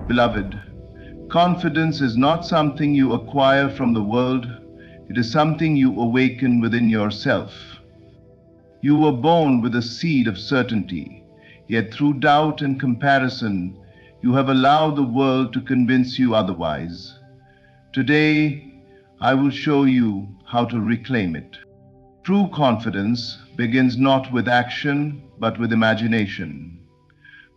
Beloved, confidence is not something you acquire from the world, it is something you awaken within yourself. You were born with a seed of certainty, yet through doubt and comparison, you have allowed the world to convince you otherwise. Today, I will show you how to reclaim it. True confidence begins not with action, but with imagination.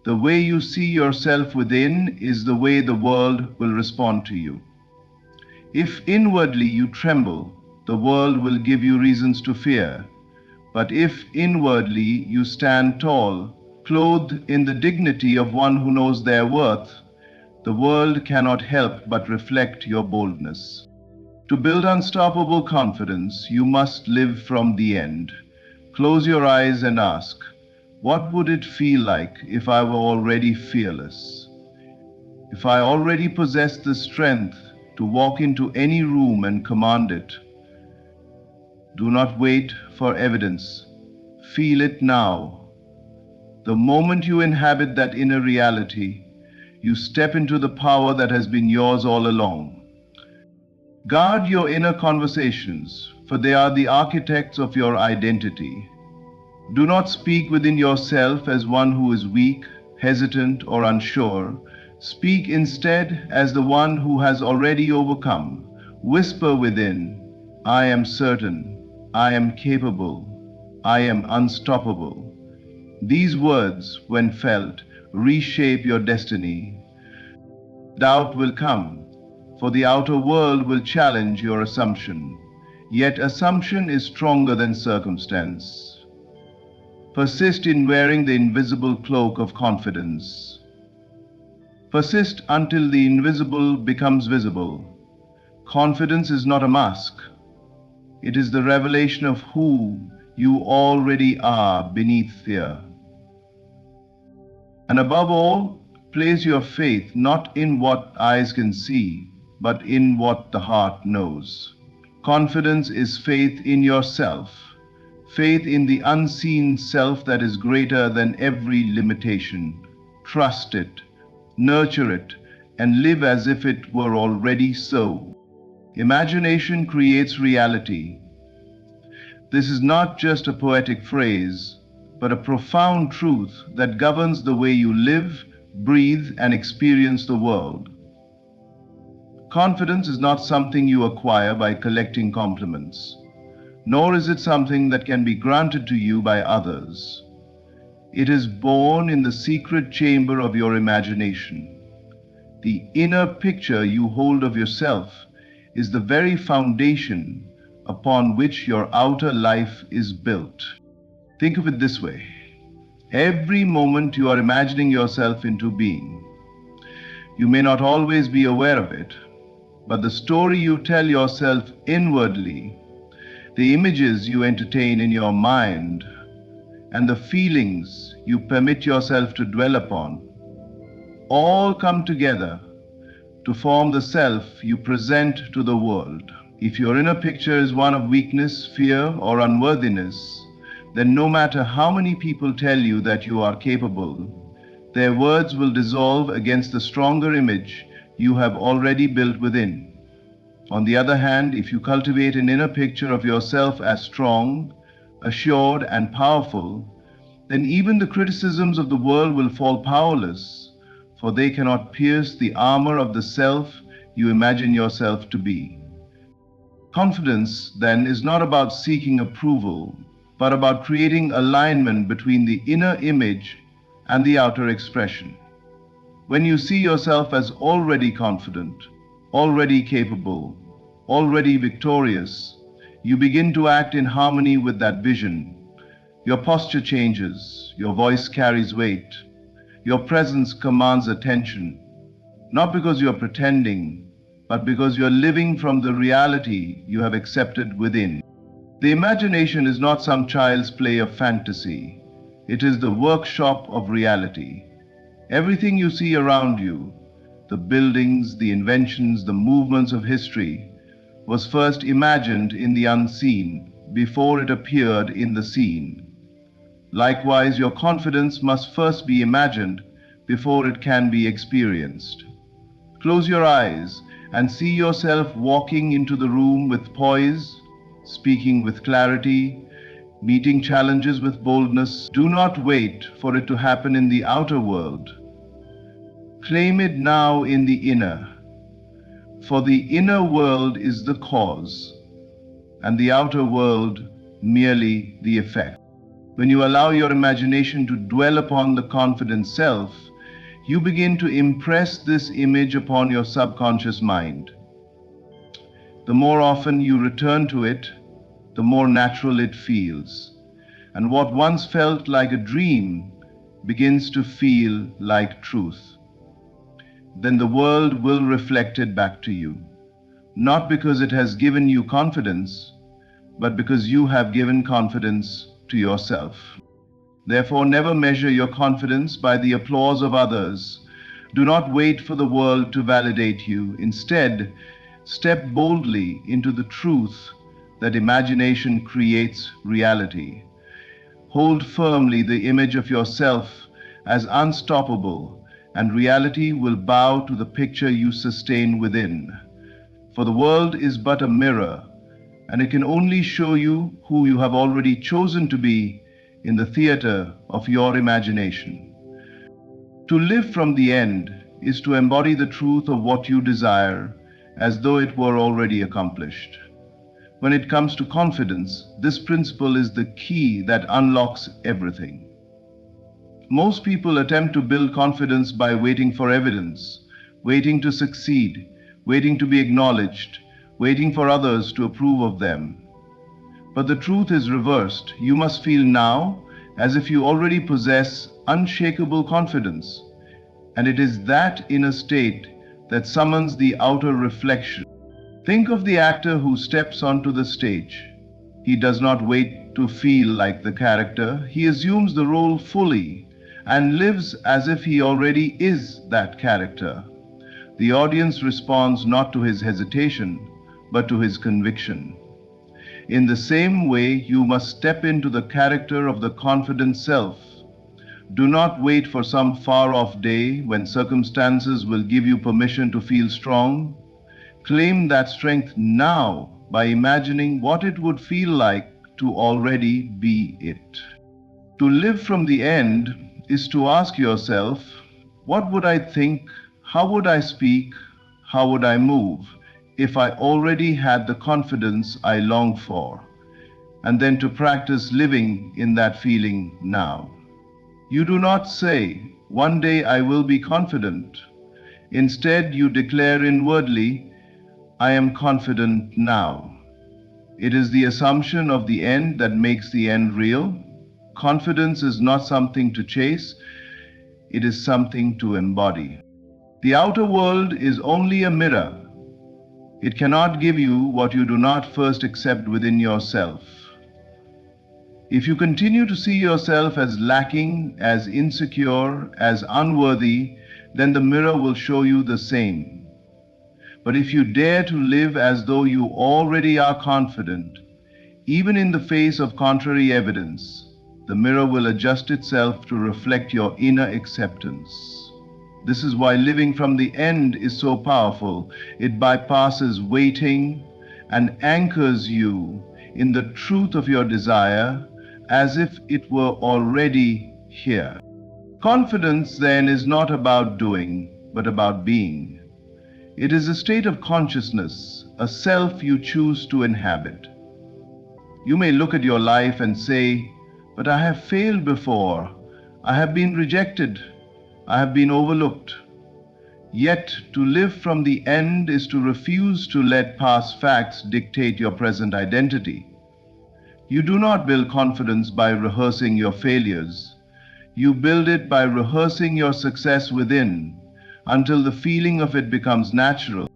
The way you see yourself within is the way the world will respond to you. If inwardly you tremble, the world will give you reasons to fear. But if inwardly you stand tall, clothed in the dignity of one who knows their worth, the world cannot help but reflect your boldness. To build unstoppable confidence, you must live from the end. Close your eyes and ask, what would it feel like if I were already fearless? If I already possessed the strength to walk into any room and command it? Do not wait for evidence. Feel it now. The moment you inhabit that inner reality, you step into the power that has been yours all along. Guard your inner conversations, for they are the architects of your identity. Do not speak within yourself as one who is weak, hesitant, or unsure. Speak instead as the one who has already overcome. Whisper within, I am certain, I am capable, I am unstoppable. These words, when felt, reshape your destiny. Doubt will come, for the outer world will challenge your assumption. Yet assumption is stronger than circumstance. Persist in wearing the invisible cloak of confidence. Persist until the invisible becomes visible. Confidence is not a mask. It is the revelation of who you already are beneath fear. And above all, place your faith not in what eyes can see, but in what the heart knows. Confidence is faith in yourself, faith in the unseen self that is greater than every limitation. Trust it, nurture it, and live as if it were already so. Imagination creates reality. This is not just a poetic phrase, but a profound truth that governs the way you live, breathe, and experience the world. Confidence is not something you acquire by collecting compliments, nor is it something that can be granted to you by others. It is born in the secret chamber of your imagination. The inner picture you hold of yourself is the very foundation upon which your outer life is built. Think of it this way. Every moment you are imagining yourself into being. You may not always be aware of it, but the story you tell yourself inwardly, the images you entertain in your mind, and the feelings you permit yourself to dwell upon, all come together to form the self you present to the world. If your inner picture is one of weakness, fear, or unworthiness, then no matter how many people tell you that you are capable, their words will dissolve against the stronger image you have already built within. On the other hand, if you cultivate an inner picture of yourself as strong, assured, and powerful, then even the criticisms of the world will fall powerless, for they cannot pierce the armor of the self you imagine yourself to be. Confidence, then, is not about seeking approval, but about creating alignment between the inner image and the outer expression. When you see yourself as already confident, already capable, already victorious, you begin to act in harmony with that vision. Your posture changes, your voice carries weight, your presence commands attention, not because you are pretending, but because you are living from the reality you have accepted within. The imagination is not some child's play of fantasy. It is the workshop of reality. Everything you see around you, the buildings, the inventions, the movements of history, was first imagined in the unseen before it appeared in the seen. Likewise, your confidence must first be imagined before it can be experienced. Close your eyes and see yourself walking into the room with poise, speaking with clarity, meeting challenges with boldness. Do not wait for it to happen in the outer world. Claim it now in the inner, for the inner world is the cause, and the outer world merely the effect. When you allow your imagination to dwell upon the confident self, you begin to impress this image upon your subconscious mind. The more often you return to it, the more natural it feels. And what once felt like a dream begins to feel like truth. Then the world will reflect it back to you, not because it has given you confidence, but because you have given confidence to yourself. Therefore, never measure your confidence by the applause of others. Do not wait for the world to validate you. Instead, step boldly into the truth that imagination creates reality. Hold firmly the image of yourself as unstoppable, and reality will bow to the picture you sustain within. For the world is but a mirror, and it can only show you who you have already chosen to be in the theater of your imagination. To live from the end is to embody the truth of what you desire as though it were already accomplished. When it comes to confidence, this principle is the key that unlocks everything. Most people attempt to build confidence by waiting for evidence, waiting to succeed, waiting to be acknowledged, waiting for others to approve of them. But the truth is reversed. You must feel now as if you already possess unshakable confidence, and it is that inner state that summons the outer reflection. Think of the actor who steps onto the stage. He does not wait to feel like the character. He assumes the role fully and lives as if he already is that character. The audience responds not to his hesitation, but to his conviction. In the same way, you must step into the character of the confident self. Do not wait for some far-off day when circumstances will give you permission to feel strong. Claim that strength now by imagining what it would feel like to already be it. To live from the end is to ask yourself, what would I think, how would I speak, how would I move if I already had the confidence I long for, and then to practice living in that feeling now. You do not say, one day I will be confident. Instead, you declare inwardly, I am confident now. It is the assumption of the end that makes the end real. Confidence is not something to chase, it is something to embody. The outer world is only a mirror. It cannot give you what you do not first accept within yourself. If you continue to see yourself as lacking, as insecure, as unworthy, then the mirror will show you the same. But if you dare to live as though you already are confident, even in the face of contrary evidence, the mirror will adjust itself to reflect your inner acceptance. This is why living from the end is so powerful. It bypasses waiting and anchors you in the truth of your desire as if it were already here. Confidence then is not about doing, but about being. It is a state of consciousness, a self you choose to inhabit. You may look at your life and say, but I have failed before. I have been rejected. I have been overlooked. Yet to live from the end is to refuse to let past facts dictate your present identity. You do not build confidence by rehearsing your failures. You build it by rehearsing your success within until the feeling of it becomes natural.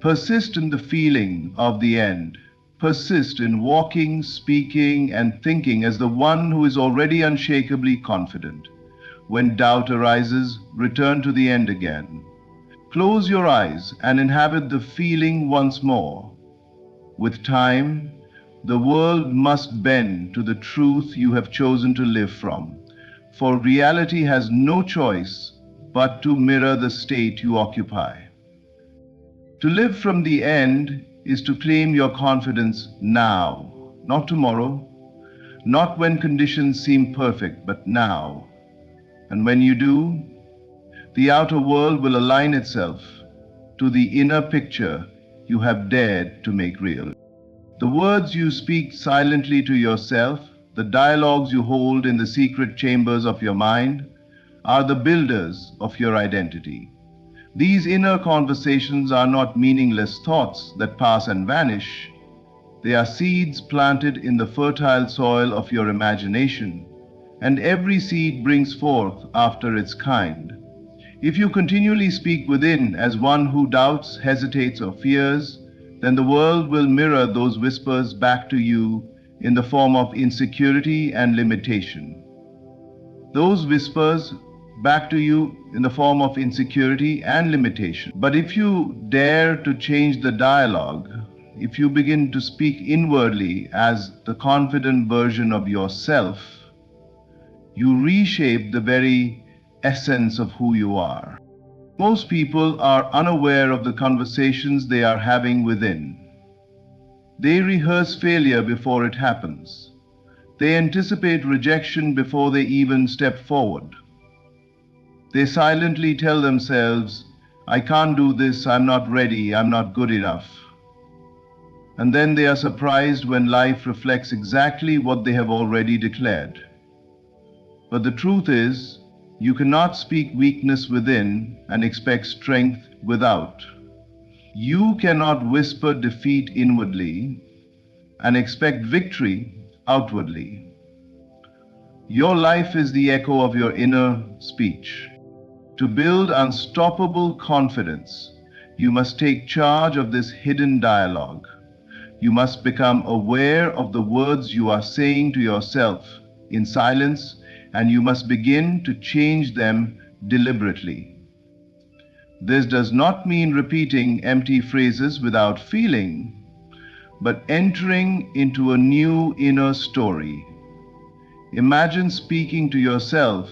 Persist in the feeling of the end. Persist in walking, speaking, and thinking as the one who is already unshakably confident. When doubt arises, return to the end again. Close your eyes and inhabit the feeling once more. With time, the world must bend to the truth you have chosen to live from, for reality has no choice but to mirror the state you occupy. To live from the end is to claim your confidence now, not tomorrow, not when conditions seem perfect, but now. And when you do, the outer world will align itself to the inner picture you have dared to make real. The words you speak silently to yourself, the dialogues you hold in the secret chambers of your mind, are the builders of your identity. These inner conversations are not meaningless thoughts that pass and vanish. They are seeds planted in the fertile soil of your imagination, and every seed brings forth after its kind. If you continually speak within as one who doubts, hesitates, or fears, then the world will mirror those whispers back to you in the form of insecurity and limitation. Those whispers back to you in the form of insecurity and limitation. But if you dare to change the dialogue, if you begin to speak inwardly as the confident version of yourself, you reshape the very essence of who you are. Most people are unaware of the conversations they are having within. They rehearse failure before it happens. They anticipate rejection before they even step forward. They silently tell themselves, I can't do this, I'm not ready, I'm not good enough. And then they are surprised when life reflects exactly what they have already declared. But the truth is, you cannot speak weakness within and expect strength without. You cannot whisper defeat inwardly and expect victory outwardly. Your life is the echo of your inner speech. To build unstoppable confidence, you must take charge of this hidden dialogue. You must become aware of the words you are saying to yourself in silence, and you must begin to change them deliberately. This does not mean repeating empty phrases without feeling, but entering into a new inner story. Imagine speaking to yourself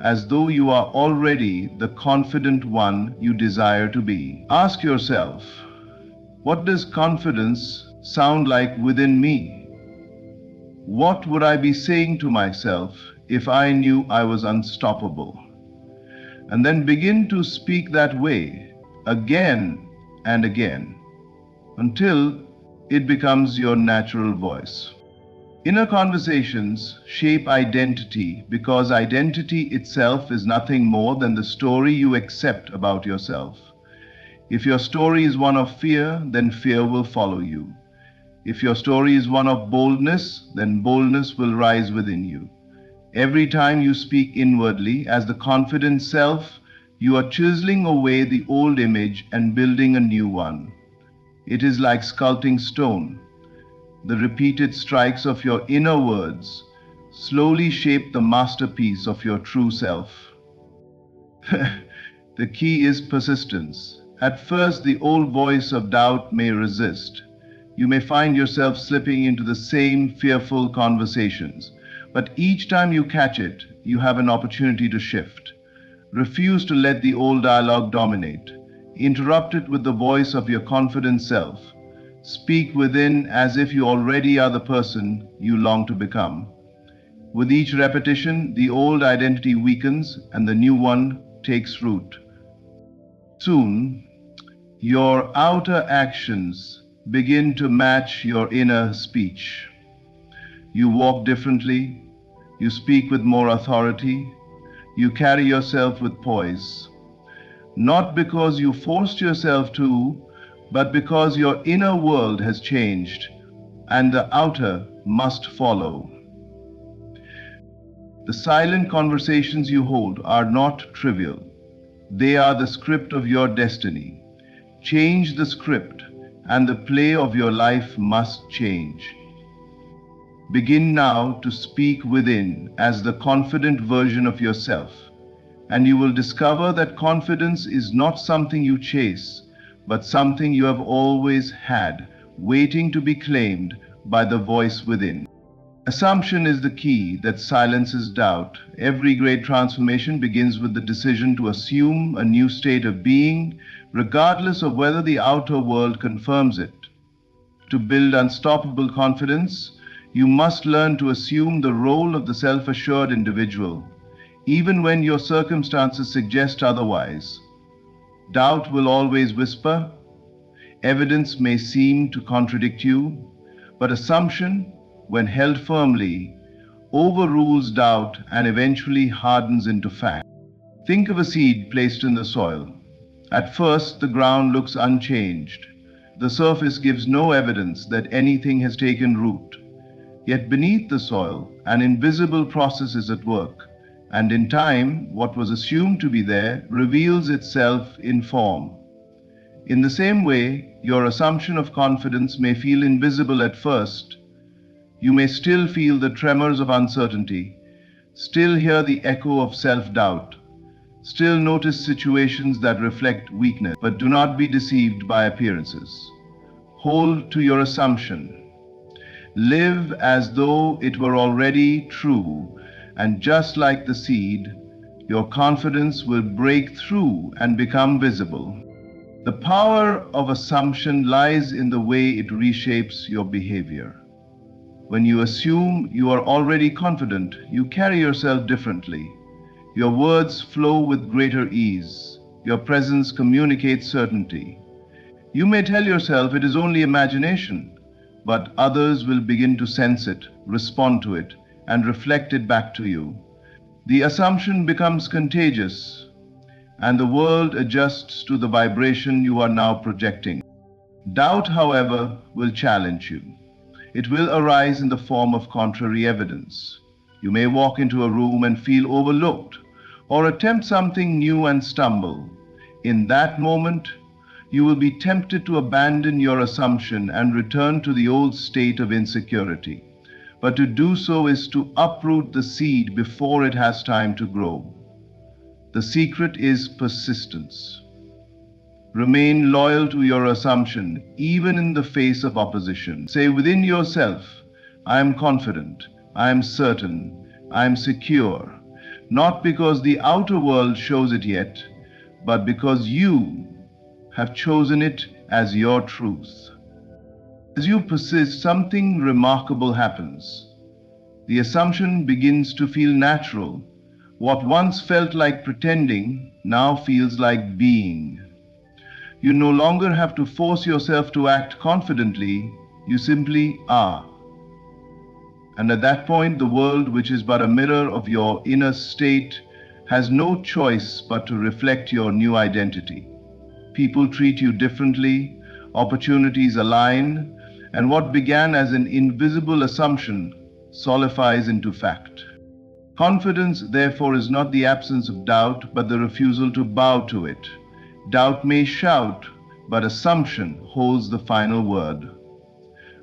as though you are already the confident one you desire to be. Ask yourself, what does confidence sound like within me? What would I be saying to myself if I knew I was unstoppable? And then begin to speak that way again and again until it becomes your natural voice. Inner conversations shape identity because identity itself is nothing more than the story you accept about yourself. If your story is one of fear, then fear will follow you. If your story is one of boldness, then boldness will rise within you. Every time you speak inwardly as the confident self, you are chiseling away the old image and building a new one. It is like sculpting stone. The repeated strikes of your inner words slowly shape the masterpiece of your true self. The key is persistence. At first, the old voice of doubt may resist. You may find yourself slipping into the same fearful conversations. But each time you catch it, you have an opportunity to shift. Refuse to let the old dialogue dominate. Interrupt it with the voice of your confident self. Speak within as if you already are the person you long to become. With each repetition, the old identity weakens and the new one takes root. Soon, your outer actions begin to match your inner speech. You walk differently, you speak with more authority, you carry yourself with poise. Not because you forced yourself to, but because your inner world has changed and the outer must follow. The silent conversations you hold are not trivial. They are the script of your destiny. Change the script, and the play of your life must change. Begin now to speak within as the confident version of yourself, and you will discover that confidence is not something you chase, but something you have always had, waiting to be claimed by the voice within. Assumption is the key that silences doubt. Every great transformation begins with the decision to assume a new state of being, regardless of whether the outer world confirms it. To build unstoppable confidence, you must learn to assume the role of the self-assured individual, even when your circumstances suggest otherwise. Doubt will always whisper, evidence may seem to contradict you, but assumption, when held firmly, overrules doubt and eventually hardens into fact. Think of a seed placed in the soil. At first, the ground looks unchanged. The surface gives no evidence that anything has taken root. Yet beneath the soil, an invisible process is at work, and in time, what was assumed to be there reveals itself in form. In the same way, your assumption of confidence may feel invisible at first. You may still feel the tremors of uncertainty, still hear the echo of self-doubt, still notice situations that reflect weakness, but do not be deceived by appearances. Hold to your assumption. Live as though it were already true, and just like the seed, your confidence will break through and become visible. The power of assumption lies in the way it reshapes your behavior. When you assume you are already confident, you carry yourself differently. Your words flow with greater ease. Your presence communicates certainty. You may tell yourself it is only imagination, but others will begin to sense it, respond to it, and reflect it back to you. The assumption becomes contagious, and the world adjusts to the vibration you are now projecting. Doubt, however, will challenge you. It will arise in the form of contrary evidence. You may walk into a room and feel overlooked, or attempt something new and stumble. In that moment, you will be tempted to abandon your assumption and return to the old state of insecurity. But to do so is to uproot the seed before it has time to grow. The secret is persistence. Remain loyal to your assumption, even in the face of opposition. Say within yourself, I am confident, I am certain, I am secure, not because the outer world shows it yet, but because you have chosen it as your truth. As you persist, something remarkable happens. The assumption begins to feel natural. What once felt like pretending now feels like being. You no longer have to force yourself to act confidently, you simply are. And at that point, the world, which is but a mirror of your inner state, has no choice but to reflect your new identity. People treat you differently, opportunities align, and what began as an invisible assumption solidifies into fact. Confidence, therefore, is not the absence of doubt, but the refusal to bow to it. Doubt may shout, but assumption holds the final word.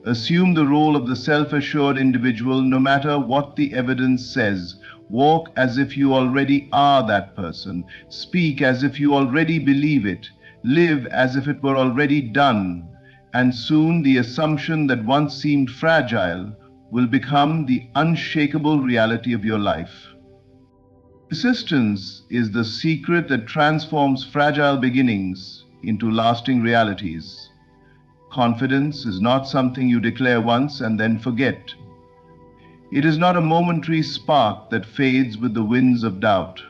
Assume the role of the self-assured individual no matter what the evidence says. Walk as if you already are that person. Speak as if you already believe it. Live as if it were already done. And soon the assumption that once seemed fragile will become the unshakable reality of your life. Persistence is the secret that transforms fragile beginnings into lasting realities. Confidence is not something you declare once and then forget. It is not a momentary spark that fades with the winds of doubt.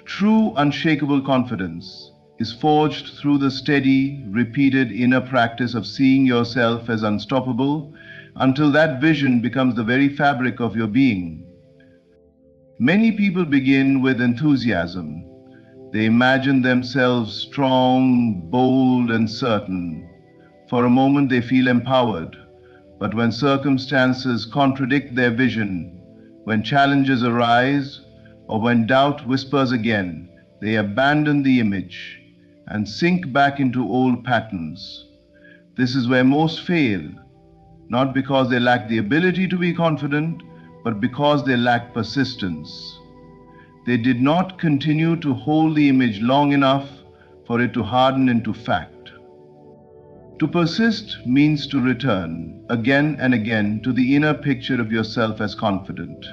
True, unshakable confidence is forged through the steady, repeated inner practice of seeing yourself as unstoppable until that vision becomes the very fabric of your being. Many people begin with enthusiasm. They imagine themselves strong, bold, and certain. For a moment they feel empowered. But when circumstances contradict their vision, when challenges arise, or when doubt whispers again, they abandon the image and sink back into old patterns. This is where most fail, not because they lack the ability to be confident, but because they lack persistence. They did not continue to hold the image long enough for it to harden into fact. To persist means to return again and again to the inner picture of yourself as confident.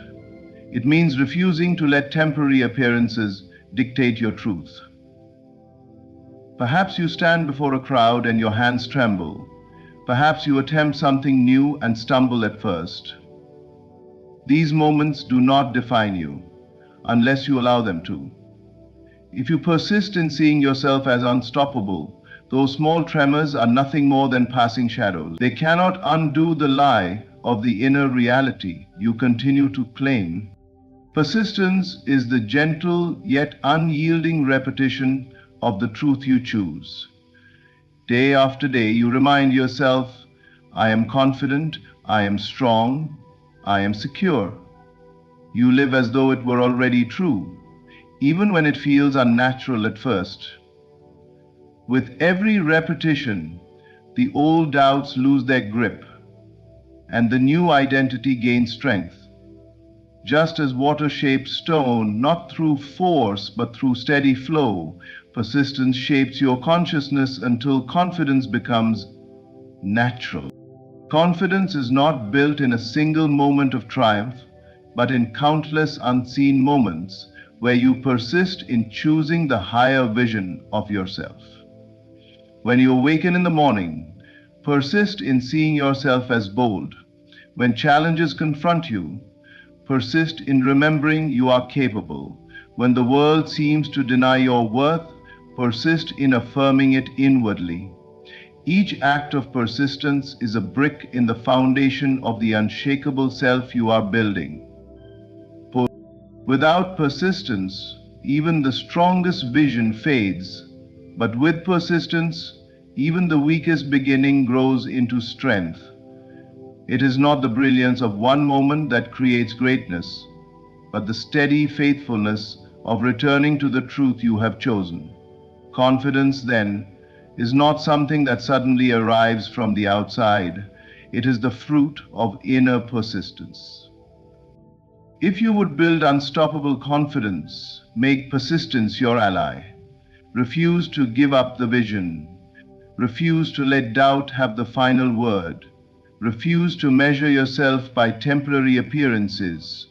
It means refusing to let temporary appearances dictate your truth. Perhaps you stand before a crowd and your hands tremble. Perhaps you attempt something new and stumble at first. These moments do not define you, unless you allow them to. If you persist in seeing yourself as unstoppable, those small tremors are nothing more than passing shadows. They cannot undo the lie of the inner reality you continue to claim. Persistence is the gentle yet unyielding repetition of the truth you choose. Day after day, you remind yourself, I am confident, I am strong, I am secure. You live as though it were already true, even when it feels unnatural at first. With every repetition, the old doubts lose their grip, and the new identity gains strength. Just as water shapes stone, not through force but through steady flow, persistence shapes your consciousness until confidence becomes natural. Confidence is not built in a single moment of triumph, but in countless unseen moments where you persist in choosing the higher vision of yourself. When you awaken in the morning, persist in seeing yourself as bold. When challenges confront you, persist in remembering you are capable. When the world seems to deny your worth, persist in affirming it inwardly. Each act of persistence is a brick in the foundation of the unshakable self you are building. Without persistence, even the strongest vision fades, but with persistence, even the weakest beginning grows into strength. It is not the brilliance of one moment that creates greatness, but the steady faithfulness of returning to the truth you have chosen. Confidence, then, is not something that suddenly arrives from the outside. It is the fruit of inner persistence. If you would build unstoppable confidence, make persistence your ally. Refuse to give up the vision. Refuse to let doubt have the final word. Refuse to measure yourself by temporary appearances.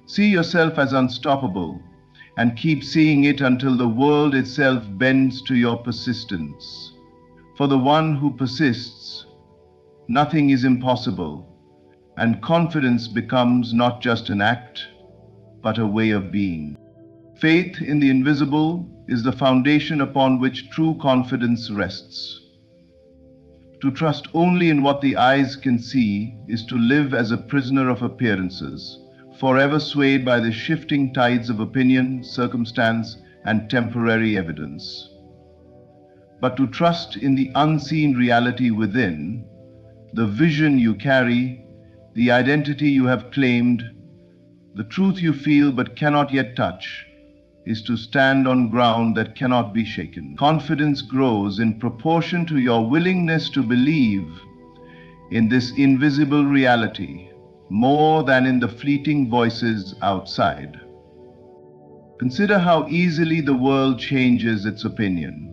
See yourself as unstoppable and keep seeing it until the world itself bends to your persistence. For the one who persists, nothing is impossible, and confidence becomes not just an act, but a way of being. Faith in the invisible is the foundation upon which true confidence rests. To trust only in what the eyes can see is to live as a prisoner of appearances, forever swayed by the shifting tides of opinion, circumstance, and temporary evidence. But to trust in the unseen reality within, the vision you carry, the identity you have claimed, the truth you feel but cannot yet touch, is to stand on ground that cannot be shaken. Confidence grows in proportion to your willingness to believe in this invisible reality more than in the fleeting voices outside. Consider how easily the world changes its opinion.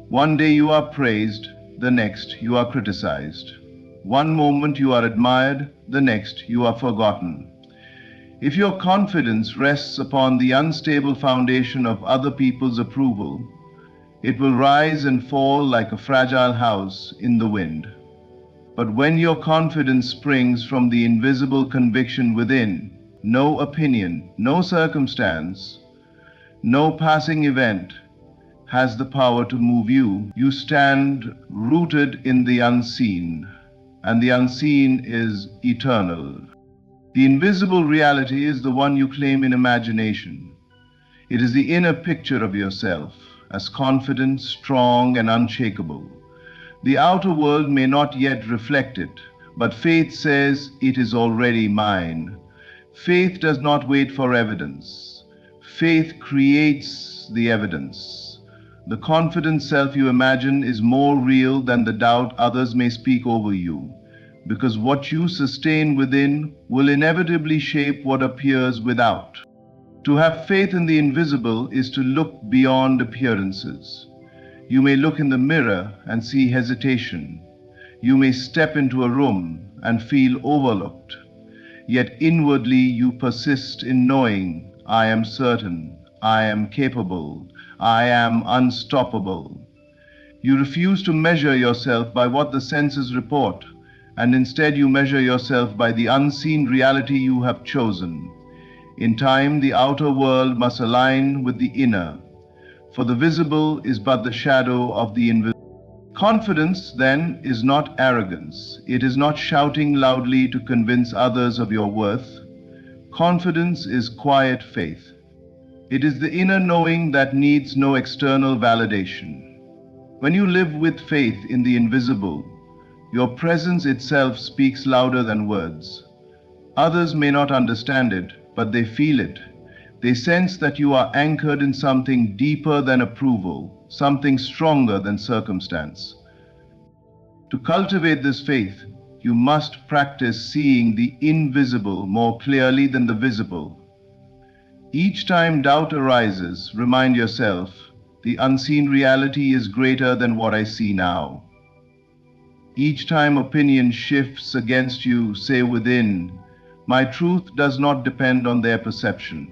One day you are praised, the next you are criticized. One moment you are admired, the next you are forgotten. If your confidence rests upon the unstable foundation of other people's approval, it will rise and fall like a fragile house in the wind. But when your confidence springs from the invisible conviction within, no opinion, no circumstance, no passing event has the power to move you. You stand rooted in the unseen, and the unseen is eternal. The invisible reality is the one you claim in imagination. It is the inner picture of yourself as confident, strong, and unshakable. The outer world may not yet reflect it, but faith says it is already mine. Faith does not wait for evidence. Faith creates the evidence. The confident self you imagine is more real than the doubt others may speak over you, because what you sustain within will inevitably shape what appears without. To have faith in the invisible is to look beyond appearances. You may look in the mirror and see hesitation. You may step into a room and feel overlooked. Yet inwardly you persist in knowing, I am certain, I am capable, I am unstoppable. You refuse to measure yourself by what the senses report, and instead you measure yourself by the unseen reality you have chosen. In time, the outer world must align with the inner, for the visible is but the shadow of the invisible. Confidence, then, is not arrogance. It is not shouting loudly to convince others of your worth. Confidence is quiet faith. It is the inner knowing that needs no external validation. When you live with faith in the invisible, your presence itself speaks louder than words. Others may not understand it, but they feel it. They sense that you are anchored in something deeper than approval, something stronger than circumstance. To cultivate this faith, you must practice seeing the invisible more clearly than the visible. Each time doubt arises, remind yourself, the unseen reality is greater than what I see now. Each time opinion shifts against you, say within, my truth does not depend on their perception.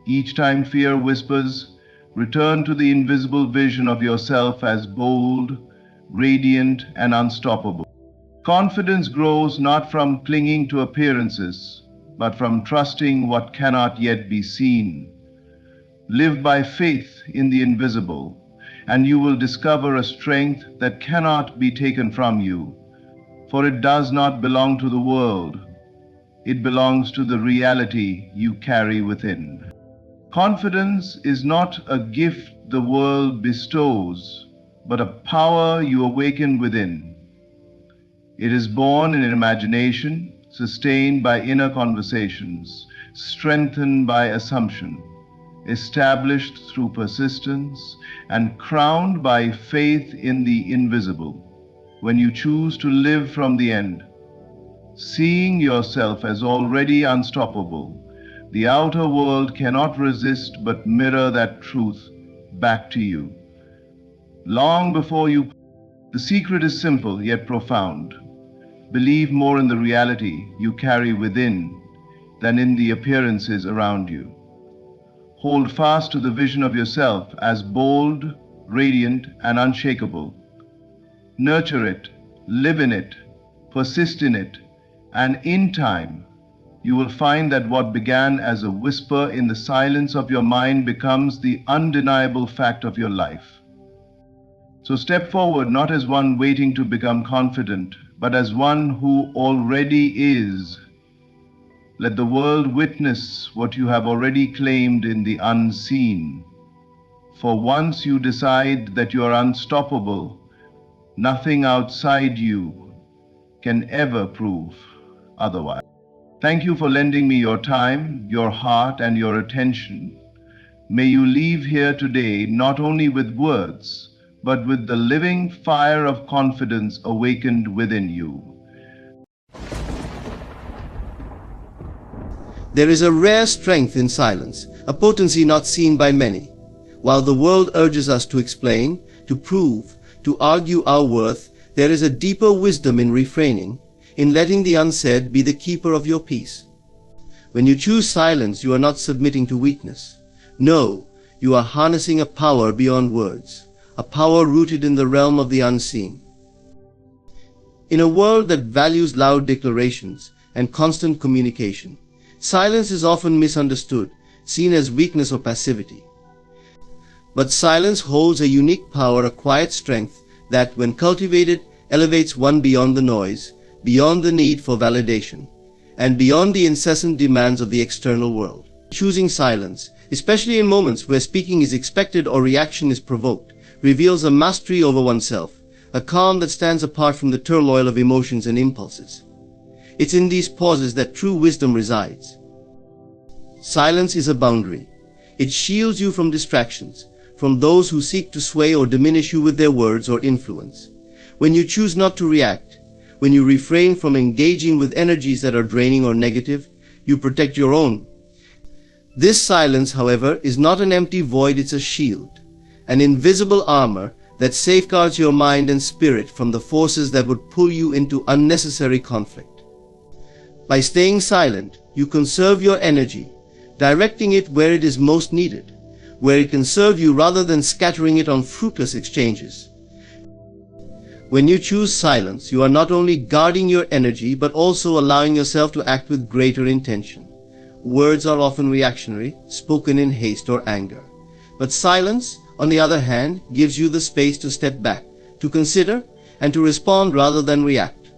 Each time fear whispers, return to the invisible vision of yourself as bold, radiant, and unstoppable. Confidence grows not from clinging to appearances, but from trusting what cannot yet be seen. Live by faith in the invisible, and you will discover a strength that cannot be taken from you, for it does not belong to the world. It belongs to the reality you carry within. Confidence is not a gift the world bestows, but a power you awaken within. It is born in imagination, sustained by inner conversations, strengthened by assumption, established through persistence, and crowned by faith in the invisible. When you choose to live from the end, seeing yourself as already unstoppable, the outer world cannot resist but mirror that truth back to you. Long before you, the secret is simple yet profound. Believe more in the reality you carry within than in the appearances around you. Hold fast to the vision of yourself as bold, radiant, and unshakable. Nurture it, live in it, persist in it, and in time, you will find that what began as a whisper in the silence of your mind becomes the undeniable fact of your life. So step forward not as one waiting to become confident, but as one who already is. Let the world witness what you have already claimed in the unseen. For once you decide that you are unstoppable, nothing outside you can ever prove otherwise. Thank you for lending me your time, your heart, and your attention. May you leave here today not only with words, but with the living fire of confidence awakened within you. There is a rare strength in silence, a potency not seen by many. While the world urges us to explain, to prove, to argue our worth, there is a deeper wisdom in refraining, in letting the unsaid be the keeper of your peace. When you choose silence, you are not submitting to weakness. No, you are harnessing a power beyond words, a power rooted in the realm of the unseen. In a world that values loud declarations and constant communication, silence is often misunderstood, seen as weakness or passivity. But silence holds a unique power, a quiet strength that, when cultivated, elevates one beyond the noise, beyond the need for validation, and beyond the incessant demands of the external world. Choosing silence, especially in moments where speaking is expected or reaction is provoked, reveals a mastery over oneself, a calm that stands apart from the turmoil of emotions and impulses. It's in these pauses that true wisdom resides. Silence is a boundary. It shields you from distractions, from those who seek to sway or diminish you with their words or influence. When you choose not to react, when you refrain from engaging with energies that are draining or negative, you protect your own. This silence, however, is not an empty void, it's a shield. an invisible armor that safeguards your mind and spirit from the forces that would pull you into unnecessary conflict. By staying silent, you conserve your energy, directing it where it is most needed, where it can serve you rather than scattering it on fruitless exchanges. When you choose silence, you are not only guarding your energy but also allowing yourself to act with greater intention. Words are often reactionary, spoken in haste or anger. But silence, on the other hand, gives you the space to step back, to consider, and to respond rather than react.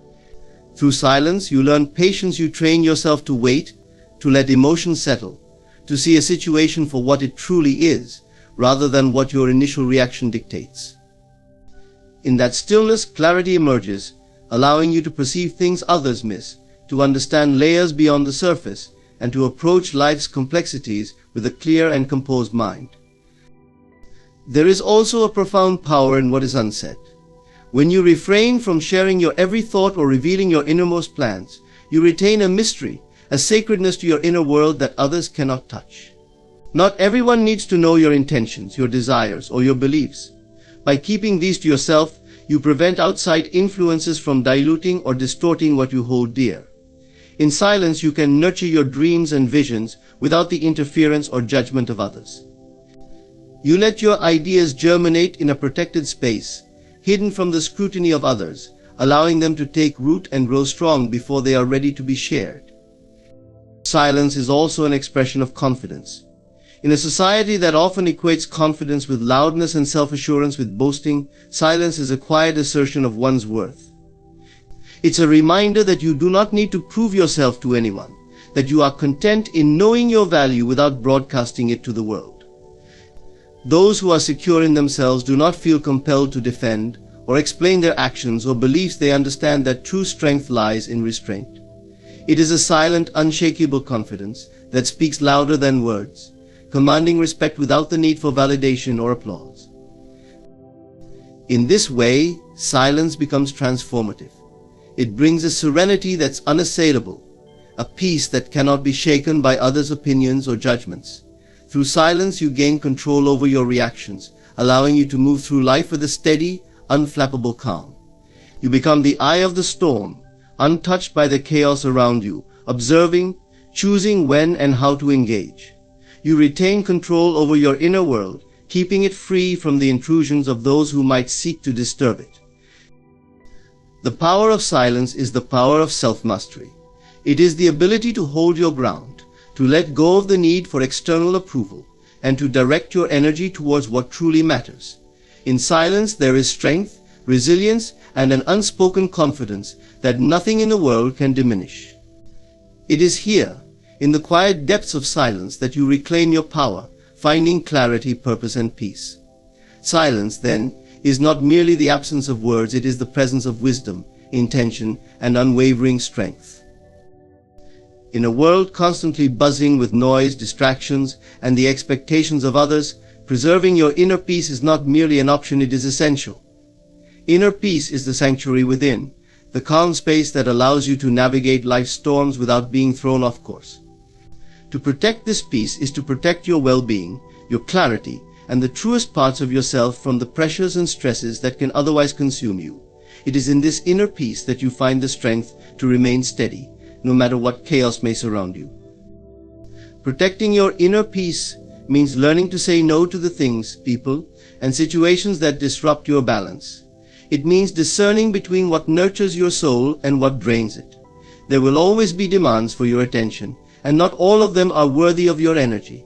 Through silence, you learn patience. You train yourself to wait, to let emotions settle, to see a situation for what it truly is, rather than what your initial reaction dictates. In that stillness, clarity emerges, allowing you to perceive things others miss, to understand layers beyond the surface, and to approach life's complexities with a clear and composed mind. There is also a profound power in what is unsaid. When you refrain from sharing your every thought or revealing your innermost plans, you retain a mystery, a sacredness to your inner world that others cannot touch. Not everyone needs to know your intentions, your desires, or your beliefs. By keeping these to yourself, you prevent outside influences from diluting or distorting what you hold dear. In silence, you can nurture your dreams and visions without the interference or judgment of others. You let your ideas germinate in a protected space, hidden from the scrutiny of others, allowing them to take root and grow strong before they are ready to be shared. Silence is also an expression of confidence. In a society that often equates confidence with loudness and self-assurance with boasting, silence is a quiet assertion of one's worth. It's a reminder that you do not need to prove yourself to anyone, that you are content in knowing your value without broadcasting it to the world. Those who are secure in themselves do not feel compelled to defend or explain their actions or beliefs. They understand that true strength lies in restraint. It is a silent, unshakable confidence that speaks louder than words, commanding respect without the need for validation or applause. In this way, silence becomes transformative. It brings a serenity that's unassailable, a peace that cannot be shaken by others' opinions or judgments. Through silence, you gain control over your reactions, allowing you to move through life with a steady, unflappable calm. You become the eye of the storm, untouched by the chaos around you, observing, choosing when and how to engage. You retain control over your inner world, keeping it free from the intrusions of those who might seek to disturb it. The power of silence is the power of self-mastery. It is the ability to hold your ground, to let go of the need for external approval, and to direct your energy towards what truly matters. In silence, there is strength, resilience, and an unspoken confidence that nothing in the world can diminish. It is here, in the quiet depths of silence, that you reclaim your power, finding clarity, purpose, and peace. Silence, then, is not merely the absence of words, it is the presence of wisdom, intention, and unwavering strength. In a world constantly buzzing with noise, distractions, and the expectations of others, preserving your inner peace is not merely an option, it is essential. Inner peace is the sanctuary within, the calm space that allows you to navigate life's storms without being thrown off course. To protect this peace is to protect your well-being, your clarity, and the truest parts of yourself from the pressures and stresses that can otherwise consume you. It is in this inner peace that you find the strength to remain steady, no matter what chaos may surround you. Protecting your inner peace means learning to say no to the things, people, and situations that disrupt your balance. It means discerning between what nurtures your soul and what drains it. There will always be demands for your attention, and not all of them are worthy of your energy.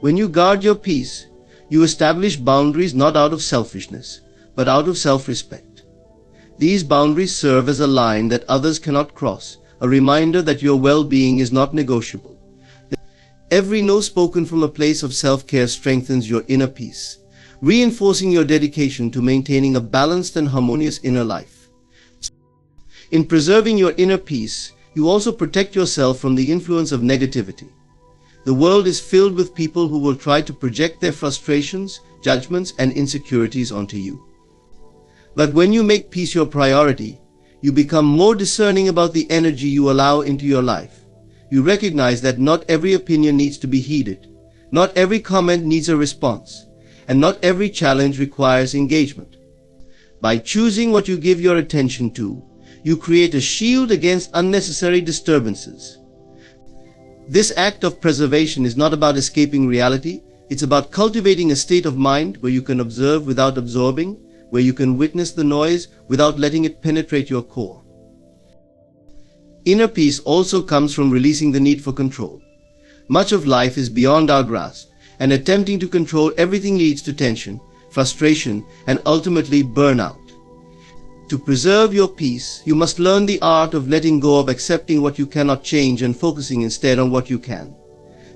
When you guard your peace, you establish boundaries not out of selfishness, but out of self-respect. These boundaries serve as a line that others cannot cross, a reminder that your well-being is not negotiable. Every no spoken from a place of self-care strengthens your inner peace, reinforcing your dedication to maintaining a balanced and harmonious inner life. In preserving your inner peace, you also protect yourself from the influence of negativity. The world is filled with people who will try to project their frustrations, judgments, and insecurities onto you. But when you make peace your priority, you become more discerning about the energy you allow into your life. You recognize that not every opinion needs to be heeded. Not every comment needs a response. and not every challenge requires engagement. By choosing what you give your attention to, you create a shield against unnecessary disturbances. This act of preservation is not about escaping reality, it's about cultivating a state of mind where you can observe without absorbing, where you can witness the noise without letting it penetrate your core. Inner peace also comes from releasing the need for control. Much of life is beyond our grasp, and attempting to control everything leads to tension, frustration, and ultimately burnout. To preserve your peace, you must learn the art of letting go of accepting what you cannot change and focusing instead on what you can.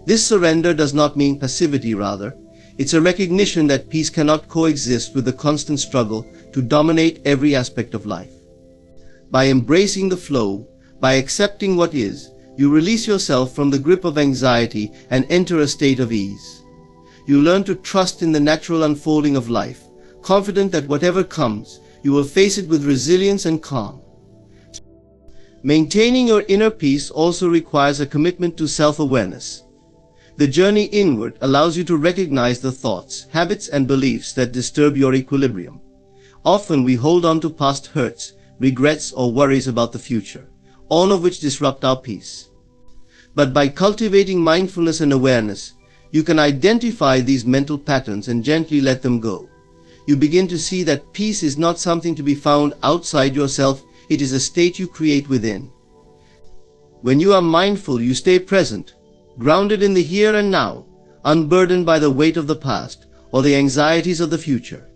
This surrender does not mean passivity, rather. It's a recognition that peace cannot coexist with the constant struggle to dominate every aspect of life. By embracing the flow, by accepting what is, you release yourself from the grip of anxiety and enter a state of ease. You learn to trust in the natural unfolding of life, confident that whatever comes, you will face it with resilience and calm. Maintaining your inner peace also requires a commitment to self-awareness. The journey inward allows you to recognize the thoughts, habits, and beliefs that disturb your equilibrium. Often we hold on to past hurts, regrets, or worries about the future, all of which disrupt our peace. But by cultivating mindfulness and awareness, you can identify these mental patterns and gently let them go. You begin to see that peace is not something to be found outside yourself, it is a state you create within. When you are mindful, you stay present, grounded in the here and now, unburdened by the weight of the past or the anxieties of the future.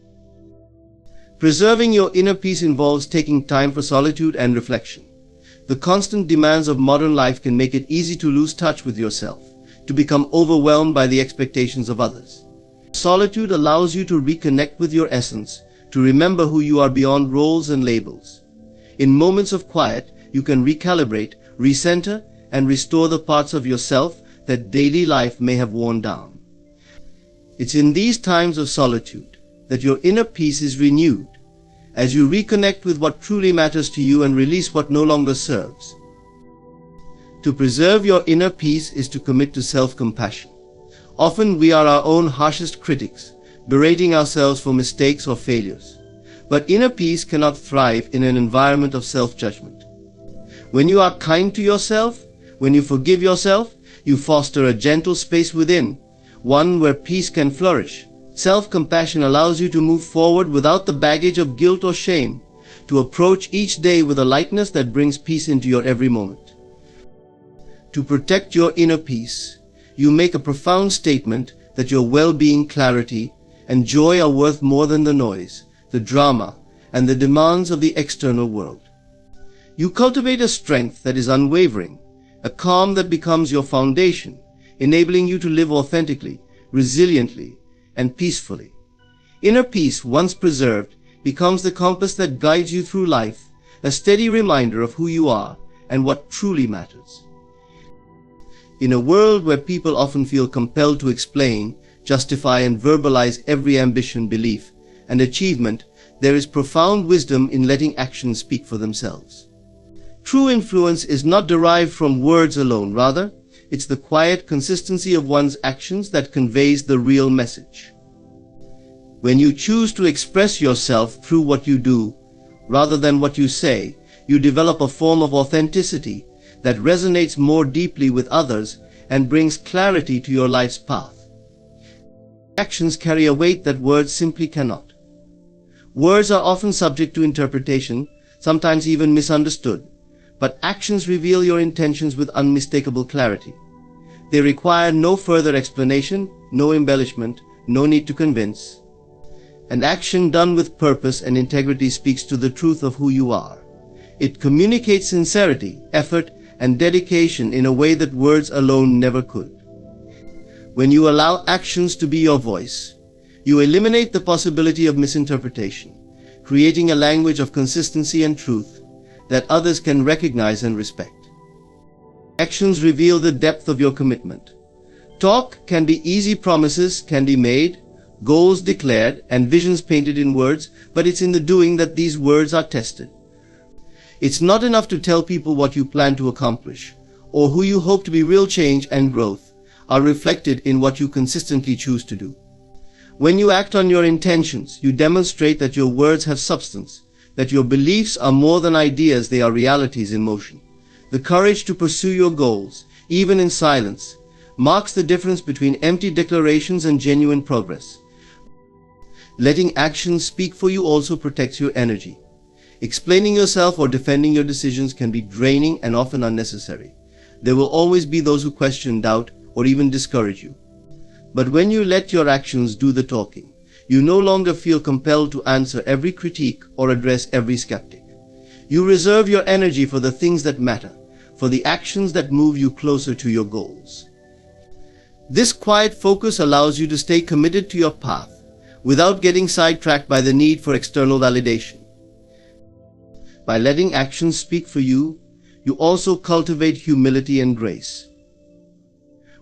Preserving your inner peace involves taking time for solitude and reflection. The constant demands of modern life can make it easy to lose touch with yourself, to become overwhelmed by the expectations of others. Solitude allows you to reconnect with your essence, to remember who you are beyond roles and labels. In moments of quiet, you can recalibrate, recenter, and restore the parts of yourself that daily life may have worn down. It's in these times of solitude that your inner peace is renewed, as you reconnect with what truly matters to you and release what no longer serves. To preserve your inner peace is to commit to self-compassion. Often we are our own harshest critics, berating ourselves for mistakes or failures. But inner peace cannot thrive in an environment of self-judgment. When you are kind to yourself, when you forgive yourself, you foster a gentle space within, one where peace can flourish. Self-compassion allows you to move forward without the baggage of guilt or shame, to approach each day with a lightness that brings peace into your every moment. To protect your inner peace, you make a profound statement that your well-being, clarity, and joy are worth more than the noise, the drama, and the demands of the external world. You cultivate a strength that is unwavering, a calm that becomes your foundation, enabling you to live authentically, resiliently, and peacefully. Inner peace, once preserved, becomes the compass that guides you through life, a steady reminder of who you are and what truly matters. In a world where people often feel compelled to explain, justify, and verbalize every ambition, belief, and achievement, there is profound wisdom in letting actions speak for themselves. True influence is not derived from words alone, rather, it's the quiet consistency of one's actions that conveys the real message. When you choose to express yourself through what you do, rather than what you say, you develop a form of authenticity that resonates more deeply with others and brings clarity to your life's path. Actions carry a weight that words simply cannot. Words are often subject to interpretation, sometimes even misunderstood, but actions reveal your intentions with unmistakable clarity. They require no further explanation, no embellishment, no need to convince. An action done with purpose and integrity speaks to the truth of who you are. It communicates sincerity, effort, and dedication in a way that words alone never could. When you allow actions to be your voice, you eliminate the possibility of misinterpretation, creating a language of consistency and truth that others can recognize and respect. Actions reveal the depth of your commitment. Talk can be easy, promises can be made, goals declared, and visions painted in words, but it's in the doing that these words are tested. It's not enough to tell people what you plan to accomplish, or who you hope to be. Real change and growth are reflected in what you consistently choose to do. When you act on your intentions, you demonstrate that your words have substance, that your beliefs are more than ideas, they are realities in motion. The courage to pursue your goals, even in silence, marks the difference between empty declarations and genuine progress. Letting actions speak for you also protects your energy. Explaining yourself or defending your decisions can be draining and often unnecessary. There will always be those who question, doubt, or even discourage you. But when you let your actions do the talking, you no longer feel compelled to answer every critique or address every skeptic. You reserve your energy for the things that matter, for the actions that move you closer to your goals. This quiet focus allows you to stay committed to your path without getting sidetracked by the need for external validation. By letting actions speak for you, you also cultivate humility and grace.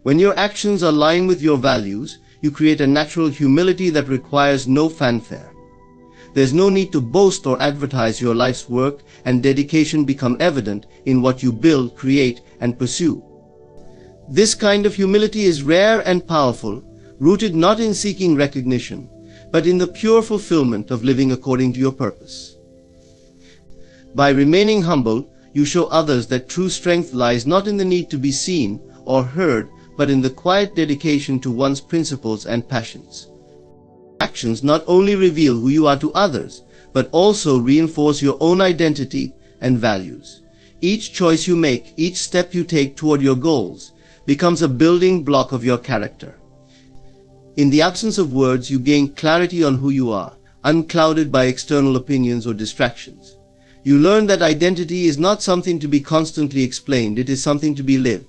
When your actions align with your values, you create a natural humility that requires no fanfare. There's no need to boast or advertise your life's work, and dedication become evident in what you build, create, and pursue. This kind of humility is rare and powerful, rooted not in seeking recognition, but in the pure fulfillment of living according to your purpose. By remaining humble, you show others that true strength lies not in the need to be seen or heard, but in the quiet dedication to one's principles and passions. Actions not only reveal who you are to others, but also reinforce your own identity and values. Each choice you make, each step you take toward your goals, becomes a building block of your character. In the absence of words, you gain clarity on who you are, unclouded by external opinions or distractions. You learn that identity is not something to be constantly explained, it is something to be lived.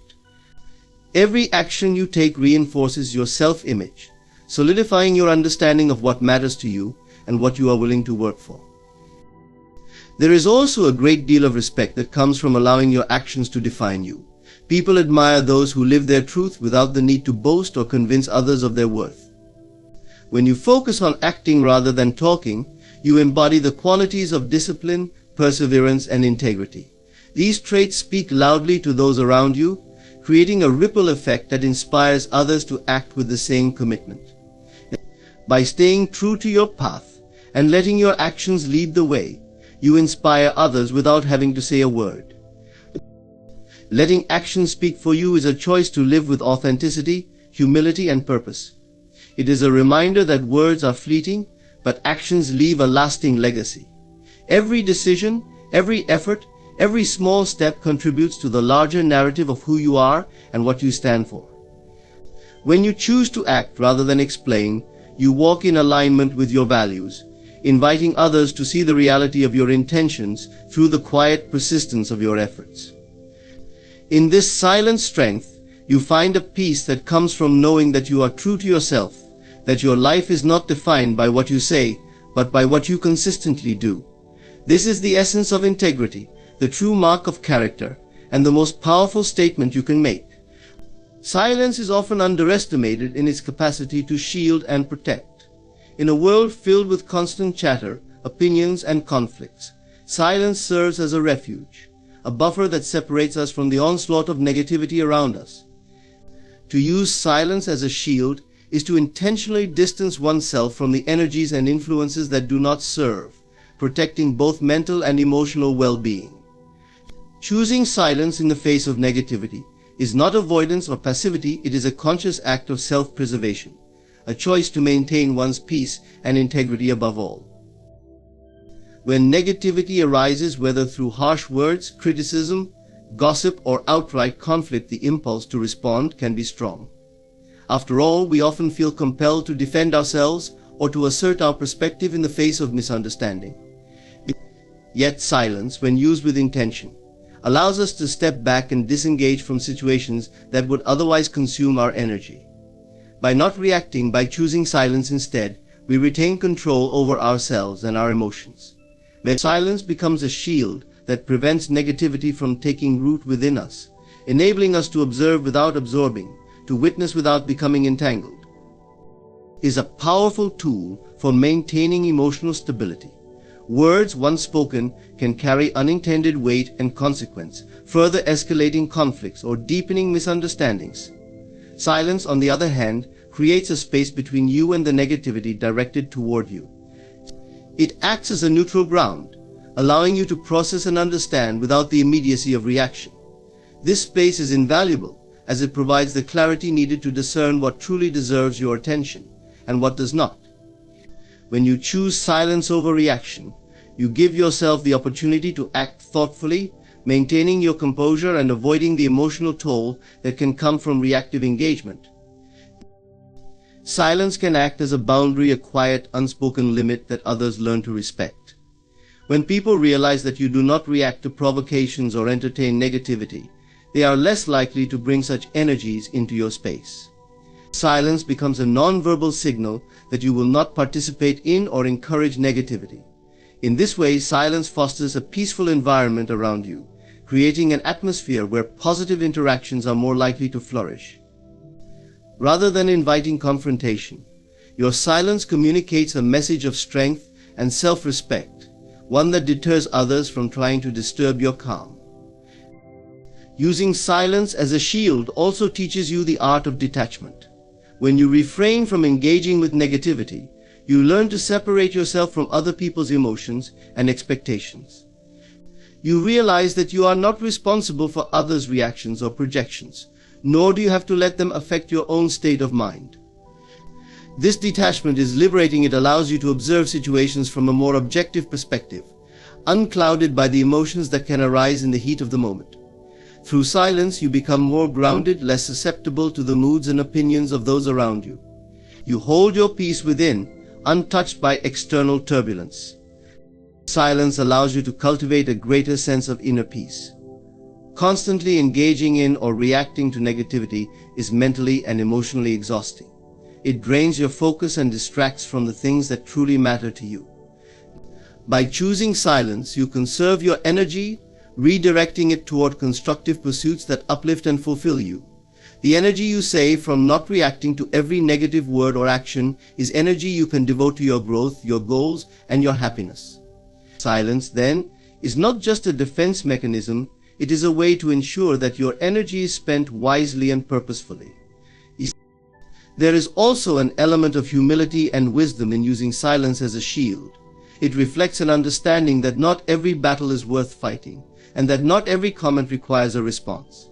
Every action you take reinforces your self-image, solidifying your understanding of what matters to you and what you are willing to work for. There is also a great deal of respect that comes from allowing your actions to define you. People admire those who live their truth without the need to boast or convince others of their worth. When you focus on acting rather than talking, you embody the qualities of discipline, perseverance, and integrity. These traits speak loudly to those around you, creating a ripple effect that inspires others to act with the same commitment. By staying true to your path and letting your actions lead the way, you inspire others without having to say a word. Letting actions speak for you is a choice to live with authenticity, humility, and purpose. It is a reminder that words are fleeting, but actions leave a lasting legacy. Every decision, every effort, every small step contributes to the larger narrative of who you are and what you stand for. When you choose to act rather than explain, you walk in alignment with your values, inviting others to see the reality of your intentions through the quiet persistence of your efforts. In this silent strength, you find a peace that comes from knowing that you are true to yourself, that your life is not defined by what you say, but by what you consistently do. This is the essence of integrity, the true mark of character, and the most powerful statement you can make. Silence is often underestimated in its capacity to shield and protect. In a world filled with constant chatter, opinions, and conflicts, silence serves as a refuge, a buffer that separates us from the onslaught of negativity around us. To use silence as a shield is to intentionally distance oneself from the energies and influences that do not serve, protecting both mental and emotional well-being. Choosing silence in the face of negativity is not avoidance or passivity, it is a conscious act of self-preservation, a choice to maintain one's peace and integrity above all. When negativity arises, whether through harsh words, criticism, gossip, or outright conflict, the impulse to respond can be strong. After all, we often feel compelled to defend ourselves or to assert our perspective in the face of misunderstanding. Yet silence, when used with intention, allows us to step back and disengage from situations that would otherwise consume our energy. By not reacting, by choosing silence instead, we retain control over ourselves and our emotions. Where silence becomes a shield that prevents negativity from taking root within us, enabling us to observe without absorbing, to witness without becoming entangled, is a powerful tool for maintaining emotional stability. Words once spoken can carry unintended weight and consequence, further escalating conflicts or deepening misunderstandings. Silence, on the other hand, creates a space between you and the negativity directed toward you. It acts as a neutral ground, allowing you to process and understand without the immediacy of reaction. This space is invaluable, as it provides the clarity needed to discern what truly deserves your attention and what does not. When you choose silence over reaction, you give yourself the opportunity to act thoughtfully, maintaining your composure and avoiding the emotional toll that can come from reactive engagement. Silence can act as a boundary, a quiet, unspoken limit that others learn to respect. When people realize that you do not react to provocations or entertain negativity, they are less likely to bring such energies into your space. Silence becomes a non-verbal signal that you will not participate in or encourage negativity. In this way, silence fosters a peaceful environment around you, creating an atmosphere where positive interactions are more likely to flourish. Rather than inviting confrontation, your silence communicates a message of strength and self-respect, one that deters others from trying to disturb your calm. Using silence as a shield also teaches you the art of detachment. When you refrain from engaging with negativity, you learn to separate yourself from other people's emotions and expectations. You realize that you are not responsible for others' reactions or projections, nor do you have to let them affect your own state of mind. This detachment is liberating. It allows you to observe situations from a more objective perspective, unclouded by the emotions that can arise in the heat of the moment. Through silence, you become more grounded, less susceptible to the moods and opinions of those around you. You hold your peace within, untouched by external turbulence. Silence allows you to cultivate a greater sense of inner peace. Constantly engaging in or reacting to negativity is mentally and emotionally exhausting. It drains your focus and distracts from the things that truly matter to you. By choosing silence, you conserve your energy, redirecting it toward constructive pursuits that uplift and fulfill you. The energy you save from not reacting to every negative word or action is energy you can devote to your growth, your goals, and your happiness. Silence, then, is not just a defense mechanism, it is a way to ensure that your energy is spent wisely and purposefully. There is also an element of humility and wisdom in using silence as a shield. It reflects an understanding that not every battle is worth fighting, and that not every comment requires a response.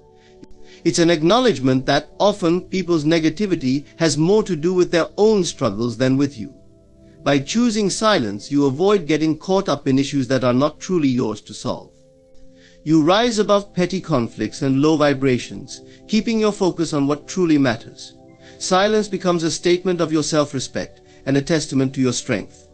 It's an acknowledgement that often people's negativity has more to do with their own struggles than with you. By choosing silence, you avoid getting caught up in issues that are not truly yours to solve. You rise above petty conflicts and low vibrations, keeping your focus on what truly matters. Silence becomes a statement of your self-respect and a testament to your strength.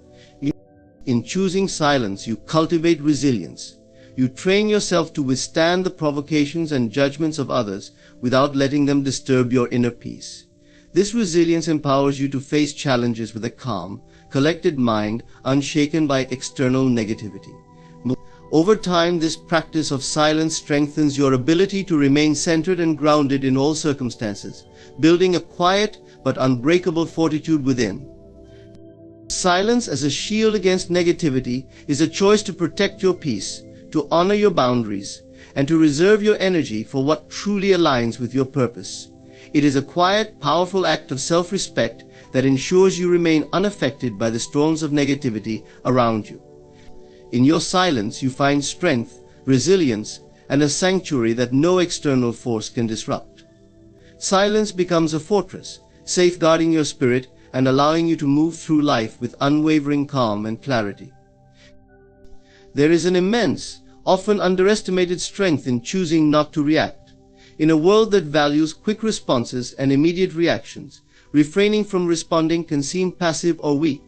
In choosing silence, you cultivate resilience. You train yourself to withstand the provocations and judgments of others without letting them disturb your inner peace. This resilience empowers you to face challenges with a calm, collected mind, unshaken by external negativity. Over time, this practice of silence strengthens your ability to remain centered and grounded in all circumstances, building a quiet but unbreakable fortitude within. Silence as a shield against negativity is a choice to protect your peace, to honor your boundaries, and to reserve your energy for what truly aligns with your purpose. It is a quiet, powerful act of self-respect that ensures you remain unaffected by the storms of negativity around you. In your silence, you find strength, resilience, and a sanctuary that no external force can disrupt. Silence becomes a fortress, safeguarding your spirit and allowing you to move through life with unwavering calm and clarity. There is an immense, often underestimated strength in choosing not to react. In a world that values quick responses and immediate reactions, refraining from responding can seem passive or weak.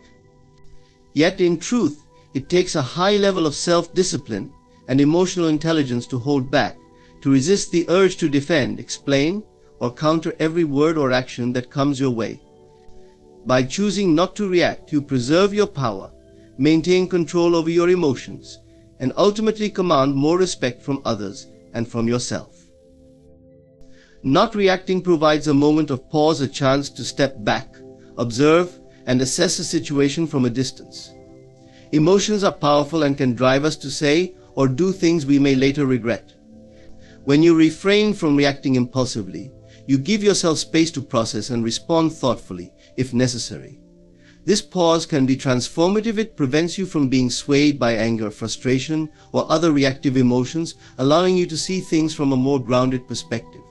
Yet in truth, it takes a high level of self-discipline and emotional intelligence to hold back, to resist the urge to defend, explain, or counter every word or action that comes your way. By choosing not to react, you preserve your power, maintain control over your emotions, and ultimately command more respect from others and from yourself. Not reacting provides a moment of pause, a chance to step back, observe, and assess a situation from a distance. Emotions are powerful and can drive us to say or do things we may later regret. When you refrain from reacting impulsively, You give yourself space to process and respond thoughtfully, if necessary. This pause can be transformative. It prevents you from being swayed by anger, frustration, or other reactive emotions, allowing you to see things from a more grounded perspective.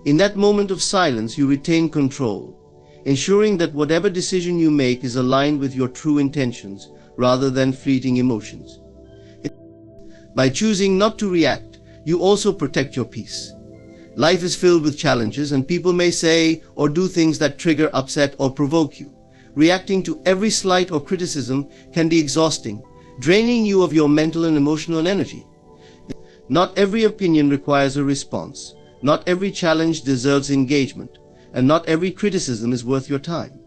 In that moment of silence, you retain control, ensuring that whatever decision you make is aligned with your true intentions rather than fleeting emotions. By choosing not to react, you also protect your peace. Life is filled with challenges, and people may say or do things that trigger upset or provoke you. Reacting to every slight or criticism can be exhausting, draining you of your mental and emotional energy. Not every opinion requires a response. Not every challenge deserves engagement, and not every criticism is worth your time.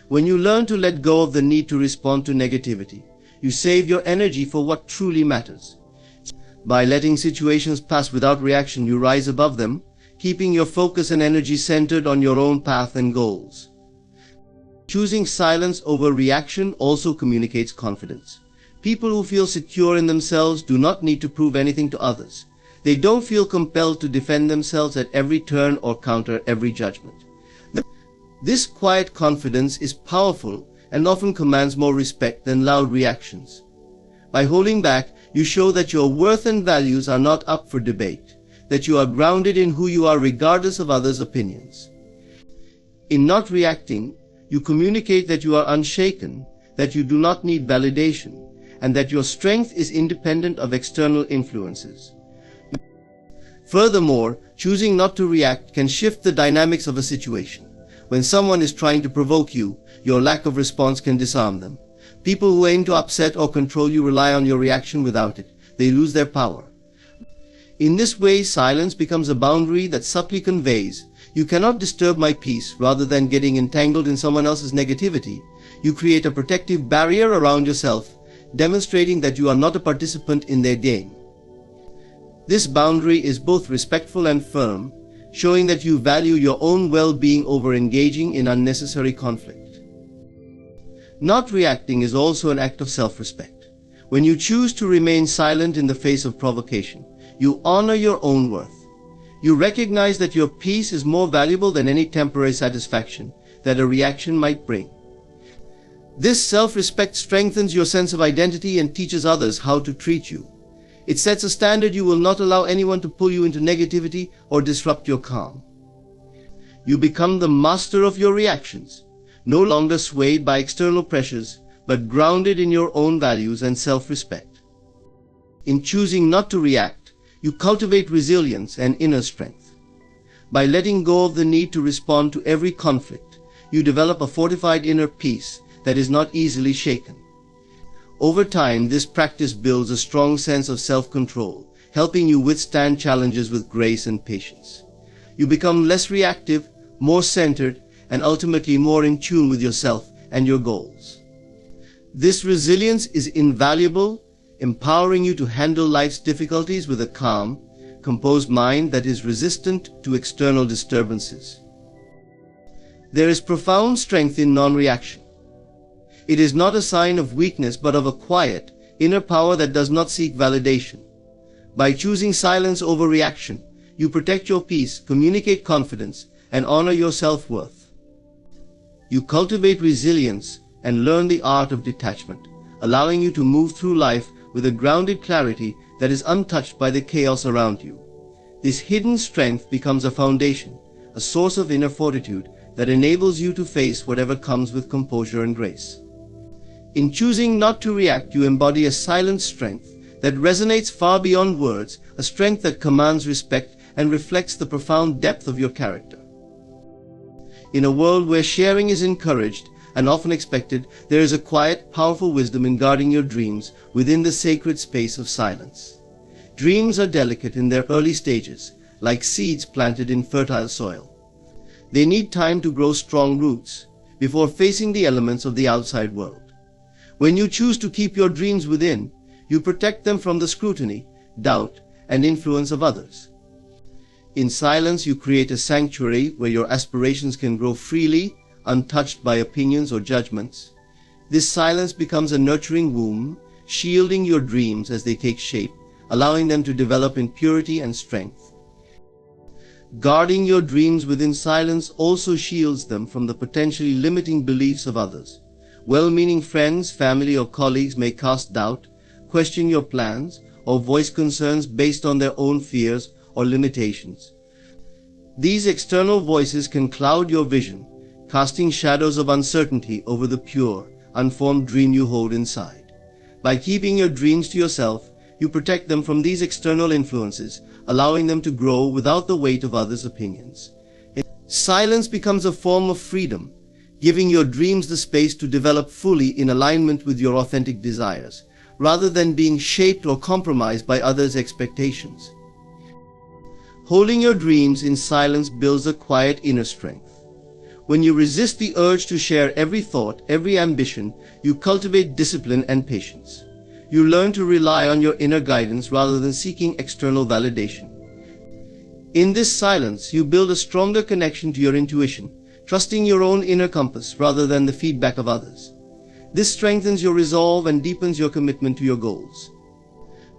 When you learn to let go of the need to respond to negativity, you save your energy for what truly matters. By letting situations pass without reaction, you rise above them, keeping your focus and energy centered on your own path and goals. Choosing silence over reaction also communicates confidence. People who feel secure in themselves do not need to prove anything to others. They don't feel compelled to defend themselves at every turn or counter every judgment. This quiet confidence is powerful and often commands more respect than loud reactions. By holding back, you show that your worth and values are not up for debate, that you are grounded in who you are regardless of others' opinions. In not reacting, you communicate that you are unshaken, that you do not need validation, and that your strength is independent of external influences. Furthermore, choosing not to react can shift the dynamics of a situation. When someone is trying to provoke you, your lack of response can disarm them. People who aim to upset or control you rely on your reaction. Without it, they lose their power. In this way, silence becomes a boundary that subtly conveys, "You cannot disturb my peace." Rather than getting entangled in someone else's negativity, you create a protective barrier around yourself, demonstrating that you are not a participant in their game. This boundary is both respectful and firm, showing that you value your own well-being over engaging in unnecessary conflict. Not reacting is also an act of self-respect. When you choose to remain silent in the face of provocation, you honor your own worth. You recognize that your peace is more valuable than any temporary satisfaction that a reaction might bring. This self-respect strengthens your sense of identity and teaches others how to treat you. It sets a standard. You will not allow anyone to pull you into negativity or disrupt your calm. You become the master of your reactions, no longer swayed by external pressures, but grounded in your own values and self-respect. In choosing not to react, you cultivate resilience and inner strength. By letting go of the need to respond to every conflict, you develop a fortified inner peace that is not easily shaken. Over time, this practice builds a strong sense of self-control, helping you withstand challenges with grace and patience. You become less reactive, more centered, and ultimately more in tune with yourself and your goals. This resilience is invaluable, empowering you to handle life's difficulties with a calm, composed mind that is resistant to external disturbances. There is profound strength in non-reaction. It is not a sign of weakness but of a quiet, inner power that does not seek validation. By choosing silence over reaction, you protect your peace, communicate confidence, and honor your self-worth. You cultivate resilience and learn the art of detachment, allowing you to move through life with a grounded clarity that is untouched by the chaos around you. This hidden strength becomes a foundation, a source of inner fortitude that enables you to face whatever comes with composure and grace. In choosing not to react, you embody a silent strength that resonates far beyond words, a strength that commands respect and reflects the profound depth of your character. In a world where sharing is encouraged and often expected, there is a quiet, powerful wisdom in guarding your dreams within the sacred space of silence. Dreams are delicate in their early stages, like seeds planted in fertile soil. They need time to grow strong roots before facing the elements of the outside world. When you choose to keep your dreams within, you protect them from the scrutiny, doubt, and influence of others. In silence, you create a sanctuary where your aspirations can grow freely, untouched by opinions or judgments. This silence becomes a nurturing womb, shielding your dreams as they take shape, allowing them to develop in purity and strength. Guarding your dreams within silence also shields them from the potentially limiting beliefs of others. Well-meaning friends, family, or colleagues may cast doubt, question your plans, or voice concerns based on their own fears or limitations. These external voices can cloud your vision, casting shadows of uncertainty over the pure, unformed dream you hold inside. By keeping your dreams to yourself, you protect them from these external influences, allowing them to grow without the weight of others' opinions. Silence becomes a form of freedom, giving your dreams the space to develop fully in alignment with your authentic desires, rather than being shaped or compromised by others' expectations. Holding your dreams in silence builds a quiet inner strength. When you resist the urge to share every thought, every ambition, you cultivate discipline and patience. You learn to rely on your inner guidance rather than seeking external validation. In this silence, you build a stronger connection to your intuition, trusting your own inner compass rather than the feedback of others. This strengthens your resolve and deepens your commitment to your goals.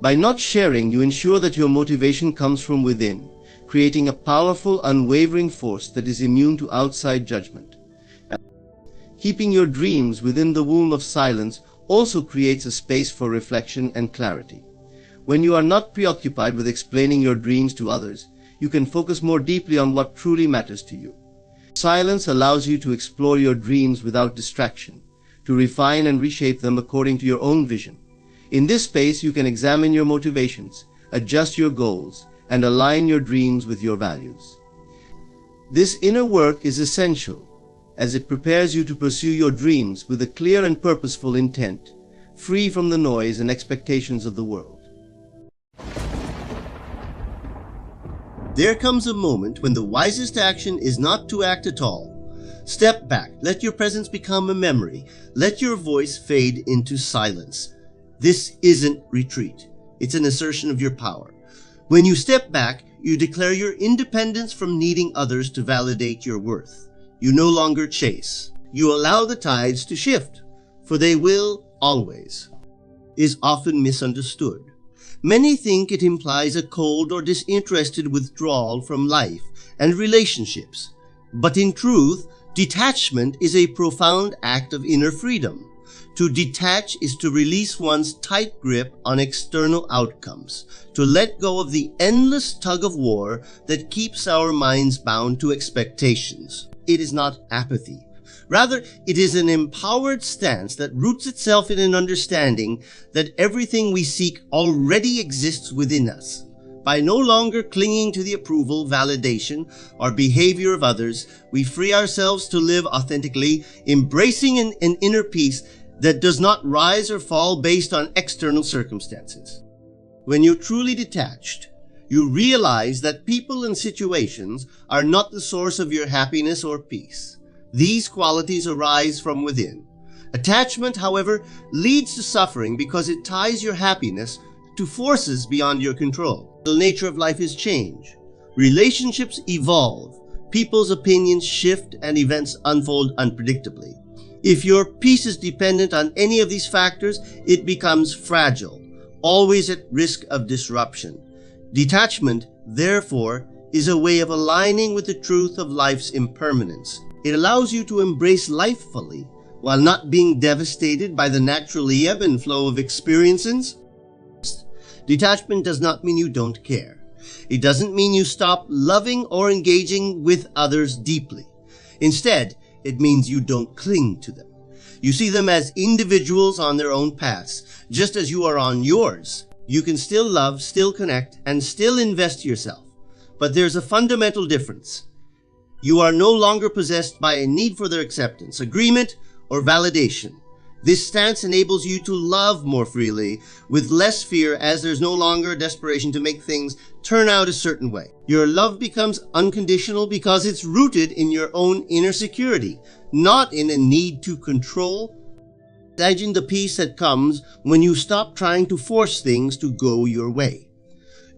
By not sharing, you ensure that your motivation comes from within, creating a powerful, unwavering force that is immune to outside judgment. Keeping your dreams within the womb of silence also creates a space for reflection and clarity. When you are not preoccupied with explaining your dreams to others, you can focus more deeply on what truly matters to you. Silence allows you to explore your dreams without distraction, to refine and reshape them according to your own vision. In this space, you can examine your motivations, adjust your goals, and align your dreams with your values. This inner work is essential, as it prepares you to pursue your dreams with a clear and purposeful intent, free from the noise and expectations of the world. There comes a moment when the wisest action is not to act at all. Step back, let your presence become a memory, let your voice fade into silence. This isn't retreat, it's an assertion of your power. When you step back, you declare your independence from needing others to validate your worth. You no longer chase. You allow the tides to shift, for they will always. Is often misunderstood. Many think it implies a cold or disinterested withdrawal from life and relationships. But in truth, detachment is a profound act of inner freedom. To detach is to release one's tight grip on external outcomes, to let go of the endless tug-of-war that keeps our minds bound to expectations. It is not apathy. Rather, it is an empowered stance that roots itself in an understanding that everything we seek already exists within us. By no longer clinging to the approval, validation, or behavior of others, we free ourselves to live authentically, embracing an inner peace that does not rise or fall based on external circumstances. When you're truly detached, you realize that people and situations are not the source of your happiness or peace. These qualities arise from within. Attachment, however, leads to suffering because it ties your happiness to forces beyond your control. The nature of life is change. Relationships evolve. People's opinions shift and events unfold unpredictably. If your peace is dependent on any of these factors, it becomes fragile, always at risk of disruption. Detachment, therefore, is a way of aligning with the truth of life's impermanence. It allows you to embrace life fully while not being devastated by the natural ebb and flow of experiences. Detachment does not mean you don't care. It doesn't mean you stop loving or engaging with others deeply. Instead, it means you don't cling to them. You see them as individuals on their own paths, just as you are on yours. You can still love, still connect, and still invest yourself. But there's a fundamental difference. You are no longer possessed by a need for their acceptance, agreement, or validation. This stance enables you to love more freely, with less fear, as there's no longer a desperation to make things turn out a certain way. Your love becomes unconditional because it's rooted in your own inner security, not in a need to control. Imagine the peace that comes when you stop trying to force things to go your way.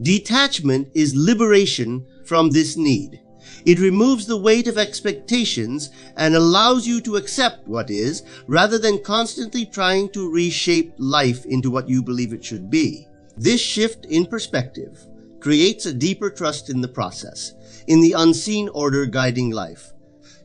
Detachment is liberation from this need. It removes the weight of expectations and allows you to accept what is, rather than constantly trying to reshape life into what you believe it should be. This shift in perspective creates a deeper trust in the process, in the unseen order guiding life.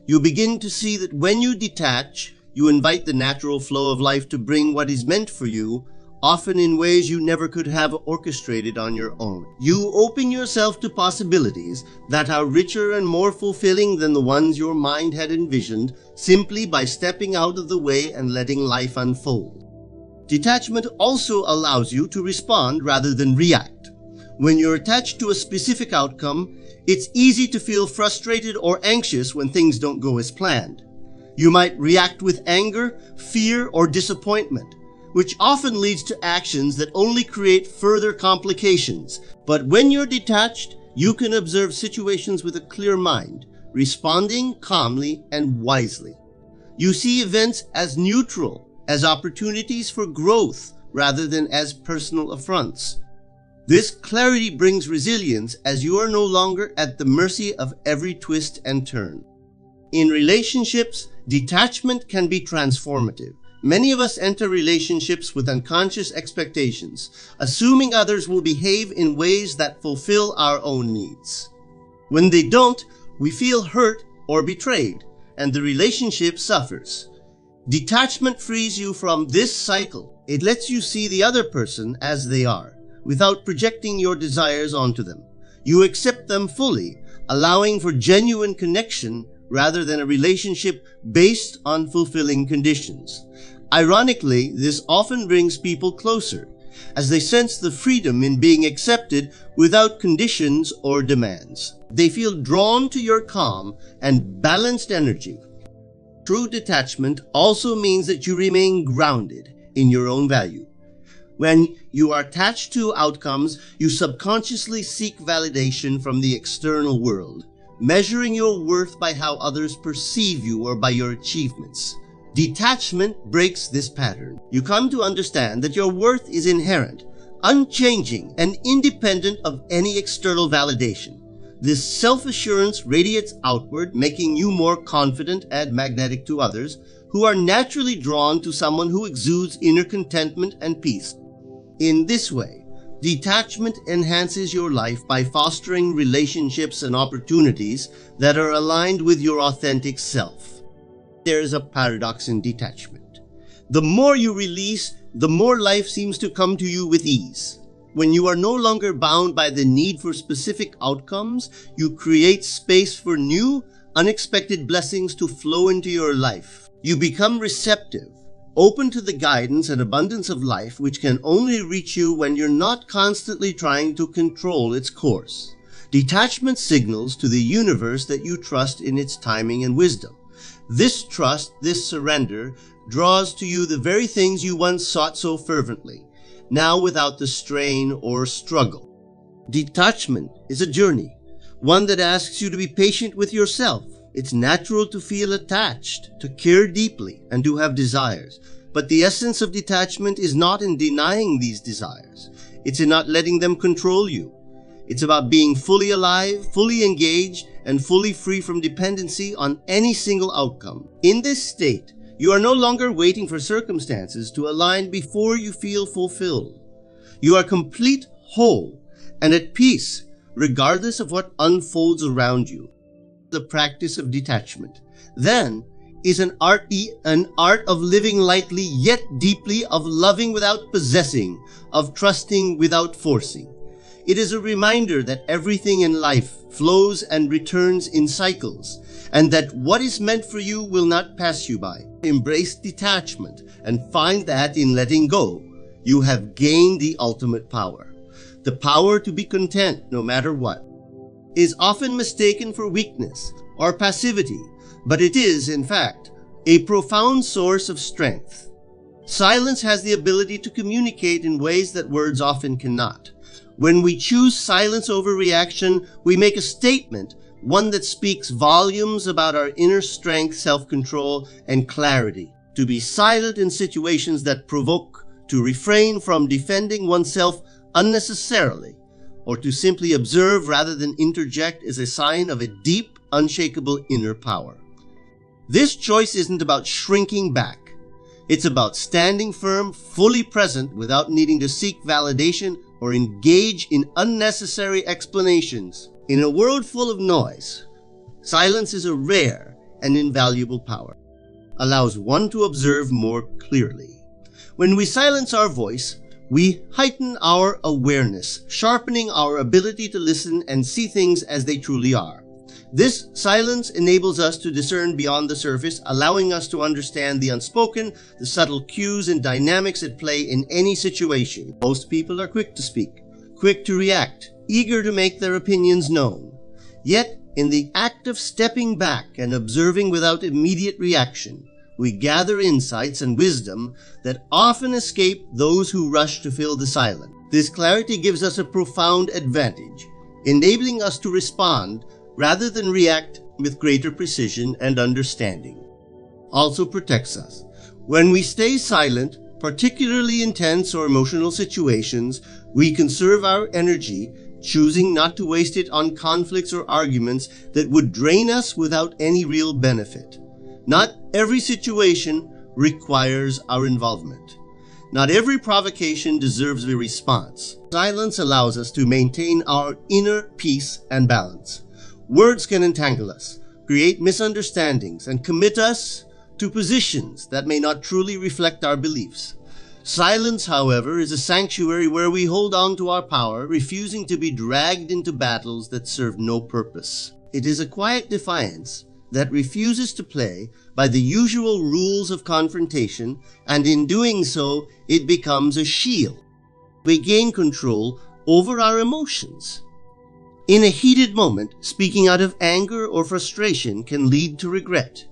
You begin to see that when you detach, you invite the natural flow of life to bring what is meant for you, often in ways you never could have orchestrated on your own. You open yourself to possibilities that are richer and more fulfilling than the ones your mind had envisioned, simply by stepping out of the way and letting life unfold. Detachment also allows you to respond rather than react. When you're attached to a specific outcome, it's easy to feel frustrated or anxious when things don't go as planned. You might react with anger, fear, or disappointment, which often leads to actions that only create further complications. But when you're detached, you can observe situations with a clear mind, responding calmly and wisely. You see events as neutral, as opportunities for growth, rather than as personal affronts. This clarity brings resilience, as you are no longer at the mercy of every twist and turn. In relationships, detachment can be transformative. Many of us enter relationships with unconscious expectations, assuming others will behave in ways that fulfill our own needs. When they don't, we feel hurt or betrayed, and the relationship suffers. Detachment frees you from this cycle. It lets you see the other person as they are, without projecting your desires onto them. You accept them fully, allowing for genuine connection rather than a relationship based on fulfilling conditions. Ironically, this often brings people closer, as they sense the freedom in being accepted without conditions or demands. They feel drawn to your calm and balanced energy. True detachment also means that you remain grounded in your own value. When you are attached to outcomes, you subconsciously seek validation from the external world, measuring your worth by how others perceive you or by your achievements. Detachment breaks this pattern. You come to understand that your worth is inherent, unchanging, and independent of any external validation. This self-assurance radiates outward, making you more confident and magnetic to others, who are naturally drawn to someone who exudes inner contentment and peace. In this way, detachment enhances your life by fostering relationships and opportunities that are aligned with your authentic self. There is a paradox in detachment. The more you release, the more life seems to come to you with ease. When you are no longer bound by the need for specific outcomes, you create space for new, unexpected blessings to flow into your life. You become receptive, open to the guidance and abundance of life, which can only reach you when you're not constantly trying to control its course. Detachment signals to the universe that you trust in its timing and wisdom. This trust, this surrender, draws to you the very things you once sought so fervently, now without the strain or struggle. Detachment is a journey, one that asks you to be patient with yourself. It's natural to feel attached, to care deeply, and to have desires. But the essence of detachment is not in denying these desires. It's in not letting them control you. It's about being fully alive, fully engaged, and fully free from dependency on any single outcome. In this state, you are no longer waiting for circumstances to align before you feel fulfilled. You are complete, whole, and at peace, regardless of what unfolds around you. The practice of detachment, then, is an art of living lightly yet deeply, of loving without possessing, of trusting without forcing. It is a reminder that everything in life flows and returns in cycles, and that what is meant for you will not pass you by. Embrace detachment and find that in letting go, you have gained the ultimate power. The power to be content no matter what. Is often mistaken for weakness or passivity, but it is, in fact, a profound source of strength. Silence has the ability to communicate in ways that words often cannot. When we choose silence over reaction, we make a statement, one that speaks volumes about our inner strength, self-control, and clarity. To be silent in situations that provoke, to refrain from defending oneself unnecessarily, or to simply observe rather than interject, is a sign of a deep, unshakable inner power. This choice isn't about shrinking back. It's about standing firm, fully present, without needing to seek validation or engage in unnecessary explanations. In a world full of noise, silence is a rare and invaluable power. Allows one to observe more clearly. When we silence our voice, we heighten our awareness, sharpening our ability to listen and see things as they truly are. This silence enables us to discern beyond the surface, allowing us to understand the unspoken, the subtle cues and dynamics at play in any situation. Most people are quick to speak, quick to react, eager to make their opinions known. Yet, in the act of stepping back and observing without immediate reaction, we gather insights and wisdom that often escape those who rush to fill the silence. This clarity gives us a profound advantage, enabling us to respond rather than react with greater precision and understanding. Also protects us. When we stay silent, particularly in tense or emotional situations, we conserve our energy, choosing not to waste it on conflicts or arguments that would drain us without any real benefit. Not every situation requires our involvement. Not every provocation deserves a response. Silence allows us to maintain our inner peace and balance. Words can entangle us, create misunderstandings, and commit us to positions that may not truly reflect our beliefs. Silence, however, is a sanctuary where we hold on to our power, refusing to be dragged into battles that serve no purpose. It is a quiet defiance that refuses to play by the usual rules of confrontation, and in doing so, it becomes a shield. We gain control over our emotions. In a heated moment, speaking out of anger or frustration can lead to regret.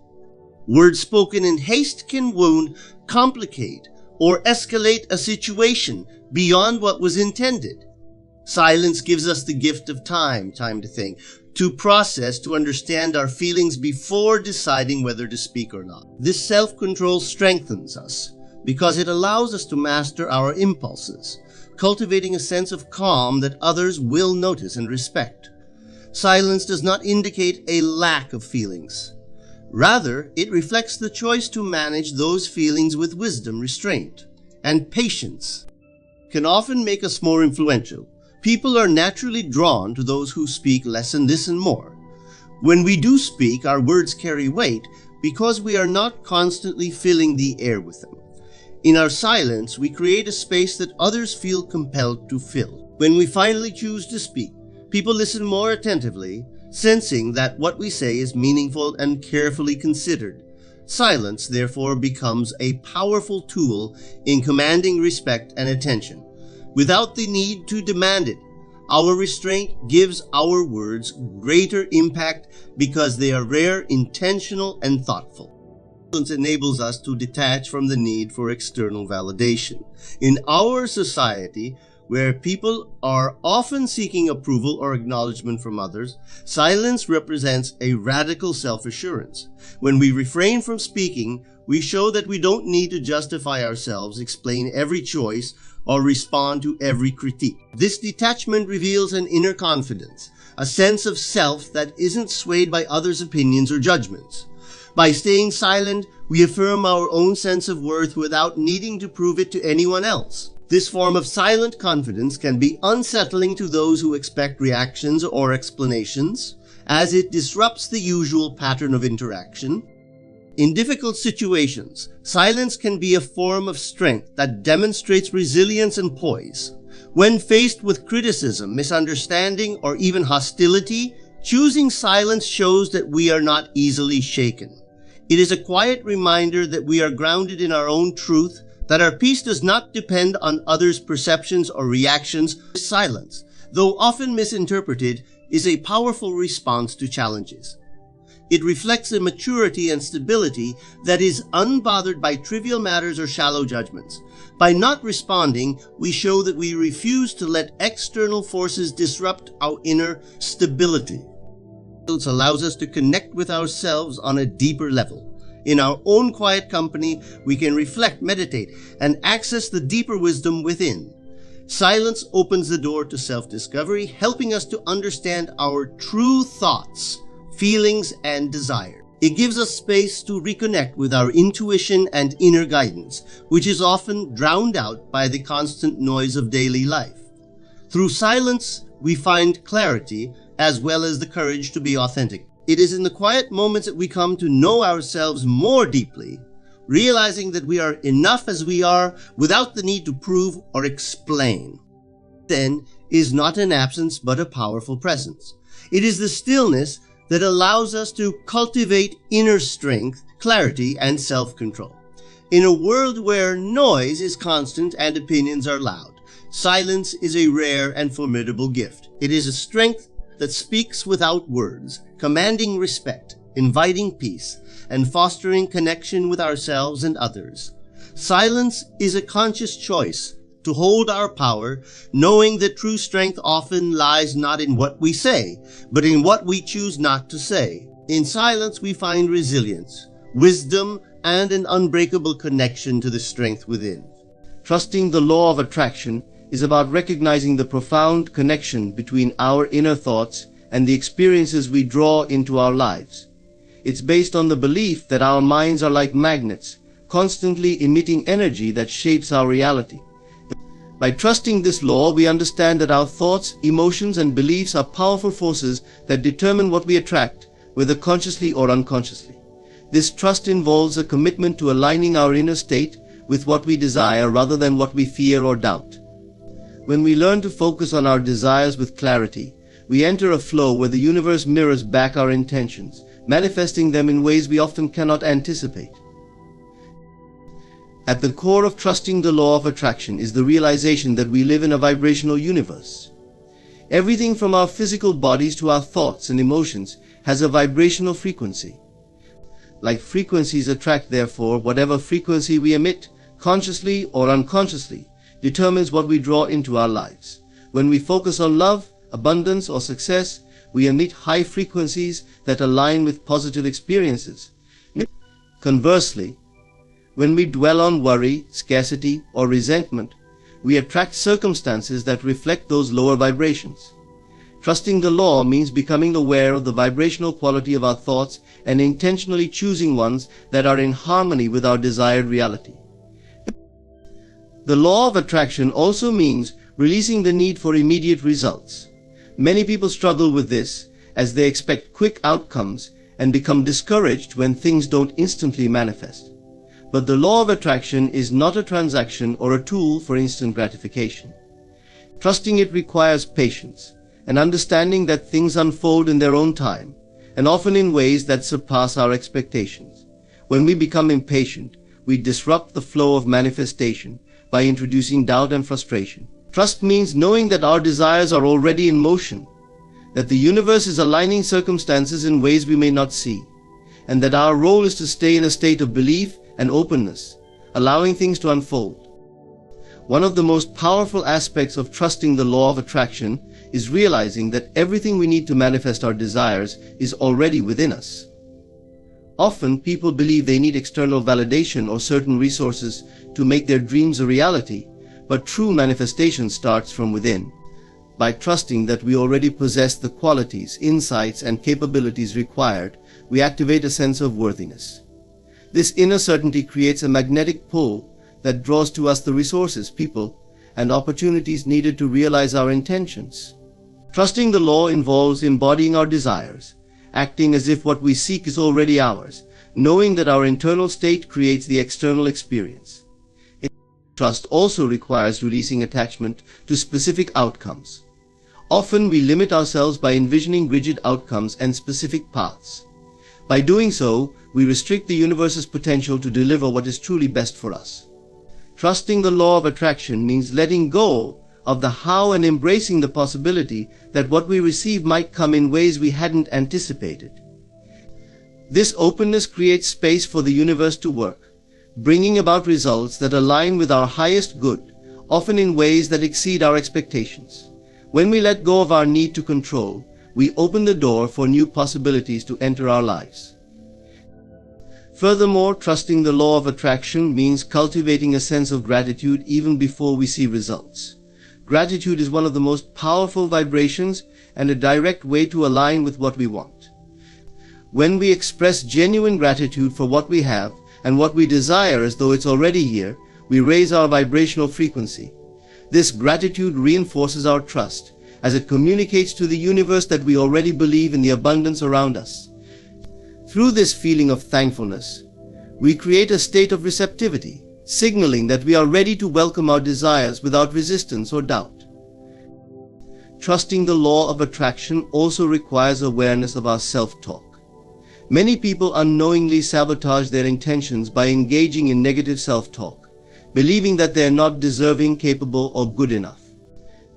Words spoken in haste can wound, complicate, or escalate a situation beyond what was intended. Silence gives us the gift of time to think, to process, to understand our feelings before deciding whether to speak or not. This self-control strengthens us because it allows us to master our impulses, cultivating a sense of calm that others will notice and respect. Silence does not indicate a lack of feelings. Rather, it reflects the choice to manage those feelings with wisdom, restraint, and patience. Can often make us more influential. People are naturally drawn to those who speak less and listen more. When we do speak, our words carry weight because we are not constantly filling the air with them. In our silence, we create a space that others feel compelled to fill. When we finally choose to speak, people listen more attentively, sensing that what we say is meaningful and carefully considered. Silence, therefore, becomes a powerful tool in commanding respect and attention, without the need to demand it. Our restraint gives our words greater impact because they are rare, intentional, and thoughtful. Silence enables us to detach from the need for external validation. In our society, where people are often seeking approval or acknowledgement from others, silence represents a radical self-assurance. When we refrain from speaking, we show that we don't need to justify ourselves, explain every choice, or respond to every critique. This detachment reveals an inner confidence, a sense of self that isn't swayed by others' opinions or judgments. By staying silent, we affirm our own sense of worth without needing to prove it to anyone else. This form of silent confidence can be unsettling to those who expect reactions or explanations, as it disrupts the usual pattern of interaction. In difficult situations, silence can be a form of strength that demonstrates resilience and poise. When faced with criticism, misunderstanding, or even hostility, choosing silence shows that we are not easily shaken. It is a quiet reminder that we are grounded in our own truth, that our peace does not depend on others' perceptions or reactions. Silence, though often misinterpreted, is a powerful response to challenges. It reflects a maturity and stability that is unbothered by trivial matters or shallow judgments. By not responding, we show that we refuse to let external forces disrupt our inner stability. Silence allows us to connect with ourselves on a deeper level. In our own quiet company, we can reflect, meditate, and access the deeper wisdom within. Silence opens the door to self-discovery, helping us to understand our true thoughts, feelings, and desires. It gives us space to reconnect with our intuition and inner guidance, which is often drowned out by the constant noise of daily life. Through silence, we find clarity as well as the courage to be authentic. It is in the quiet moments that we come to know ourselves more deeply, realizing that we are enough as we are without the need to prove or explain. Then is not an absence but a powerful presence. It is the stillness that allows us to cultivate inner strength, clarity, and self-control. In a world where noise is constant and opinions are loud, silence is a rare and formidable gift. It is a strength that speaks without words, commanding respect, inviting peace, and fostering connection with ourselves and others. Silence is a conscious choice to hold our power, knowing that true strength often lies not in what we say, but in what we choose not to say. In silence we find resilience, wisdom, and an unbreakable connection to the strength within. Trusting the law of attraction is about recognizing the profound connection between our inner thoughts and the experiences we draw into our lives. It's based on the belief that our minds are like magnets, constantly emitting energy that shapes our reality. By trusting this law, we understand that our thoughts, emotions, and beliefs are powerful forces that determine what we attract, whether consciously or unconsciously. This trust involves a commitment to aligning our inner state with what we desire rather than what we fear or doubt. When we learn to focus on our desires with clarity, we enter a flow where the universe mirrors back our intentions, manifesting them in ways we often cannot anticipate. At the core of trusting the law of attraction is the realization that we live in a vibrational universe. Everything from our physical bodies to our thoughts and emotions has a vibrational frequency. Like frequencies attract, therefore, whatever frequency we emit, consciously or unconsciously, determines what we draw into our lives. When we focus on love, abundance, or success, we emit high frequencies that align with positive experiences. Conversely, when we dwell on worry, scarcity, or resentment, we attract circumstances that reflect those lower vibrations. Trusting the law means becoming aware of the vibrational quality of our thoughts and intentionally choosing ones that are in harmony with our desired reality. The law of attraction also means releasing the need for immediate results. Many people struggle with this as they expect quick outcomes and become discouraged when things don't instantly manifest. But the law of attraction is not a transaction or a tool for instant gratification. Trusting it requires patience, and understanding that things unfold in their own time, and often in ways that surpass our expectations. When we become impatient, we disrupt the flow of manifestation by introducing doubt and frustration. Trust means knowing that our desires are already in motion, that the universe is aligning circumstances in ways we may not see, and that our role is to stay in a state of belief and openness, allowing things to unfold. One of the most powerful aspects of trusting the law of attraction is realizing that everything we need to manifest our desires is already within us. Often, people believe they need external validation or certain resources to make their dreams a reality, but true manifestation starts from within. By trusting that we already possess the qualities, insights, and capabilities required, we activate a sense of worthiness. This inner certainty creates a magnetic pull that draws to us the resources, people, and opportunities needed to realize our intentions. Trusting the law involves embodying our desires, acting as if what we seek is already ours, knowing that our internal state creates the external experience. Trust also requires releasing attachment to specific outcomes. Often we limit ourselves by envisioning rigid outcomes and specific paths. By doing so, we restrict the universe's potential to deliver what is truly best for us. Trusting the law of attraction means letting go of the how and embracing the possibility that what we receive might come in ways we hadn't anticipated. This openness creates space for the universe to work, bringing about results that align with our highest good, often in ways that exceed our expectations. When we let go of our need to control, we open the door for new possibilities to enter our lives. Furthermore, trusting the law of attraction means cultivating a sense of gratitude even before we see results. Gratitude is one of the most powerful vibrations and a direct way to align with what we want. When we express genuine gratitude for what we have and what we desire as though it's already here, we raise our vibrational frequency. This gratitude reinforces our trust, as it communicates to the universe that we already believe in the abundance around us. Through this feeling of thankfulness, we create a state of receptivity, signaling that we are ready to welcome our desires without resistance or doubt. Trusting the law of attraction also requires awareness of our self-talk. Many people unknowingly sabotage their intentions by engaging in negative self-talk, believing that they are not deserving, capable, or good enough.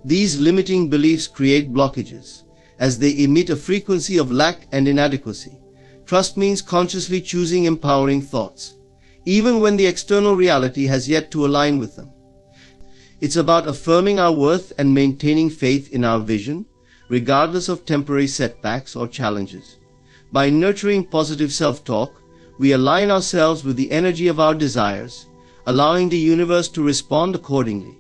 These limiting beliefs create blockages, as they emit a frequency of lack and inadequacy. Trust means consciously choosing empowering thoughts, even when the external reality has yet to align with them. It's about affirming our worth and maintaining faith in our vision, regardless of temporary setbacks or challenges. By nurturing positive self-talk, we align ourselves with the energy of our desires, allowing the universe to respond accordingly.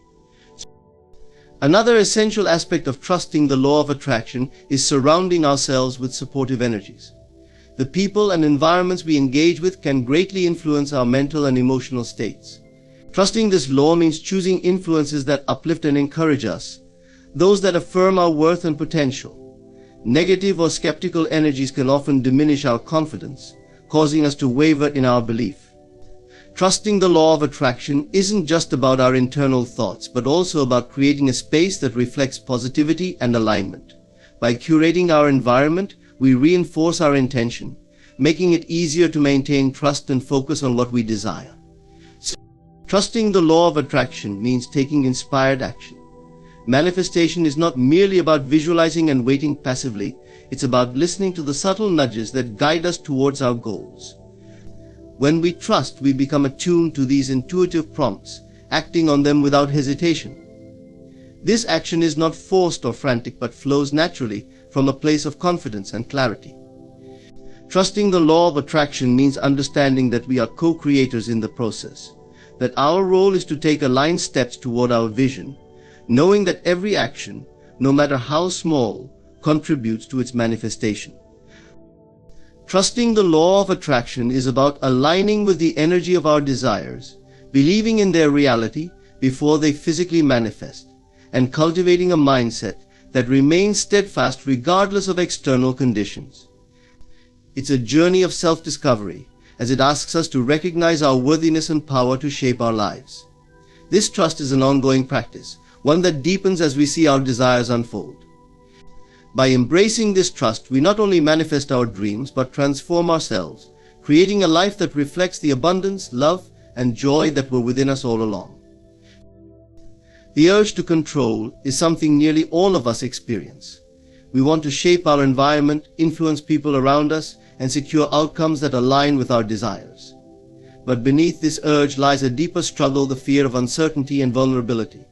Another essential aspect of trusting the law of attraction is surrounding ourselves with supportive energies. The people and environments we engage with can greatly influence our mental and emotional states. Trusting this law means choosing influences that uplift and encourage us, those that affirm our worth and potential. Negative or skeptical energies can often diminish our confidence, causing us to waver in our belief. Trusting the law of attraction isn't just about our internal thoughts, but also about creating a space that reflects positivity and alignment. By curating our environment, we reinforce our intention, making it easier to maintain trust and focus on what we desire. Trusting the law of attraction means taking inspired action. Manifestation is not merely about visualizing and waiting passively, it's about listening to the subtle nudges that guide us towards our goals. When we trust, we become attuned to these intuitive prompts, acting on them without hesitation. This action is not forced or frantic, but flows naturally from a place of confidence and clarity. Trusting the law of attraction means understanding that we are co-creators in the process, that our role is to take aligned steps toward our vision, knowing that every action, no matter how small, contributes to its manifestation. Trusting the law of attraction is about aligning with the energy of our desires, believing in their reality before they physically manifest, and cultivating a mindset that remains steadfast regardless of external conditions. It's a journey of self-discovery, as it asks us to recognize our worthiness and power to shape our lives. This trust is an ongoing practice, one that deepens as we see our desires unfold. By embracing this trust, we not only manifest our dreams, but transform ourselves, creating a life that reflects the abundance, love, and joy that were within us all along. The urge to control is something nearly all of us experience. We want to shape our environment, influence people around us, and secure outcomes that align with our desires. But beneath this urge lies a deeper struggle, the fear of uncertainty and vulnerability.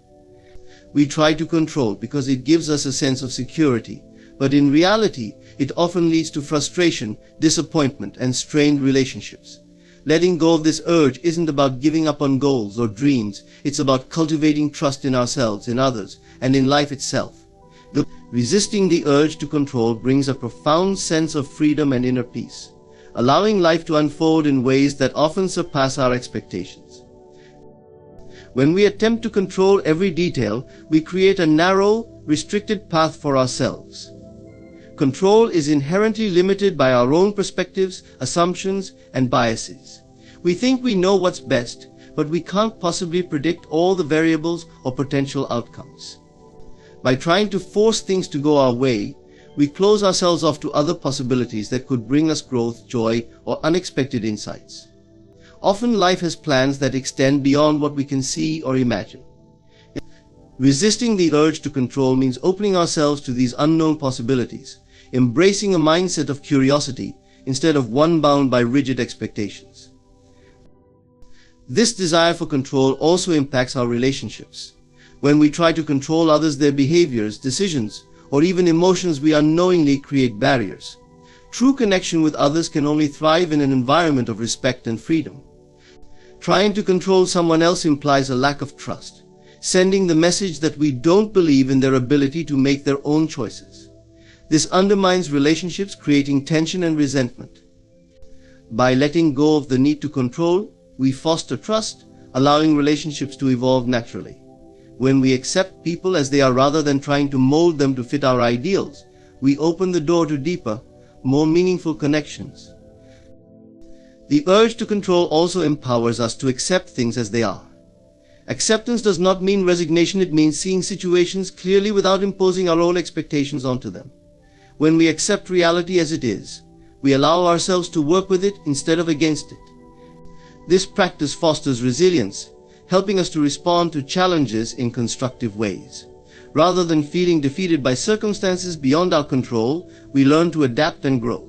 We try to control because it gives us a sense of security, but in reality, it often leads to frustration, disappointment, and strained relationships. Letting go of this urge isn't about giving up on goals or dreams, it's about cultivating trust in ourselves, in others, and in life itself. Resisting the urge to control brings a profound sense of freedom and inner peace, allowing life to unfold in ways that often surpass our expectations. When we attempt to control every detail, we create a narrow, restricted path for ourselves. Control is inherently limited by our own perspectives, assumptions, and biases. We think we know what's best, but we can't possibly predict all the variables or potential outcomes. By trying to force things to go our way, we close ourselves off to other possibilities that could bring us growth, joy, or unexpected insights. Often life has plans that extend beyond what we can see or imagine. Resisting the urge to control means opening ourselves to these unknown possibilities, embracing a mindset of curiosity instead of one bound by rigid expectations. This desire for control also impacts our relationships. When we try to control others, their behaviors, decisions, or even emotions, we unknowingly create barriers. True connection with others can only thrive in an environment of respect and freedom. Trying to control someone else implies a lack of trust, sending the message that we don't believe in their ability to make their own choices. This undermines relationships, creating tension and resentment. By letting go of the need to control, we foster trust, allowing relationships to evolve naturally. When we accept people as they are rather than trying to mold them to fit our ideals, we open the door to deeper, more meaningful connections. The urge to control also empowers us to accept things as they are. Acceptance does not mean resignation, it means seeing situations clearly without imposing our own expectations onto them. When we accept reality as it is, we allow ourselves to work with it instead of against it. This practice fosters resilience, helping us to respond to challenges in constructive ways. Rather than feeling defeated by circumstances beyond our control, we learn to adapt and grow.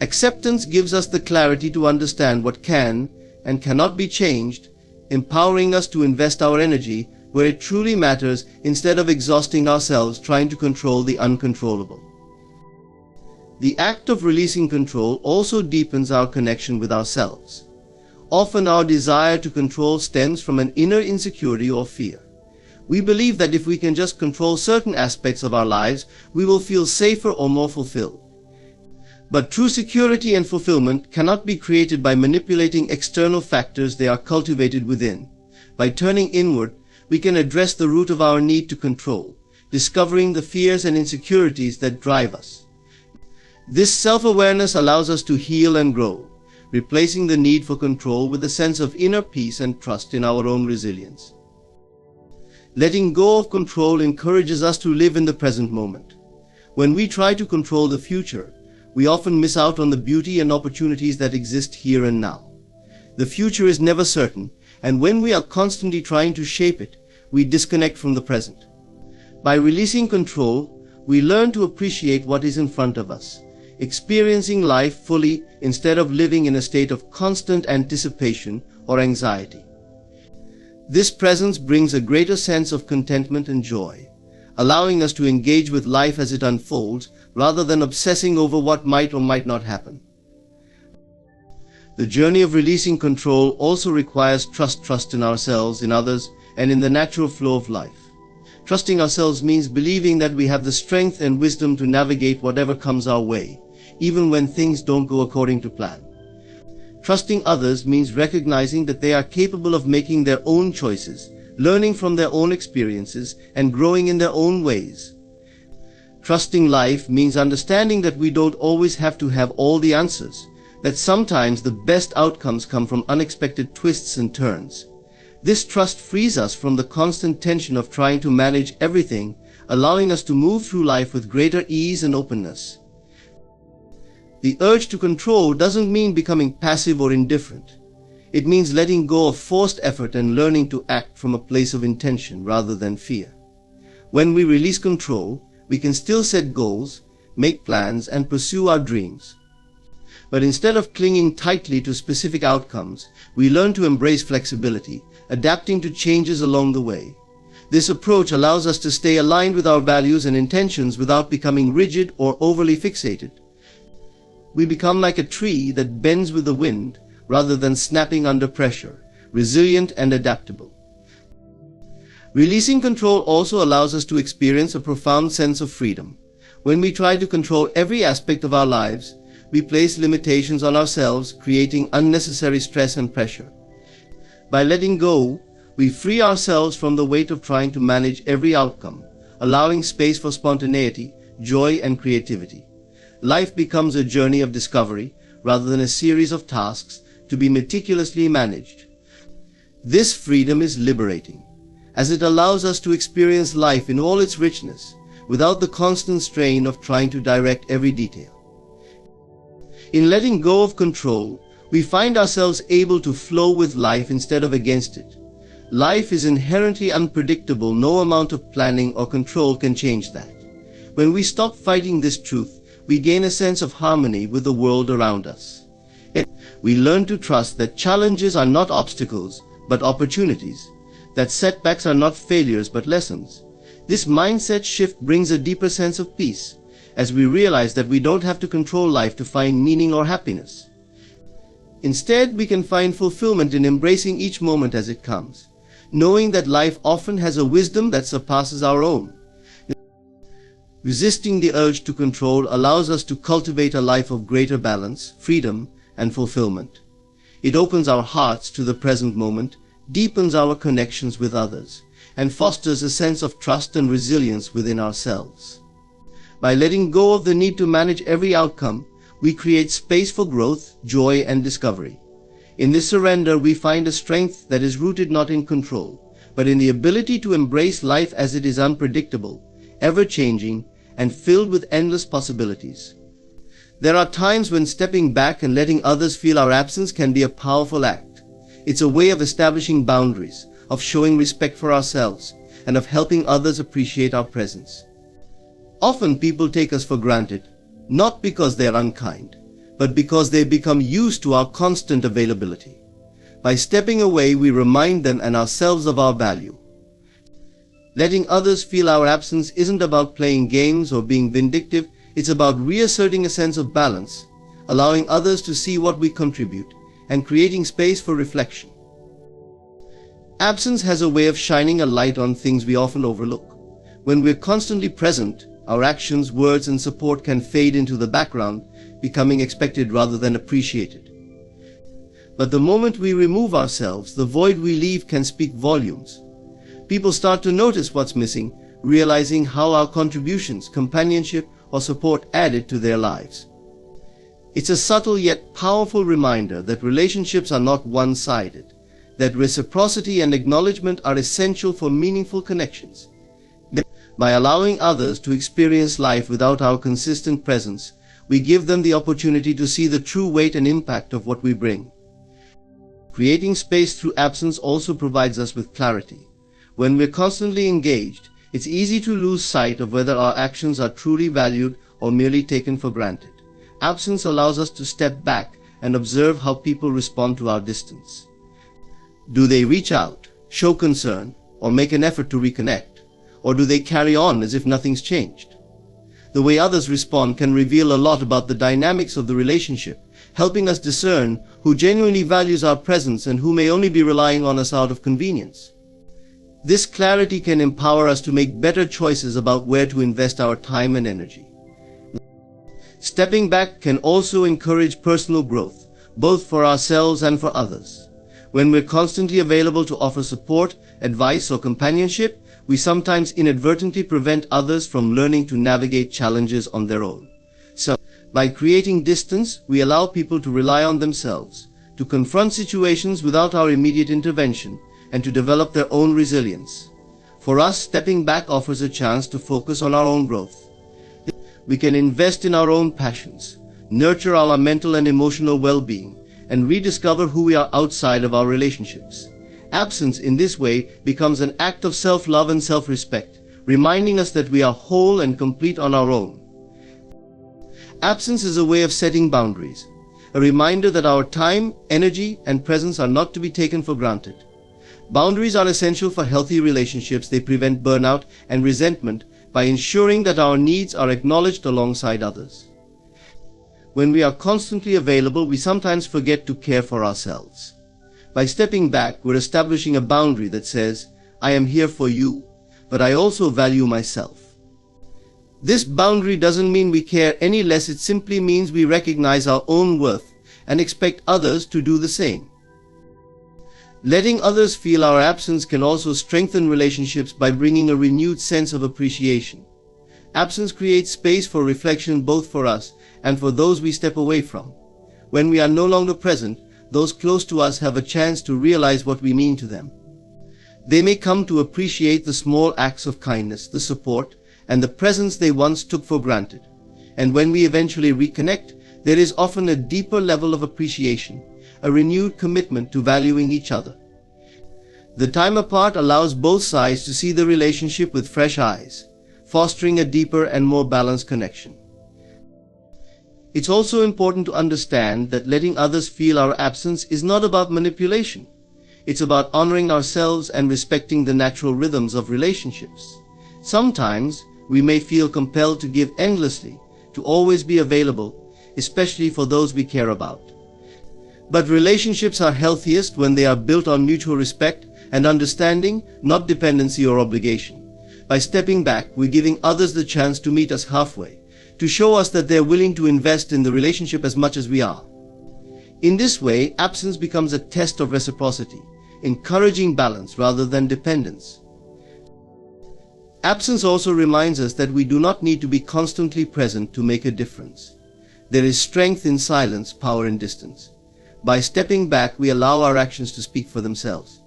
Acceptance gives us the clarity to understand what can and cannot be changed, empowering us to invest our energy where it truly matters instead of exhausting ourselves trying to control the uncontrollable. The act of releasing control also deepens our connection with ourselves. Often our desire to control stems from an inner insecurity or fear. We believe that if we can just control certain aspects of our lives, we will feel safer or more fulfilled. But true security and fulfillment cannot be created by manipulating external factors, they are cultivated within. By turning inward, we can address the root of our need to control, discovering the fears and insecurities that drive us. This self-awareness allows us to heal and grow, replacing the need for control with a sense of inner peace and trust in our own resilience. Letting go of control encourages us to live in the present moment. When we try to control the future, we often miss out on the beauty and opportunities that exist here and now. The future is never certain, and when we are constantly trying to shape it, we disconnect from the present. By releasing control, we learn to appreciate what is in front of us, experiencing life fully instead of living in a state of constant anticipation or anxiety. This presence brings a greater sense of contentment and joy, allowing us to engage with life as it unfolds rather than obsessing over what might or might not happen. The journey of releasing control also requires trust in ourselves, in others, and in the natural flow of life. Trusting ourselves means believing that we have the strength and wisdom to navigate whatever comes our way, even when things don't go according to plan. Trusting others means recognizing that they are capable of making their own choices, learning from their own experiences, and growing in their own ways. Trusting life means understanding that we don't always have to have all the answers, that sometimes the best outcomes come from unexpected twists and turns. This trust frees us from the constant tension of trying to manage everything, allowing us to move through life with greater ease and openness. The urge to control doesn't mean becoming passive or indifferent. It means letting go of forced effort and learning to act from a place of intention rather than fear. When we release control, we can still set goals, make plans, and pursue our dreams. But instead of clinging tightly to specific outcomes, we learn to embrace flexibility, adapting to changes along the way. This approach allows us to stay aligned with our values and intentions without becoming rigid or overly fixated. We become like a tree that bends with the wind rather than snapping under pressure, resilient and adaptable. Releasing control also allows us to experience a profound sense of freedom. When we try to control every aspect of our lives, we place limitations on ourselves, creating unnecessary stress and pressure. By letting go, we free ourselves from the weight of trying to manage every outcome, allowing space for spontaneity, joy, and creativity. Life becomes a journey of discovery rather than a series of tasks to be meticulously managed. This freedom is liberating, as it allows us to experience life in all its richness, without the constant strain of trying to direct every detail. In letting go of control, we find ourselves able to flow with life instead of against it. Life is inherently unpredictable. No amount of planning or control can change that. When we stop fighting this truth, we gain a sense of harmony with the world around us. We learn to trust that challenges are not obstacles, but opportunities, that setbacks are not failures, but lessons. This mindset shift brings a deeper sense of peace, as we realize that we don't have to control life to find meaning or happiness. Instead, we can find fulfillment in embracing each moment as it comes, knowing that life often has a wisdom that surpasses our own. Resisting the urge to control allows us to cultivate a life of greater balance, freedom, and fulfillment. It opens our hearts to the present moment, deepens our connections with others, and fosters a sense of trust and resilience within ourselves. By letting go of the need to manage every outcome, we create space for growth, joy, and discovery. In this surrender, we find a strength that is rooted not in control, but in the ability to embrace life as it is unpredictable, ever-changing, and filled with endless possibilities. There are times when stepping back and letting others feel our absence can be a powerful act. It's a way of establishing boundaries, of showing respect for ourselves, and of helping others appreciate our presence. Often people take us for granted, not because they are unkind, but because they become used to our constant availability. By stepping away, we remind them and ourselves of our value. Letting others feel our absence isn't about playing games or being vindictive. It's about reasserting a sense of balance, allowing others to see what we contribute, and creating space for reflection. Absence has a way of shining a light on things we often overlook. When we're constantly present, our actions, words, and support can fade into the background, becoming expected rather than appreciated. But the moment we remove ourselves, the void we leave can speak volumes. People start to notice what's missing, realizing how our contributions, companionship, or support added to their lives. It's a subtle yet powerful reminder that relationships are not one-sided, that reciprocity and acknowledgement are essential for meaningful connections. By allowing others to experience life without our consistent presence, we give them the opportunity to see the true weight and impact of what we bring. Creating space through absence also provides us with clarity. When we're constantly engaged, it's easy to lose sight of whether our actions are truly valued or merely taken for granted. Absence allows us to step back and observe how people respond to our distance. Do they reach out, show concern, or make an effort to reconnect? Or do they carry on as if nothing's changed? The way others respond can reveal a lot about the dynamics of the relationship, helping us discern who genuinely values our presence and who may only be relying on us out of convenience. This clarity can empower us to make better choices about where to invest our time and energy. Stepping back can also encourage personal growth, both for ourselves and for others. When we're constantly available to offer support, advice, or companionship, we sometimes inadvertently prevent others from learning to navigate challenges on their own. So, by creating distance, we allow people to rely on themselves, to confront situations without our immediate intervention, and to develop their own resilience. For us, stepping back offers a chance to focus on our own growth. We can invest in our own passions, nurture our mental and emotional well-being, and rediscover who we are outside of our relationships. Absence in this way becomes an act of self-love and self-respect, reminding us that we are whole and complete on our own. Absence is a way of setting boundaries, a reminder that our time, energy, and presence are not to be taken for granted. Boundaries are essential for healthy relationships. They prevent burnout and resentment by ensuring that our needs are acknowledged alongside others. When we are constantly available, we sometimes forget to care for ourselves. By stepping back, we're establishing a boundary that says, I am here for you, but I also value myself. This boundary doesn't mean we care any less. It simply means we recognize our own worth and expect others to do the same. Letting others feel our absence can also strengthen relationships by bringing a renewed sense of appreciation. Absence creates space for reflection both for us and for those we step away from. When we are no longer present, those close to us have a chance to realize what we mean to them. They may come to appreciate the small acts of kindness, the support, and the presence they once took for granted. And when we eventually reconnect, there is often a deeper level of appreciation, a renewed commitment to valuing each other. The time apart allows both sides to see the relationship with fresh eyes, fostering a deeper and more balanced connection. It's also important to understand that letting others feel our absence is not about manipulation. It's about honoring ourselves and respecting the natural rhythms of relationships. Sometimes we may feel compelled to give endlessly, to always be available, especially for those we care about. But relationships are healthiest when they are built on mutual respect and understanding, not dependency or obligation. By stepping back, we're giving others the chance to meet us halfway, to show us that they're willing to invest in the relationship as much as we are. In this way, absence becomes a test of reciprocity, encouraging balance rather than dependence. Absence also reminds us that we do not need to be constantly present to make a difference. There is strength in silence, power in distance. By stepping back, we allow our actions to speak for themselves.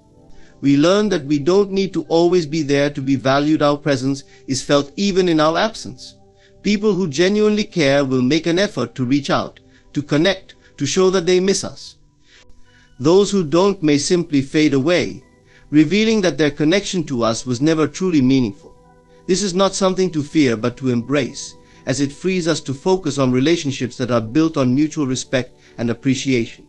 We learn that we don't need to always be there to be valued. Our presence is felt even in our absence. People who genuinely care will make an effort to reach out, to connect, to show that they miss us. Those who don't may simply fade away, revealing that their connection to us was never truly meaningful. This is not something to fear but to embrace, as it frees us to focus on relationships that are built on mutual respect and appreciation.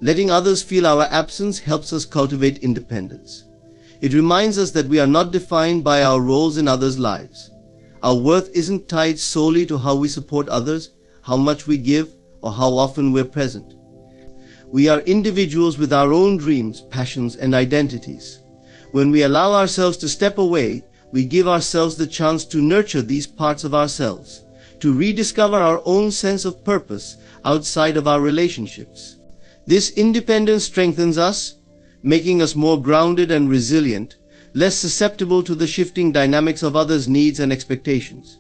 Letting others feel our absence helps us cultivate independence. It reminds us that we are not defined by our roles in others' lives. Our worth isn't tied solely to how we support others, how much we give, or how often we're present. We are individuals with our own dreams, passions, and identities. When we allow ourselves to step away, we give ourselves the chance to nurture these parts of ourselves, to rediscover our own sense of purpose outside of our relationships. This independence strengthens us, making us more grounded and resilient, less susceptible to the shifting dynamics of others' needs and expectations.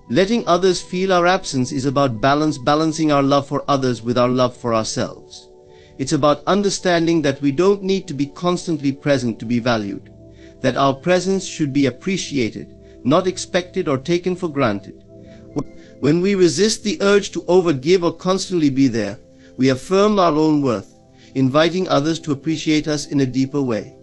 Letting others feel our absence is about balancing our love for others with our love for ourselves. It's about understanding that we don't need to be constantly present to be valued, that our presence should be appreciated, not expected or taken for granted. When we resist the urge to overgive or constantly be there, we affirm our own worth, inviting others to appreciate us in a deeper way.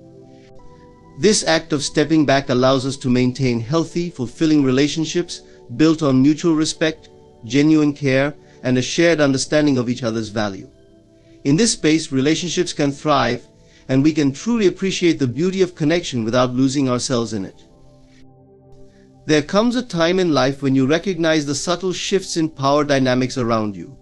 This act of stepping back allows us to maintain healthy, fulfilling relationships built on mutual respect, genuine care, and a shared understanding of each other's value. In this space, relationships can thrive, and we can truly appreciate the beauty of connection without losing ourselves in it. There comes a time in life when you recognize the subtle shifts in power dynamics around you.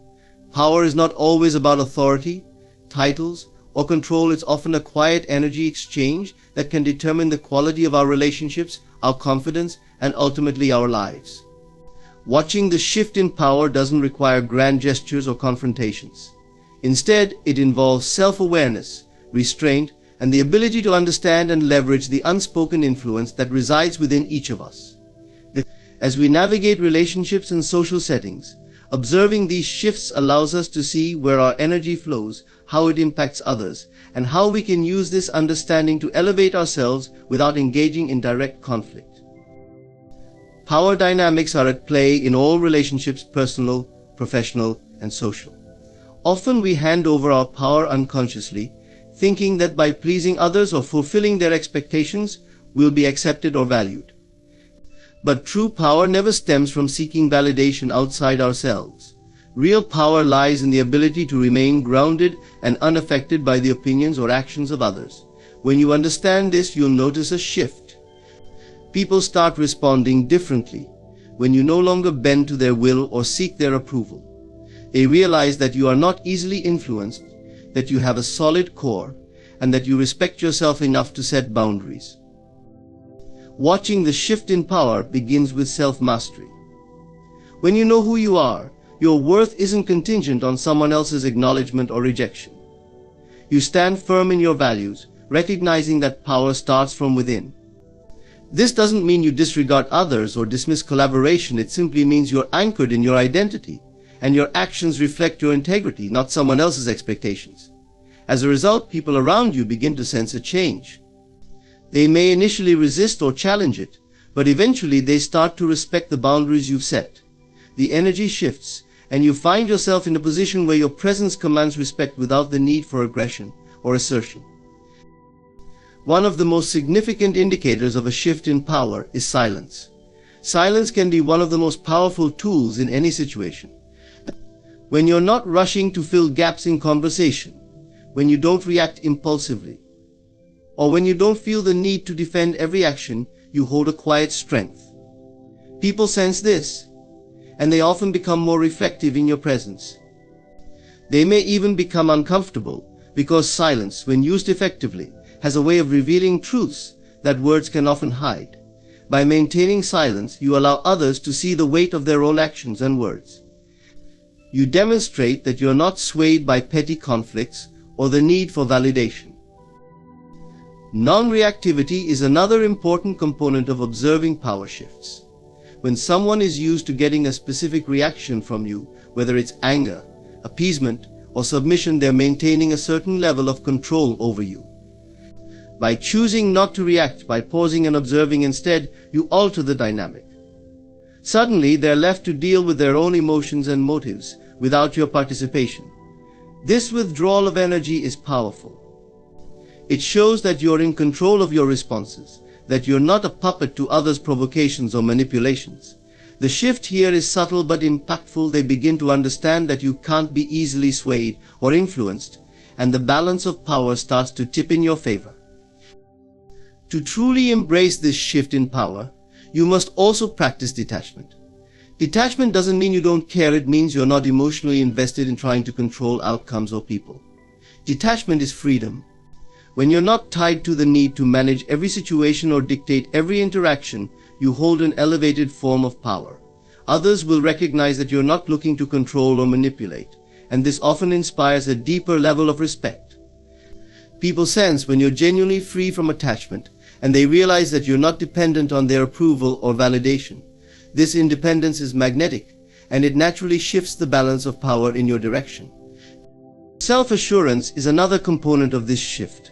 Power is not always about authority, titles, or control. It's often a quiet energy exchange that can determine the quality of our relationships, our confidence, and ultimately our lives. Watching the shift in power doesn't require grand gestures or confrontations. Instead, it involves self-awareness, restraint, and the ability to understand and leverage the unspoken influence that resides within each of us. As we navigate relationships and social settings, observing these shifts allows us to see where our energy flows, how it impacts others, and how we can use this understanding to elevate ourselves without engaging in direct conflict. Power dynamics are at play in all relationships, personal, professional, and social. Often we hand over our power unconsciously, thinking that by pleasing others or fulfilling their expectations, we'll be accepted or valued. But true power never stems from seeking validation outside ourselves. Real power lies in the ability to remain grounded and unaffected by the opinions or actions of others. When you understand this, you'll notice a shift. People start responding differently when you no longer bend to their will or seek their approval. They realize that you are not easily influenced, that you have a solid core, and that you respect yourself enough to set boundaries. Watching the shift in power begins with self-mastery. When you know who you are, your worth isn't contingent on someone else's acknowledgement or rejection. You stand firm in your values, recognizing that power starts from within. This doesn't mean you disregard others or dismiss collaboration. It simply means you're anchored in your identity, and your actions reflect your integrity, not someone else's expectations. As a result, people around you begin to sense a change. They may initially resist or challenge it, but eventually they start to respect the boundaries you've set. The energy shifts, and you find yourself in a position where your presence commands respect without the need for aggression or assertion. One of the most significant indicators of a shift in power is silence. Silence can be one of the most powerful tools in any situation. When you're not rushing to fill gaps in conversation, when you don't react impulsively, or when you don't feel the need to defend every action, you hold a quiet strength. People sense this, and they often become more reflective in your presence. They may even become uncomfortable, because silence, when used effectively, has a way of revealing truths that words can often hide. By maintaining silence, you allow others to see the weight of their own actions and words. You demonstrate that you're not swayed by petty conflicts or the need for validation. Non-reactivity is another important component of observing power shifts. When someone is used to getting a specific reaction from you, whether it's anger, appeasement, or submission, they're maintaining a certain level of control over you. By choosing not to react, by pausing and observing instead, you alter the dynamic. Suddenly, they're left to deal with their own emotions and motives without your participation. This withdrawal of energy is powerful. It shows that you're in control of your responses, that you're not a puppet to others' provocations or manipulations. The shift here is subtle but impactful. They begin to understand that you can't be easily swayed or influenced, and the balance of power starts to tip in your favor. To truly embrace this shift in power, you must also practice detachment. Detachment doesn't mean you don't care, it means you're not emotionally invested in trying to control outcomes or people. Detachment is freedom. When you're not tied to the need to manage every situation or dictate every interaction, you hold an elevated form of power. Others will recognize that you're not looking to control or manipulate, and this often inspires a deeper level of respect. People sense when you're genuinely free from attachment, and they realize that you're not dependent on their approval or validation. This independence is magnetic, and it naturally shifts the balance of power in your direction. Self-assurance is another component of this shift.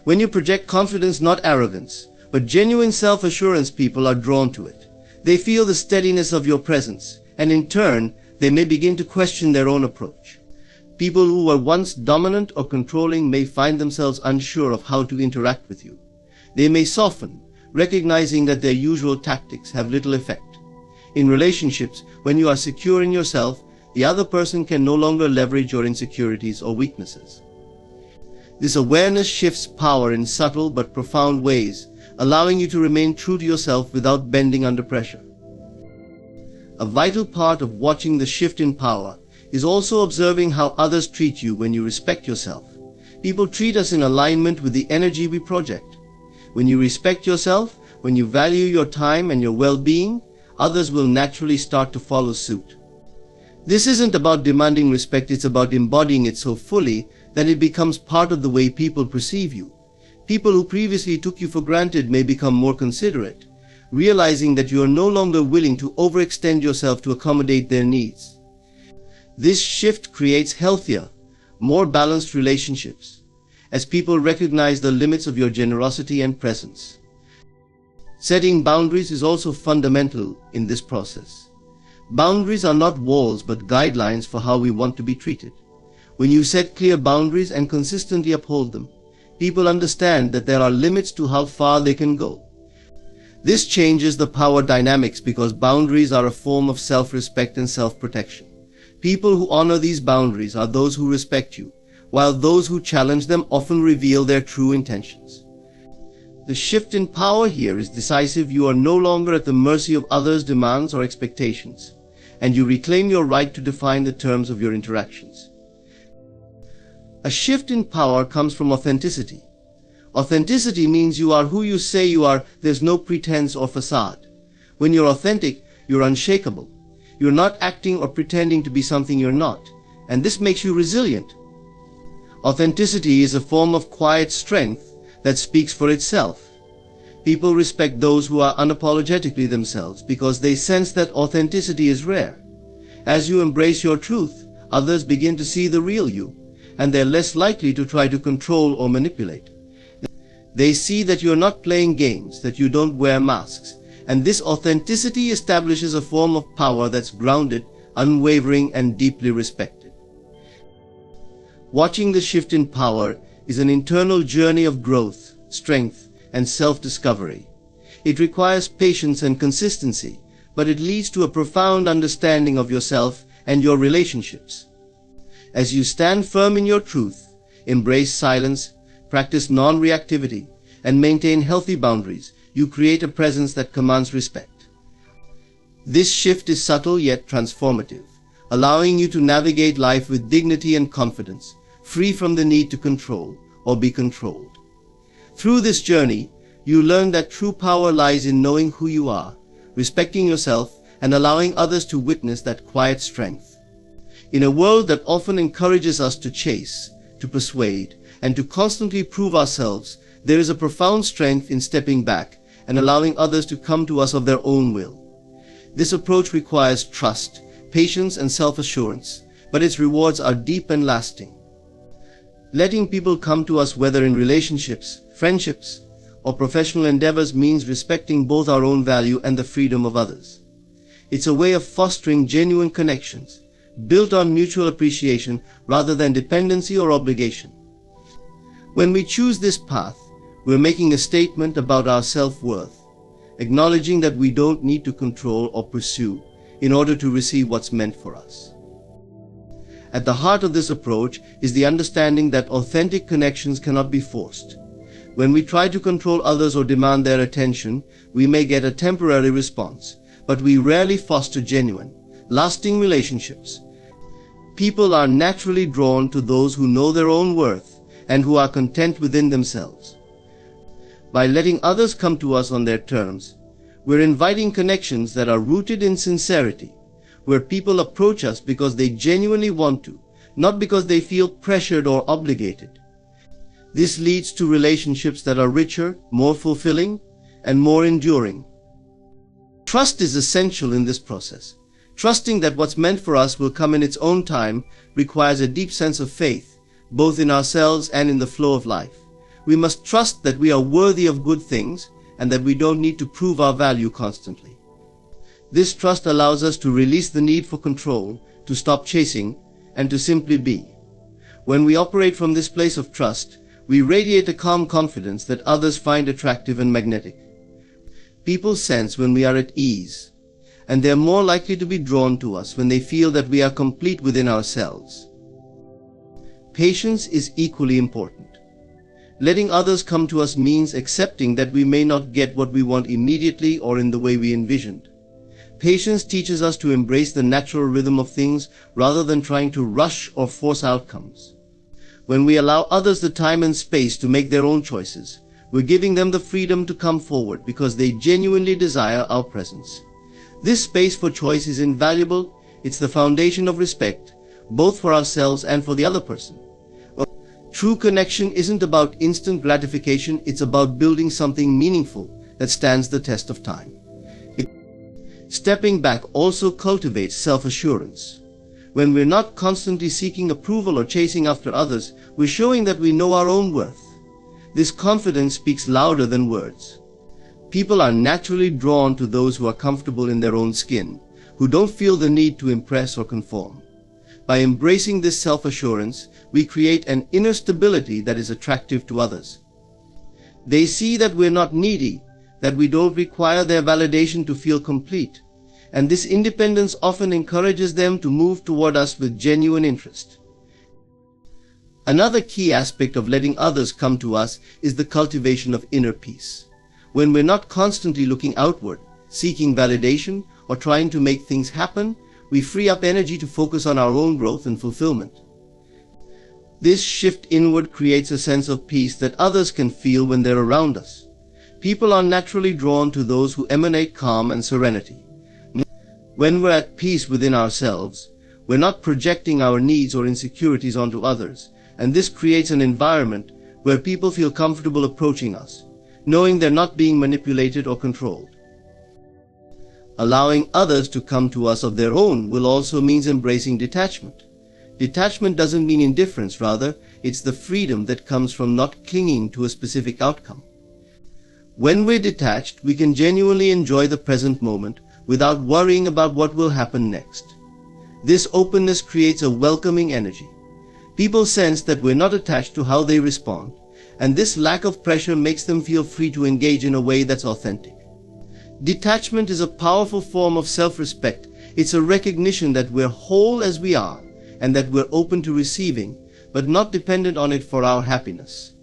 When you project confidence, not arrogance, but genuine self-assurance, people are drawn to it. They feel the steadiness of your presence, and in turn, they may begin to question their own approach. People who were once dominant or controlling may find themselves unsure of how to interact with you. They may soften, recognizing that their usual tactics have little effect. In relationships, when you are secure in yourself, the other person can no longer leverage your insecurities or weaknesses. This awareness shifts power in subtle but profound ways, allowing you to remain true to yourself without bending under pressure. A vital part of watching the shift in power is also observing how others treat you when you respect yourself. People treat us in alignment with the energy we project. When you respect yourself, when you value your time and your well-being, others will naturally start to follow suit. This isn't about demanding respect, it's about embodying it so fully that it becomes part of the way people perceive you. People who previously took you for granted may become more considerate, realizing that you are no longer willing to overextend yourself to accommodate their needs. This shift creates healthier, more balanced relationships, as people recognize the limits of your generosity and presence. Setting boundaries is also fundamental in this process. Boundaries are not walls but guidelines for how we want to be treated. When you set clear boundaries and consistently uphold them, people understand that there are limits to how far they can go. This changes the power dynamics because boundaries are a form of self-respect and self-protection. People who honor these boundaries are those who respect you, while those who challenge them often reveal their true intentions. The shift in power here is decisive. You are no longer at the mercy of others' demands or expectations, and you reclaim your right to define the terms of your interactions. A shift in power comes from authenticity. Authenticity means you are who you say you are. There's no pretense or facade. When you're authentic, you're unshakable. You're not acting or pretending to be something you're not, and this makes you resilient. Authenticity is a form of quiet strength that speaks for itself. People respect those who are unapologetically themselves because they sense that authenticity is rare. As you embrace your truth, others begin to see the real you, and they're less likely to try to control or manipulate. They see that you're not playing games, that you don't wear masks, and this authenticity establishes a form of power that's grounded, unwavering, and deeply respected. Watching the shift in power is an internal journey of growth, strength, and self-discovery. It requires patience and consistency, but it leads to a profound understanding of yourself and your relationships. As you stand firm in your truth, embrace silence, practice non-reactivity, and maintain healthy boundaries, you create a presence that commands respect. This shift is subtle yet transformative, allowing you to navigate life with dignity and confidence, free from the need to control or be controlled. Through this journey, you learn that true power lies in knowing who you are, respecting yourself, and allowing others to witness that quiet strength. In a world that often encourages us to chase, to persuade, and to constantly prove ourselves, There is a profound strength in stepping back and allowing others to come to us of their own will. This approach requires trust, patience, and self-assurance, but its rewards are deep and lasting. Letting people come to us, whether in relationships, friendships, or professional endeavors, means respecting both our own value and the freedom of others. It's a way of fostering genuine connections, built on mutual appreciation rather than dependency or obligation. When we choose this path, we're making a statement about our self-worth, acknowledging that we don't need to control or pursue in order to receive what's meant for us. At the heart of this approach is the understanding that authentic connections cannot be forced. When we try to control others or demand their attention, we may get a temporary response, but we rarely foster genuine, lasting relationships. People are naturally drawn to those who know their own worth and who are content within themselves. By letting others come to us on their terms, we're inviting connections that are rooted in sincerity, where people approach us because they genuinely want to, not because they feel pressured or obligated. This leads to relationships that are richer, more fulfilling, and more enduring. Trust is essential in this process. Trusting that what's meant for us will come in its own time requires a deep sense of faith, both in ourselves and in the flow of life. We must trust that we are worthy of good things and that we don't need to prove our value constantly. This trust allows us to release the need for control, to stop chasing, and to simply be. When we operate from this place of trust, we radiate a calm confidence that others find attractive and magnetic. People sense when we are at ease, and they're more likely to be drawn to us when they feel that we are complete within ourselves. Patience is equally important. Letting others come to us means accepting that we may not get what we want immediately or in the way we envisioned. Patience teaches us to embrace the natural rhythm of things rather than trying to rush or force outcomes. When we allow others the time and space to make their own choices, we're giving them the freedom to come forward because they genuinely desire our presence. This space for choice is invaluable. It's the foundation of respect, both for ourselves and for the other person. True connection isn't about instant gratification, it's about building something meaningful that stands the test of time. Stepping back also cultivates self-assurance. When we're not constantly seeking approval or chasing after others, we're showing that we know our own worth. This confidence speaks louder than words. People are naturally drawn to those who are comfortable in their own skin, who don't feel the need to impress or conform. By embracing this self-assurance, we create an inner stability that is attractive to others. They see that we're not needy, that we don't require their validation to feel complete, and this independence often encourages them to move toward us with genuine interest. Another key aspect of letting others come to us is the cultivation of inner peace. When we're not constantly looking outward, seeking validation, or trying to make things happen, we free up energy to focus on our own growth and fulfillment. This shift inward creates a sense of peace that others can feel when they're around us. People are naturally drawn to those who emanate calm and serenity. When we're at peace within ourselves, we're not projecting our needs or insecurities onto others, and this creates an environment where people feel comfortable approaching us, knowing they're not being manipulated or controlled. Allowing others to come to us of their own will also mean embracing detachment. Detachment doesn't mean indifference, rather, it's the freedom that comes from not clinging to a specific outcome. When we're detached, we can genuinely enjoy the present moment without worrying about what will happen next. This openness creates a welcoming energy. People sense that we're not attached to how they respond, and this lack of pressure makes them feel free to engage in a way that's authentic. Detachment is a powerful form of self-respect. It's a recognition that we're whole as we are, and that we're open to receiving, but not dependent on it for our happiness.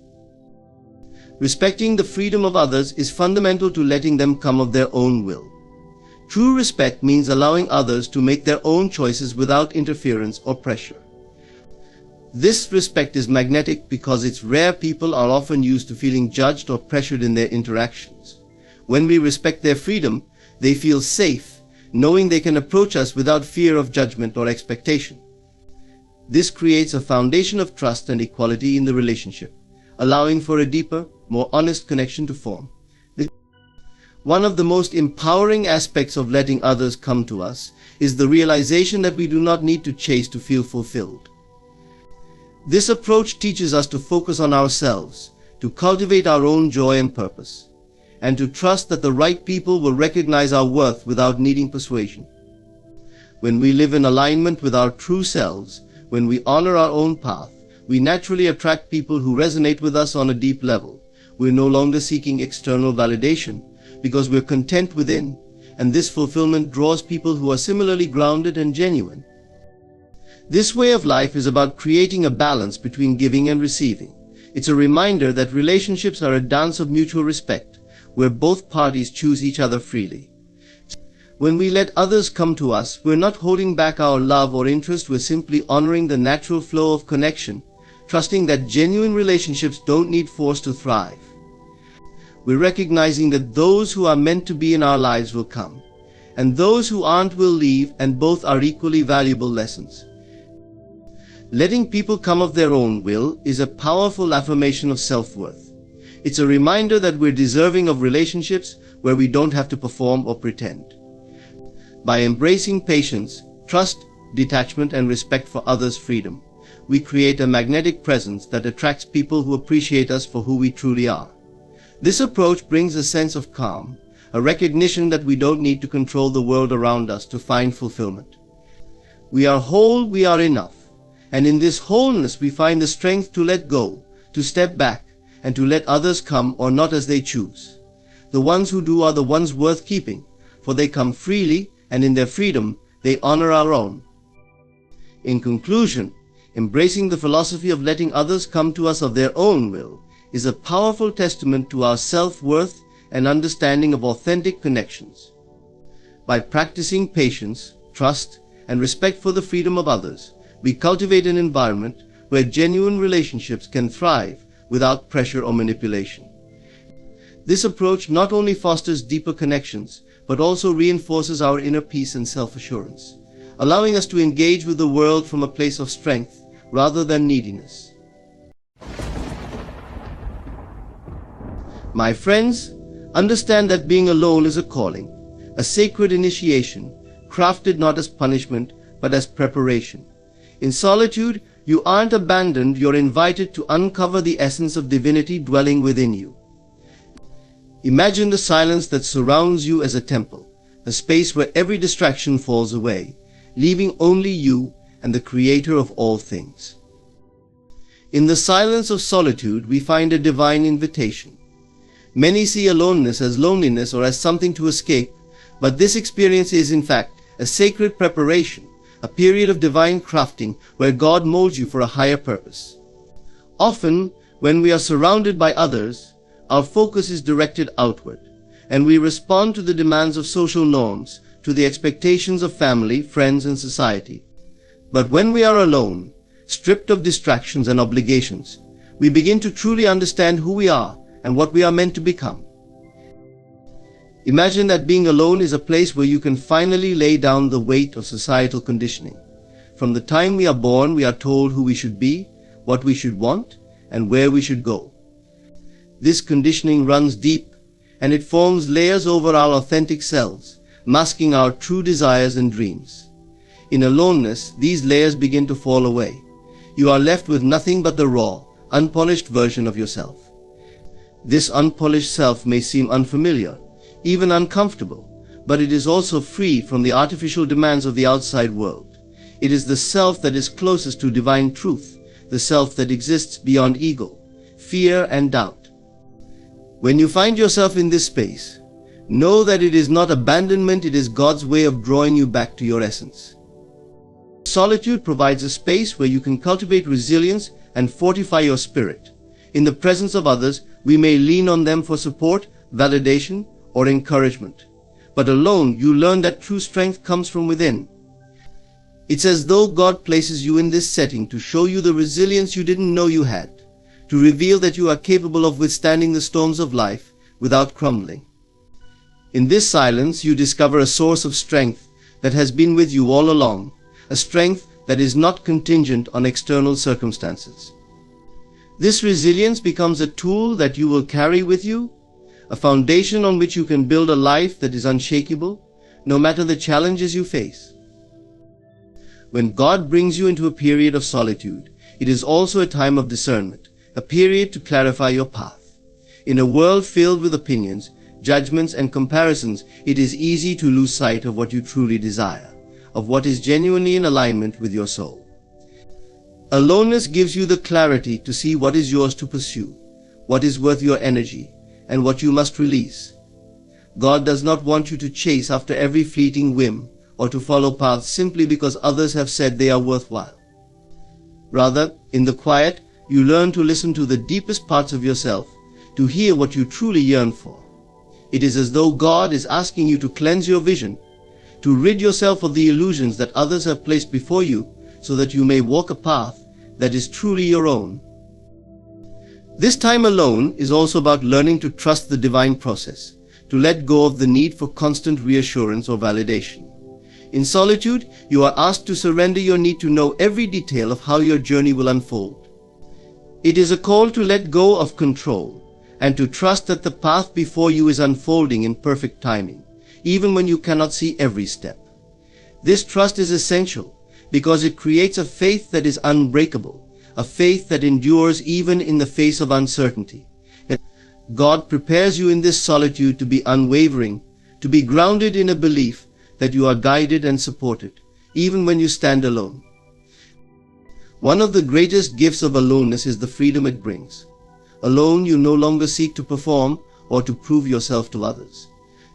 Respecting the freedom of others is fundamental to letting them come of their own will. True respect means allowing others to make their own choices without interference or pressure. This respect is magnetic because it's rare. People are often used to feeling judged or pressured in their interactions. When we respect their freedom, they feel safe, knowing they can approach us without fear of judgment or expectation. This creates a foundation of trust and equality in the relationship, allowing for a deeper, more honest connection to form. One of the most empowering aspects of letting others come to us is the realization that we do not need to chase to feel fulfilled. This approach teaches us to focus on ourselves, to cultivate our own joy and purpose, and to trust that the right people will recognize our worth without needing persuasion. When we live in alignment with our true selves, when we honor our own path, we naturally attract people who resonate with us on a deep level. We're no longer seeking external validation because we're content within, and this fulfillment draws people who are similarly grounded and genuine. This way of life is about creating a balance between giving and receiving. It's a reminder that relationships are a dance of mutual respect, where both parties choose each other freely. When we let others come to us, we're not holding back our love or interest, we're simply honoring the natural flow of connection, trusting that genuine relationships don't need force to thrive. We're recognizing that those who are meant to be in our lives will come, and those who aren't will leave, and both are equally valuable lessons. Letting people come of their own will is a powerful affirmation of self-worth. It's a reminder that we're deserving of relationships where we don't have to perform or pretend. By embracing patience, trust, detachment, and respect for others' freedom, we create a magnetic presence that attracts people who appreciate us for who we truly are. This approach brings a sense of calm, a recognition that we don't need to control the world around us to find fulfillment. We are whole, we are enough, and in this wholeness we find the strength to let go, to step back, and to let others come or not as they choose. The ones who do are the ones worth keeping, for they come freely, and in their freedom they honor our own. In conclusion, embracing the philosophy of letting others come to us of their own will is a powerful testament to our self-worth and understanding of authentic connections. By practicing patience, trust, and respect for the freedom of others, we cultivate an environment where genuine relationships can thrive without pressure or manipulation. This approach not only fosters deeper connections, but also reinforces our inner peace and self-assurance, allowing us to engage with the world from a place of strength rather than neediness. My friends, understand that being alone is a calling, a sacred initiation, crafted not as punishment, but as preparation. In solitude, you aren't abandoned, you're invited to uncover the essence of divinity dwelling within you. Imagine the silence that surrounds you as a temple, a space where every distraction falls away, leaving only you and the Creator of all things. In the silence of solitude, we find a divine invitation. Many see aloneness as loneliness or as something to escape, but this experience is in fact a sacred preparation, a period of divine crafting where God molds you for a higher purpose. Often, when we are surrounded by others, our focus is directed outward, and we respond to the demands of social norms, to the expectations of family, friends, and society. But when we are alone, stripped of distractions and obligations, we begin to truly understand who we are and what we are meant to become. Imagine that being alone is a place where you can finally lay down the weight of societal conditioning. From the time we are born, we are told who we should be, what we should want, and where we should go. This conditioning runs deep, and it forms layers over our authentic selves, masking our true desires and dreams. In aloneness, these layers begin to fall away. You are left with nothing but the raw, unpolished version of yourself. This unpolished self may seem unfamiliar, even uncomfortable, but it is also free from the artificial demands of the outside world. It is the self that is closest to divine truth, the self that exists beyond ego, fear, and doubt. When you find yourself in this space, know that it is not abandonment, it is God's way of drawing you back to your essence. Solitude provides a space where you can cultivate resilience and fortify your spirit. In the presence of others, we may lean on them for support, validation, or encouragement. But alone, you learn that true strength comes from within. It's as though God places you in this setting to show you the resilience you didn't know you had, to reveal that you are capable of withstanding the storms of life without crumbling. In this silence, you discover a source of strength that has been with you all along, a strength that is not contingent on external circumstances. This resilience becomes a tool that you will carry with you, a foundation on which you can build a life that is unshakable, no matter the challenges you face. When God brings you into a period of solitude, it is also a time of discernment, a period to clarify your path. In a world filled with opinions, judgments, and comparisons, it is easy to lose sight of what you truly desire, of what is genuinely in alignment with your soul. Aloneness gives you the clarity to see what is yours to pursue, what is worth your energy, and what you must release. God does not want you to chase after every fleeting whim or to follow paths simply because others have said they are worthwhile. Rather, in the quiet, you learn to listen to the deepest parts of yourself, to hear what you truly yearn for. It is as though God is asking you to cleanse your vision, to rid yourself of the illusions that others have placed before you, so that you may walk a path that is truly your own. This time alone is also about learning to trust the divine process, to let go of the need for constant reassurance or validation. In solitude, you are asked to surrender your need to know every detail of how your journey will unfold. It is a call to let go of control and to trust that the path before you is unfolding in perfect timing, even when you cannot see every step. This trust is essential because it creates a faith that is unbreakable, a faith that endures even in the face of uncertainty. God prepares you in this solitude to be unwavering, to be grounded in a belief that you are guided and supported, even when you stand alone. One of the greatest gifts of aloneness is the freedom it brings. Alone, you no longer seek to perform or to prove yourself to others.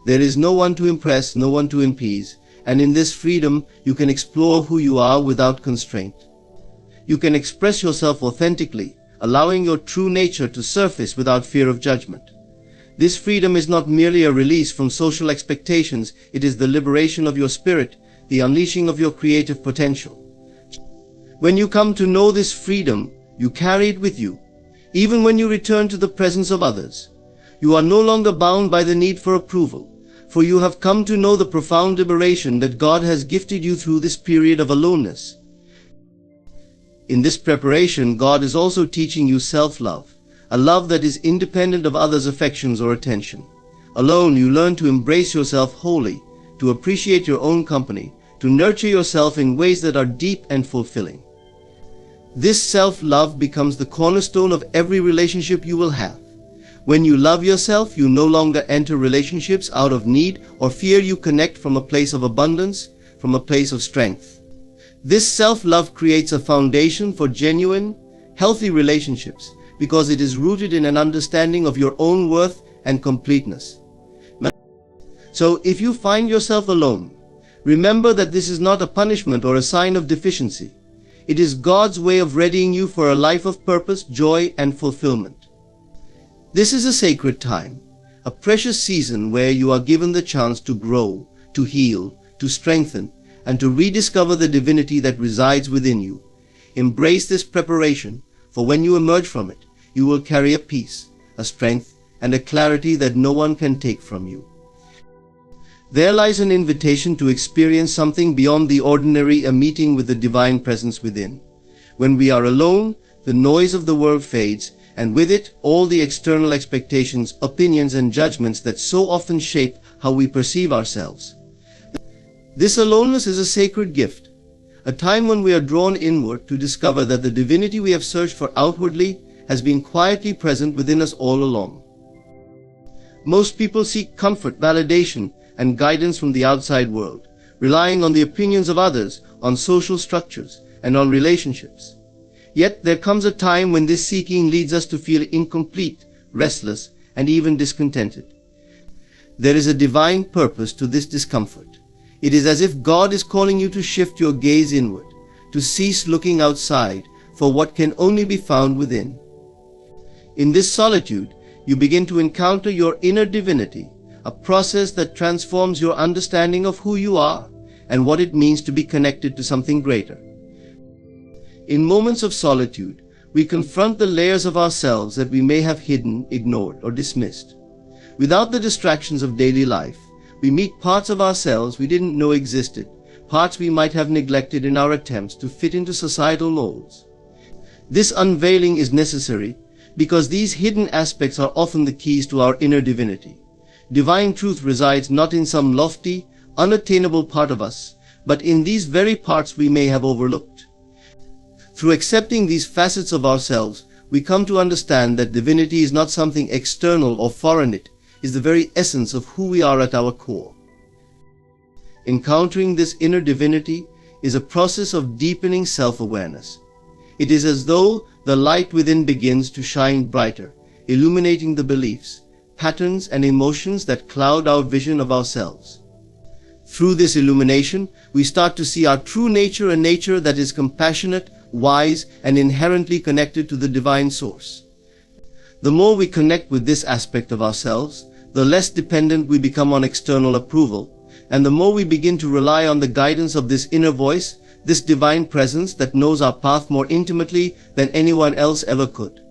There is no one to impress, no one to appease, and in this freedom, you can explore who you are without constraint. You can express yourself authentically, allowing your true nature to surface without fear of judgment. This freedom is not merely a release from social expectations, it is the liberation of your spirit, the unleashing of your creative potential. When you come to know this freedom, you carry it with you, even when you return to the presence of others. You are no longer bound by the need for approval, for you have come to know the profound liberation that God has gifted you through this period of aloneness. In this preparation, God is also teaching you self-love, a love that is independent of others' affections or attention. Alone, you learn to embrace yourself wholly, to appreciate your own company, to nurture yourself in ways that are deep and fulfilling. This self-love becomes the cornerstone of every relationship you will have. When you love yourself, you no longer enter relationships out of need or fear. You connect from a place of abundance, from a place of strength. This self-love creates a foundation for genuine, healthy relationships because it is rooted in an understanding of your own worth and completeness. So if you find yourself alone, remember that this is not a punishment or a sign of deficiency. It is God's way of readying you for a life of purpose, joy, and fulfillment. This is a sacred time, a precious season where you are given the chance to grow, to heal, to strengthen, and to rediscover the divinity that resides within you. Embrace this preparation, for when you emerge from it, you will carry a peace, a strength, and a clarity that no one can take from you. There lies an invitation to experience something beyond the ordinary, a meeting with the divine presence within. When we are alone, the noise of the world fades, and with it all the external expectations, opinions, and judgments that so often shape how we perceive ourselves. This aloneness is a sacred gift, a time when we are drawn inward to discover that the divinity we have searched for outwardly has been quietly present within us all along. Most people seek comfort, validation, and guidance from the outside world, relying on the opinions of others, on social structures, and on relationships. Yet there comes a time when this seeking leads us to feel incomplete, restless, and even discontented. There is a divine purpose to this discomfort. It is as if God is calling you to shift your gaze inward, to cease looking outside for what can only be found within. In this solitude, you begin to encounter your inner divinity, a process that transforms your understanding of who you are and what it means to be connected to something greater. In moments of solitude, we confront the layers of ourselves that we may have hidden, ignored, or dismissed. Without the distractions of daily life, we meet parts of ourselves we didn't know existed, parts we might have neglected in our attempts to fit into societal molds. This unveiling is necessary because these hidden aspects are often the keys to our inner divinity. Divine truth resides not in some lofty, unattainable part of us, but in these very parts we may have overlooked. Through accepting these facets of ourselves, we come to understand that divinity is not something external or foreign. It is the very essence of who we are at our core. Encountering this inner divinity is a process of deepening self-awareness. It is as though the light within begins to shine brighter, illuminating the beliefs, patterns, and emotions that cloud our vision of ourselves. Through this illumination, we start to see our true nature, a nature that is compassionate, wise, and inherently connected to the divine source. The more we connect with this aspect of ourselves, the less dependent we become on external approval, and the more we begin to rely on the guidance of this inner voice, this divine presence that knows our path more intimately than anyone else ever could.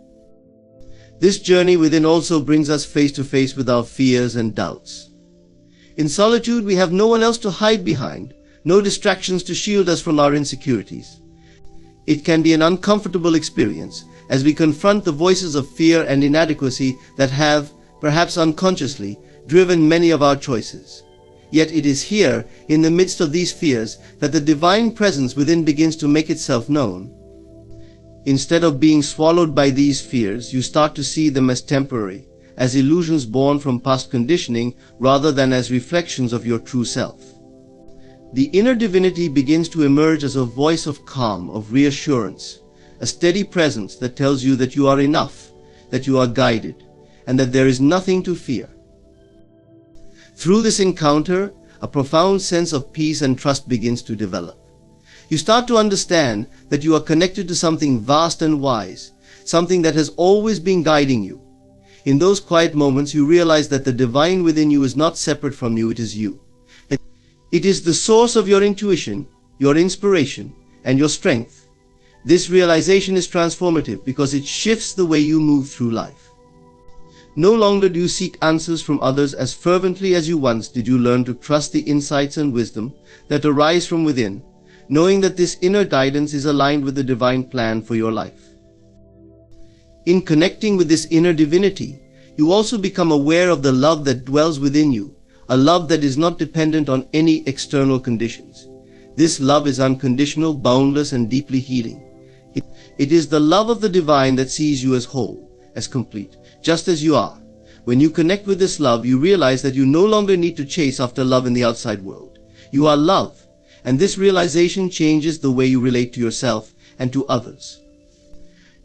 This journey within also brings us face to face with our fears and doubts. In solitude, we have no one else to hide behind, no distractions to shield us from our insecurities. It can be an uncomfortable experience as we confront the voices of fear and inadequacy that have, perhaps unconsciously, driven many of our choices. Yet it is here, in the midst of these fears, that the divine presence within begins to make itself known. Instead of being swallowed by these fears, you start to see them as temporary, as illusions born from past conditioning rather than as reflections of your true self. The inner divinity begins to emerge as a voice of calm, of reassurance, a steady presence that tells you that you are enough, that you are guided, and that there is nothing to fear. Through this encounter, a profound sense of peace and trust begins to develop. You start to understand that you are connected to something vast and wise, something that has always been guiding you. In those quiet moments, you realize that the divine within you is not separate from you, it is you. It is the source of your intuition, your inspiration, and your strength. This realization is transformative because it shifts the way you move through life. No longer do you seek answers from others as fervently as you once did. You learn to trust the insights and wisdom that arise from within, knowing that this inner guidance is aligned with the divine plan for your life. In connecting with this inner divinity, you also become aware of the love that dwells within you, a love that is not dependent on any external conditions. This love is unconditional, boundless, and deeply healing. It is the love of the divine that sees you as whole, as complete, just as you are. When you connect with this love, you realize that you no longer need to chase after love in the outside world. You are love, and this realization changes the way you relate to yourself and to others.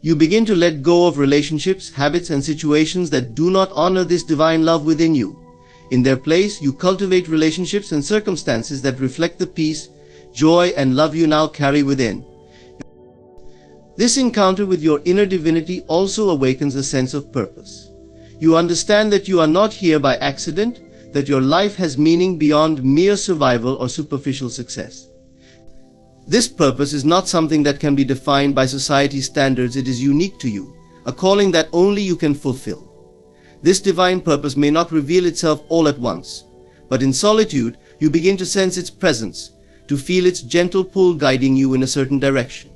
You begin to let go of relationships, habits, and situations that do not honor this divine love within you. In their place, you cultivate relationships and circumstances that reflect the peace, joy, and love you now carry within. This encounter with your inner divinity also awakens a sense of purpose. You understand that you are not here by accident, that your life has meaning beyond mere survival or superficial success. This purpose is not something that can be defined by society's standards. It is unique to you, a calling that only you can fulfill. This divine purpose may not reveal itself all at once, but in solitude, you begin to sense its presence, to feel its gentle pull guiding you in a certain direction.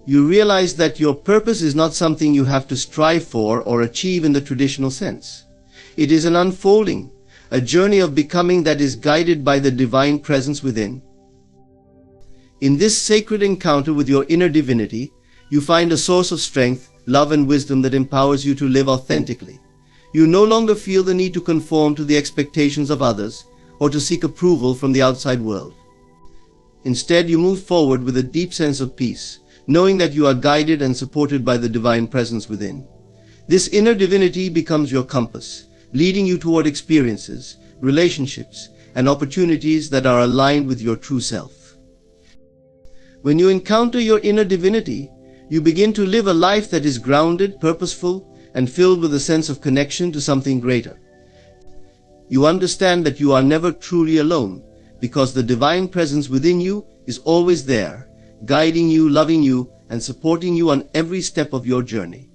You realize that your purpose is not something you have to strive for or achieve in the traditional sense. It is an unfolding, a journey of becoming that is guided by the divine presence within. In this sacred encounter with your inner divinity, you find a source of strength, love, and wisdom that empowers you to live authentically. You no longer feel the need to conform to the expectations of others or to seek approval from the outside world. Instead, you move forward with a deep sense of peace, knowing that you are guided and supported by the divine presence within. This inner divinity becomes your compass, leading you toward experiences, relationships, and opportunities that are aligned with your true self. When you encounter your inner divinity, you begin to live a life that is grounded, purposeful, and filled with a sense of connection to something greater. You understand that you are never truly alone, because the divine presence within you is always there, guiding you, loving you, and supporting you on every step of your journey.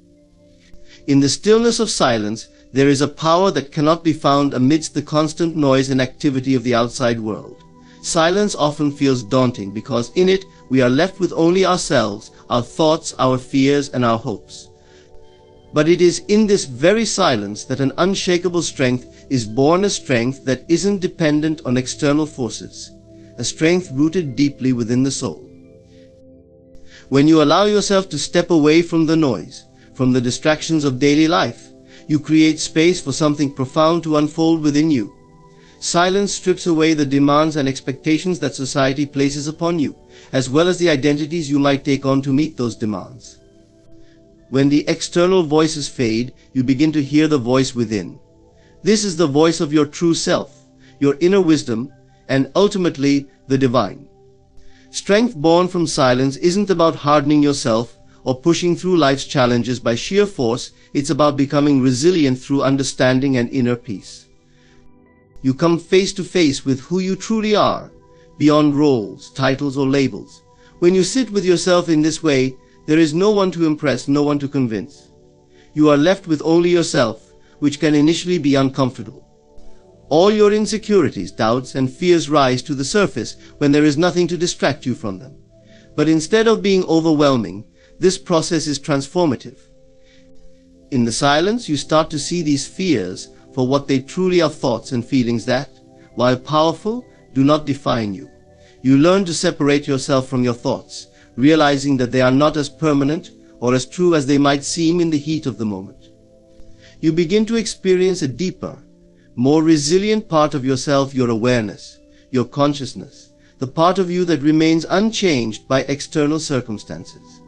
In the stillness of silence, there is a power that cannot be found amidst the constant noise and activity of the outside world. Silence often feels daunting because in it we are left with only ourselves, our thoughts, our fears, and our hopes. But it is in this very silence that an unshakable strength is born, a strength that isn't dependent on external forces, a strength rooted deeply within the soul. When you allow yourself to step away from the noise, from the distractions of daily life, you create space for something profound to unfold within you. Silence strips away the demands and expectations that society places upon you, as well as the identities you might take on to meet those demands. When the external voices fade, you begin to hear the voice within. This is the voice of your true self, your inner wisdom, and ultimately the divine. Strength born from silence isn't about hardening yourself or pushing through life's challenges by sheer force. It's about becoming resilient through understanding and inner peace. You come face to face with who you truly are, beyond roles, titles, or labels. When you sit with yourself in this way, there is no one to impress, no one to convince. You are left with only yourself, which can initially be uncomfortable. All your insecurities, doubts, and fears rise to the surface when there is nothing to distract you from them. But instead of being overwhelming, this process is transformative. In the silence, you start to see these fears for what they truly are, thoughts and feelings that, while powerful, do not define you. You learn to separate yourself from your thoughts, realizing that they are not as permanent or as true as they might seem in the heat of the moment. You begin to experience a deeper, more resilient part of yourself, your awareness, your consciousness, the part of you that remains unchanged by external circumstances.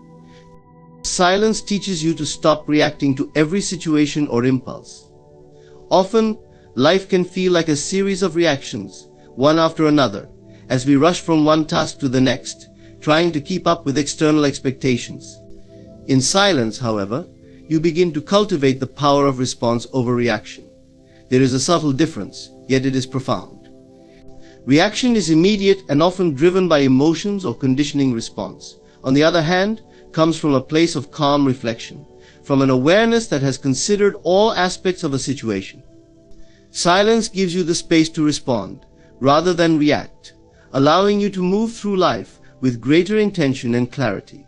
Silence teaches you to stop reacting to every situation or impulse. Often, life can feel like a series of reactions, one after another, as we rush from one task to the next, trying to keep up with external expectations. In silence, however, you begin to cultivate the power of response over reaction. There is a subtle difference, yet it is profound. Reaction is immediate and often driven by emotions or conditioning response. On the other hand, comes from a place of calm reflection, from an awareness that has considered all aspects of a situation. Silence gives you the space to respond, rather than react, allowing you to move through life with greater intention and clarity.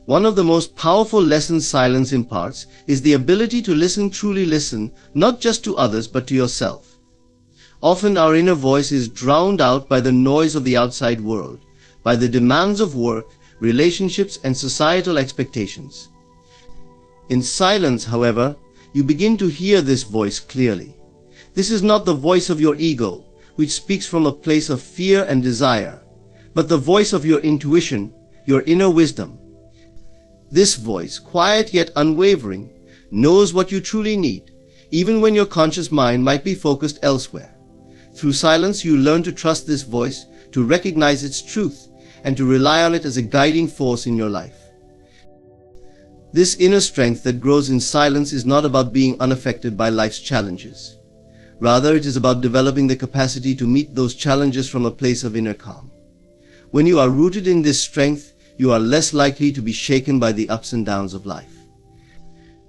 One of the most powerful lessons silence imparts is the ability to listen, truly listen, not just to others but to yourself. Often our inner voice is drowned out by the noise of the outside world, by the demands of work, relationships, and societal expectations. In silence, however, you begin to hear this voice clearly. This is not the voice of your ego, which speaks from a place of fear and desire, but the voice of your intuition, your inner wisdom. This voice, quiet yet unwavering, knows what you truly need, even when your conscious mind might be focused elsewhere. Through silence, you learn to trust this voice, to recognize its truth, and to rely on it as a guiding force in your life. This inner strength that grows in silence is not about being unaffected by life's challenges. Rather, it is about developing the capacity to meet those challenges from a place of inner calm. When you are rooted in this strength, you are less likely to be shaken by the ups and downs of life.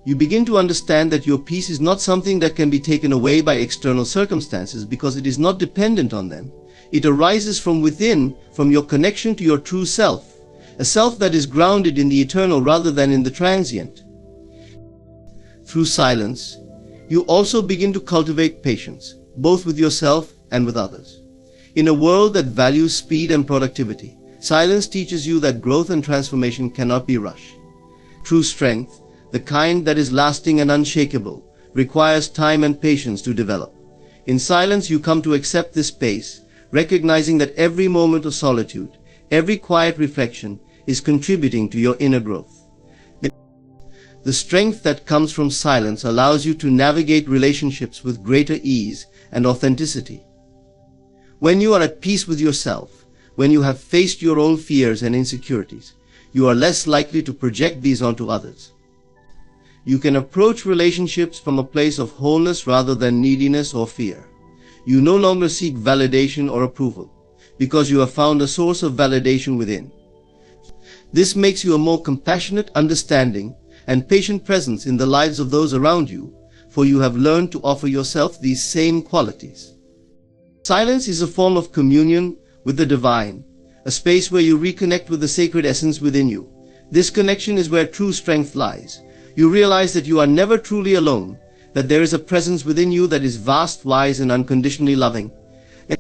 You begin to understand that your peace is not something that can be taken away by external circumstances because it is not dependent on them. It arises from within, from your connection to your true self, a self that is grounded in the eternal rather than in the transient. Through silence, you also begin to cultivate patience, both with yourself and with others. In a world that values speed and productivity, silence teaches you that growth and transformation cannot be rushed. True strength, the kind that is lasting and unshakable, requires time and patience to develop. In silence, you come to accept this pace, recognizing that every moment of solitude, every quiet reflection is contributing to your inner growth. The strength that comes from silence allows you to navigate relationships with greater ease and authenticity. When you are at peace with yourself, when you have faced your own fears and insecurities, you are less likely to project these onto others. You can approach relationships from a place of wholeness rather than neediness or fear. You no longer seek validation or approval, because you have found a source of validation within. This makes you a more compassionate, understanding, and patient presence in the lives of those around you, for you have learned to offer yourself these same qualities. Silence is a form of communion with the divine, a space where you reconnect with the sacred essence within you. This connection is where true strength lies. You realize that you are never truly alone, that there is a presence within you that is vast, wise, and unconditionally loving. And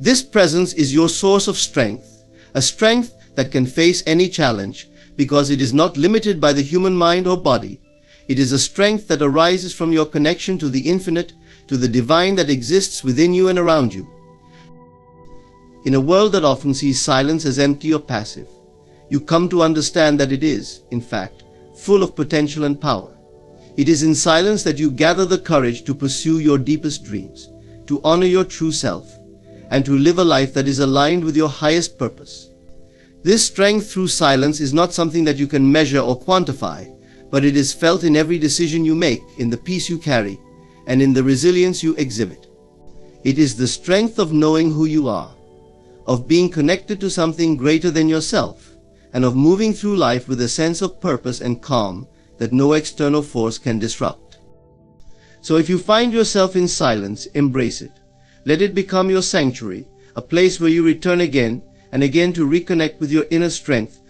this presence is your source of strength, a strength that can face any challenge, because it is not limited by the human mind or body. It is a strength that arises from your connection to the infinite, to the divine that exists within you and around you. In a world that often sees silence as empty or passive, you come to understand that it is, in fact, full of potential and power. It is in silence that you gather the courage to pursue your deepest dreams, to honor your true self, and to live a life that is aligned with your highest purpose. This strength through silence is not something that you can measure or quantify, but it is felt in every decision you make, in the peace you carry, and in the resilience you exhibit. It is the strength of knowing who you are, of being connected to something greater than yourself, and of moving through life with a sense of purpose and calm that no external force can disrupt. So if you find yourself in silence, embrace it. Let it become your sanctuary, a place where you return again and again to reconnect with your inner strength.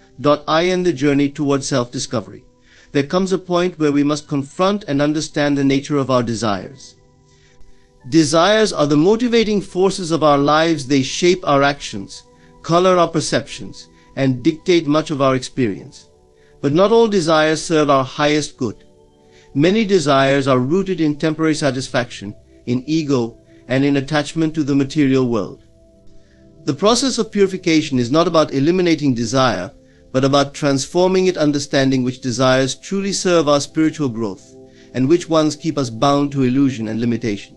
I end the journey towards self-discovery. There comes a point where we must confront and understand the nature of our desires. Desires are the motivating forces of our lives. They shape our actions, color our perceptions, and dictate much of our experience. But not all desires serve our highest good. Many desires are rooted in temporary satisfaction, in ego, and in attachment to the material world. The process of purification is not about eliminating desire, but about transforming it, understanding which desires truly serve our spiritual growth, and which ones keep us bound to illusion and limitation.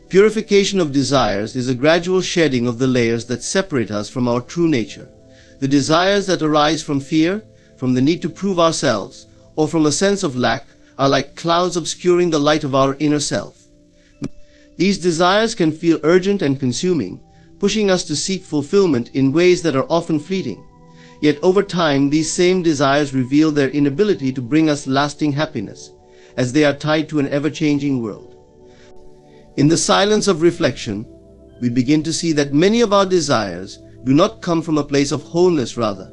Purification of desires is a gradual shedding of the layers that separate us from our true nature. The desires that arise from fear, from the need to prove ourselves, or from a sense of lack, are like clouds obscuring the light of our inner self. These desires can feel urgent and consuming, pushing us to seek fulfillment in ways that are often fleeting. Yet over time, these same desires reveal their inability to bring us lasting happiness, as they are tied to an ever-changing world. In the silence of reflection, we begin to see that many of our desires do not come from a place of wholeness. Rather,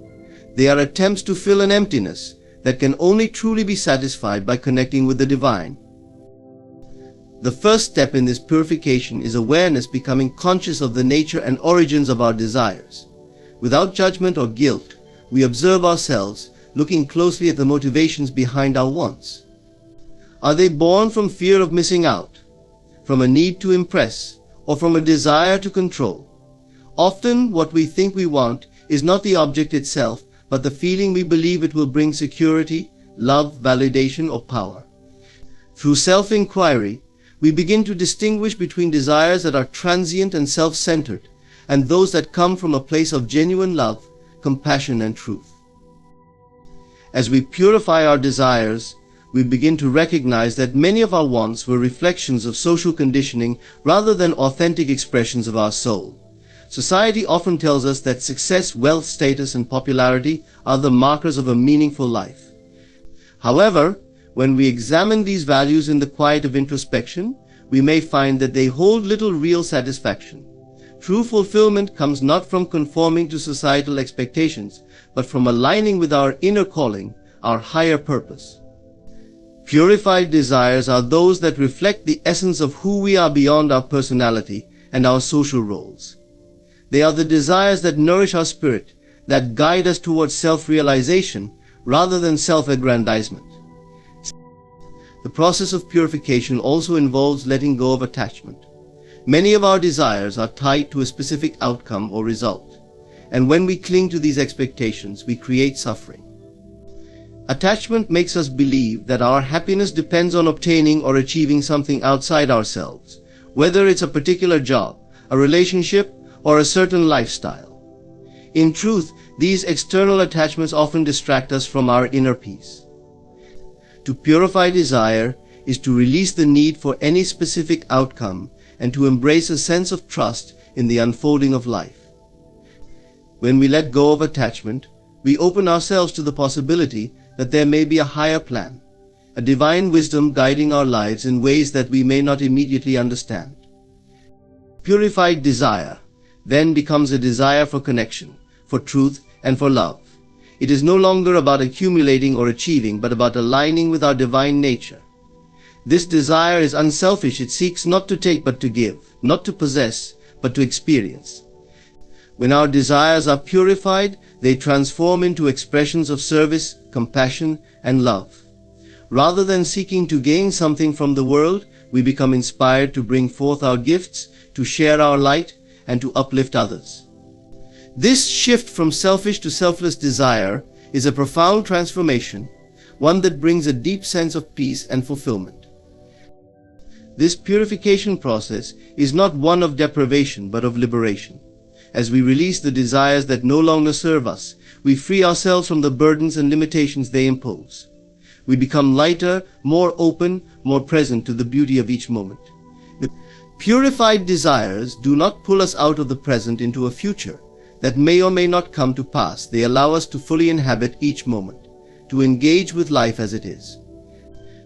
they are attempts to fill an emptiness that can only truly be satisfied by connecting with the divine. The first step in this purification is awareness, becoming conscious of the nature and origins of our desires. Without judgment or guilt, we observe ourselves, looking closely at the motivations behind our wants. Are they born from fear of missing out, from a need to impress, or from a desire to control? Often, what we think we want is not the object itself, but the feeling we believe it will bring: security, love, validation, or power. Through self-inquiry, we begin to distinguish between desires that are transient and self-centered, and those that come from a place of genuine love, compassion, and truth. As we purify our desires, we begin to recognize that many of our wants were reflections of social conditioning rather than authentic expressions of our soul. Society often tells us that success, wealth, status, and popularity are the markers of a meaningful life. However, when we examine these values in the quiet of introspection, we may find that they hold little real satisfaction. True fulfillment comes not from conforming to societal expectations, but from aligning with our inner calling, our higher purpose. Purified desires are those that reflect the essence of who we are beyond our personality and our social roles. They are the desires that nourish our spirit, that guide us towards self-realization rather than self-aggrandizement. The process of purification also involves letting go of attachment. Many of our desires are tied to a specific outcome or result, and when we cling to these expectations, we create suffering. Attachment makes us believe that our happiness depends on obtaining or achieving something outside ourselves, whether it's a particular job, a relationship, or a certain lifestyle. In truth, these external attachments often distract us from our inner peace. To purify desire is to release the need for any specific outcome and to embrace a sense of trust in the unfolding of life. When we let go of attachment, we open ourselves to the possibility that there may be a higher plan, a divine wisdom guiding our lives in ways that we may not immediately understand. purified desire then becomes a desire for connection, for truth, and for love. It is no longer about accumulating or achieving, but about aligning with our divine nature. This desire is unselfish. It seeks not to take but to give, not to possess but to experience. When our desires are purified, they transform into expressions of service, compassion, and love. Rather than seeking to gain something from the world, we become inspired to bring forth our gifts, to share our light, and to uplift others. This shift from selfish to selfless desire is a profound transformation, one that brings a deep sense of peace and fulfillment. This purification process is not one of deprivation but of liberation. As we release the desires that no longer serve us, we free ourselves from the burdens and limitations they impose. We become lighter, more open, more present to the beauty of each moment. The purified desires do not pull us out of the present into a future that may or may not come to pass. They allow us to fully inhabit each moment, to engage with life as it is.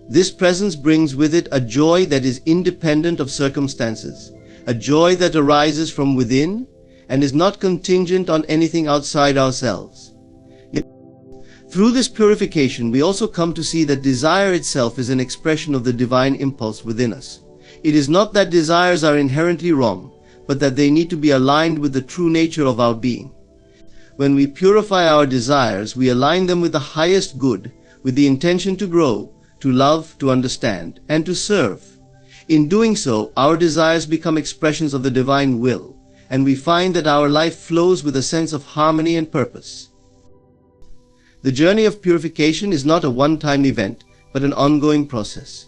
This presence brings with it a joy that is independent of circumstances, a joy that arises from within and is not contingent on anything outside ourselves. Through this purification, we also come to see that desire itself is an expression of the divine impulse within us. It is not that desires are inherently wrong, but that they need to be aligned with the true nature of our being. When we purify our desires, we align them with the highest good, with the intention to grow, to love, to understand, and to serve. In doing so, our desires become expressions of the divine will, and we find that our life flows with a sense of harmony and purpose. The journey of purification is not a one-time event, but an ongoing process.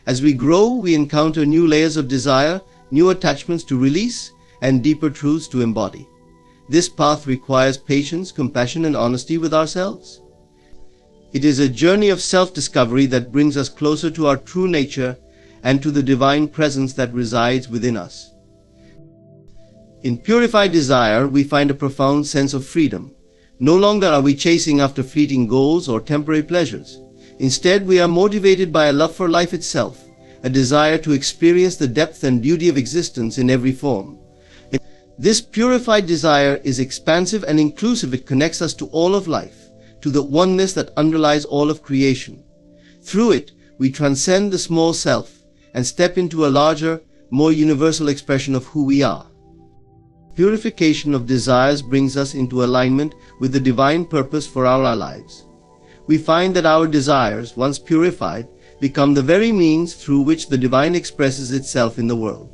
As we grow, we encounter new layers of desire, new attachments to release, and deeper truths to embody. This path requires patience, compassion, and honesty with ourselves. It is a journey of self-discovery that brings us closer to our true nature and to the divine presence that resides within us. In purified desire, we find a profound sense of freedom. No longer are we chasing after fleeting goals or temporary pleasures. Instead, we are motivated by a love for life itself, a desire to experience the depth and beauty of existence in every form. This purified desire is expansive and inclusive. It connects us to all of life, to the oneness that underlies all of creation. Through it, we transcend the small self and step into a larger, more universal expression of who we are. Purification of desires brings us into alignment with the divine purpose for our lives. We find that our desires, once purified, become the very means through which the divine expresses itself in the world.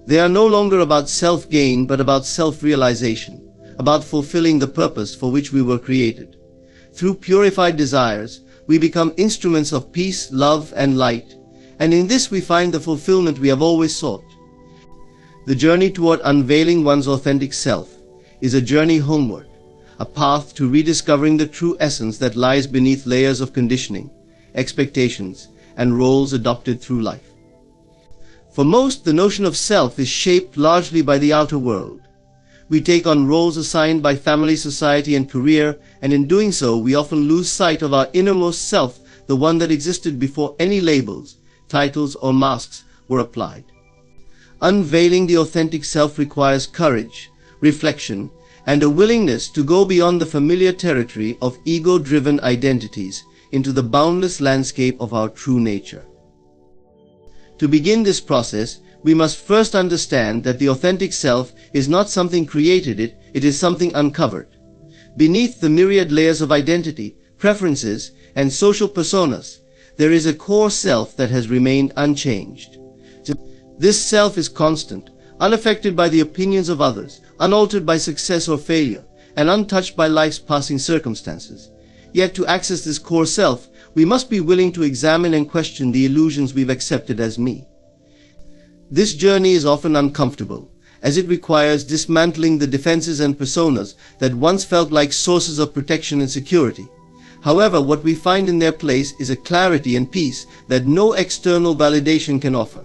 They are no longer about self-gain, but about self-realization, about fulfilling the purpose for which we were created. Through purified desires, we become instruments of peace, love, and light, and in this we find the fulfillment we have always sought. The journey toward unveiling one's authentic self is a journey homeward, a path to rediscovering the true essence that lies beneath layers of conditioning, expectations, and roles adopted through life. For most, the notion of self is shaped largely by the outer world. We take on roles assigned by family, society, and career, and in doing so, we often lose sight of our innermost self, the one that existed before any labels, titles, or masks were applied. Unveiling the authentic self requires courage, reflection, and a willingness to go beyond the familiar territory of ego-driven identities into the boundless landscape of our true nature. To begin this process, we must first understand that the authentic self is not something created, it is something uncovered. Beneath the myriad layers of identity, preferences, and social personas, there is a core self that has remained unchanged. This self is constant, unaffected by the opinions of others, unaltered by success or failure, and untouched by life's passing circumstances. Yet to access this core self, we must be willing to examine and question the illusions we've accepted as me. This journey is often uncomfortable, as it requires dismantling the defenses and personas that once felt like sources of protection and security. However, what we find in their place is a clarity and peace that no external validation can offer.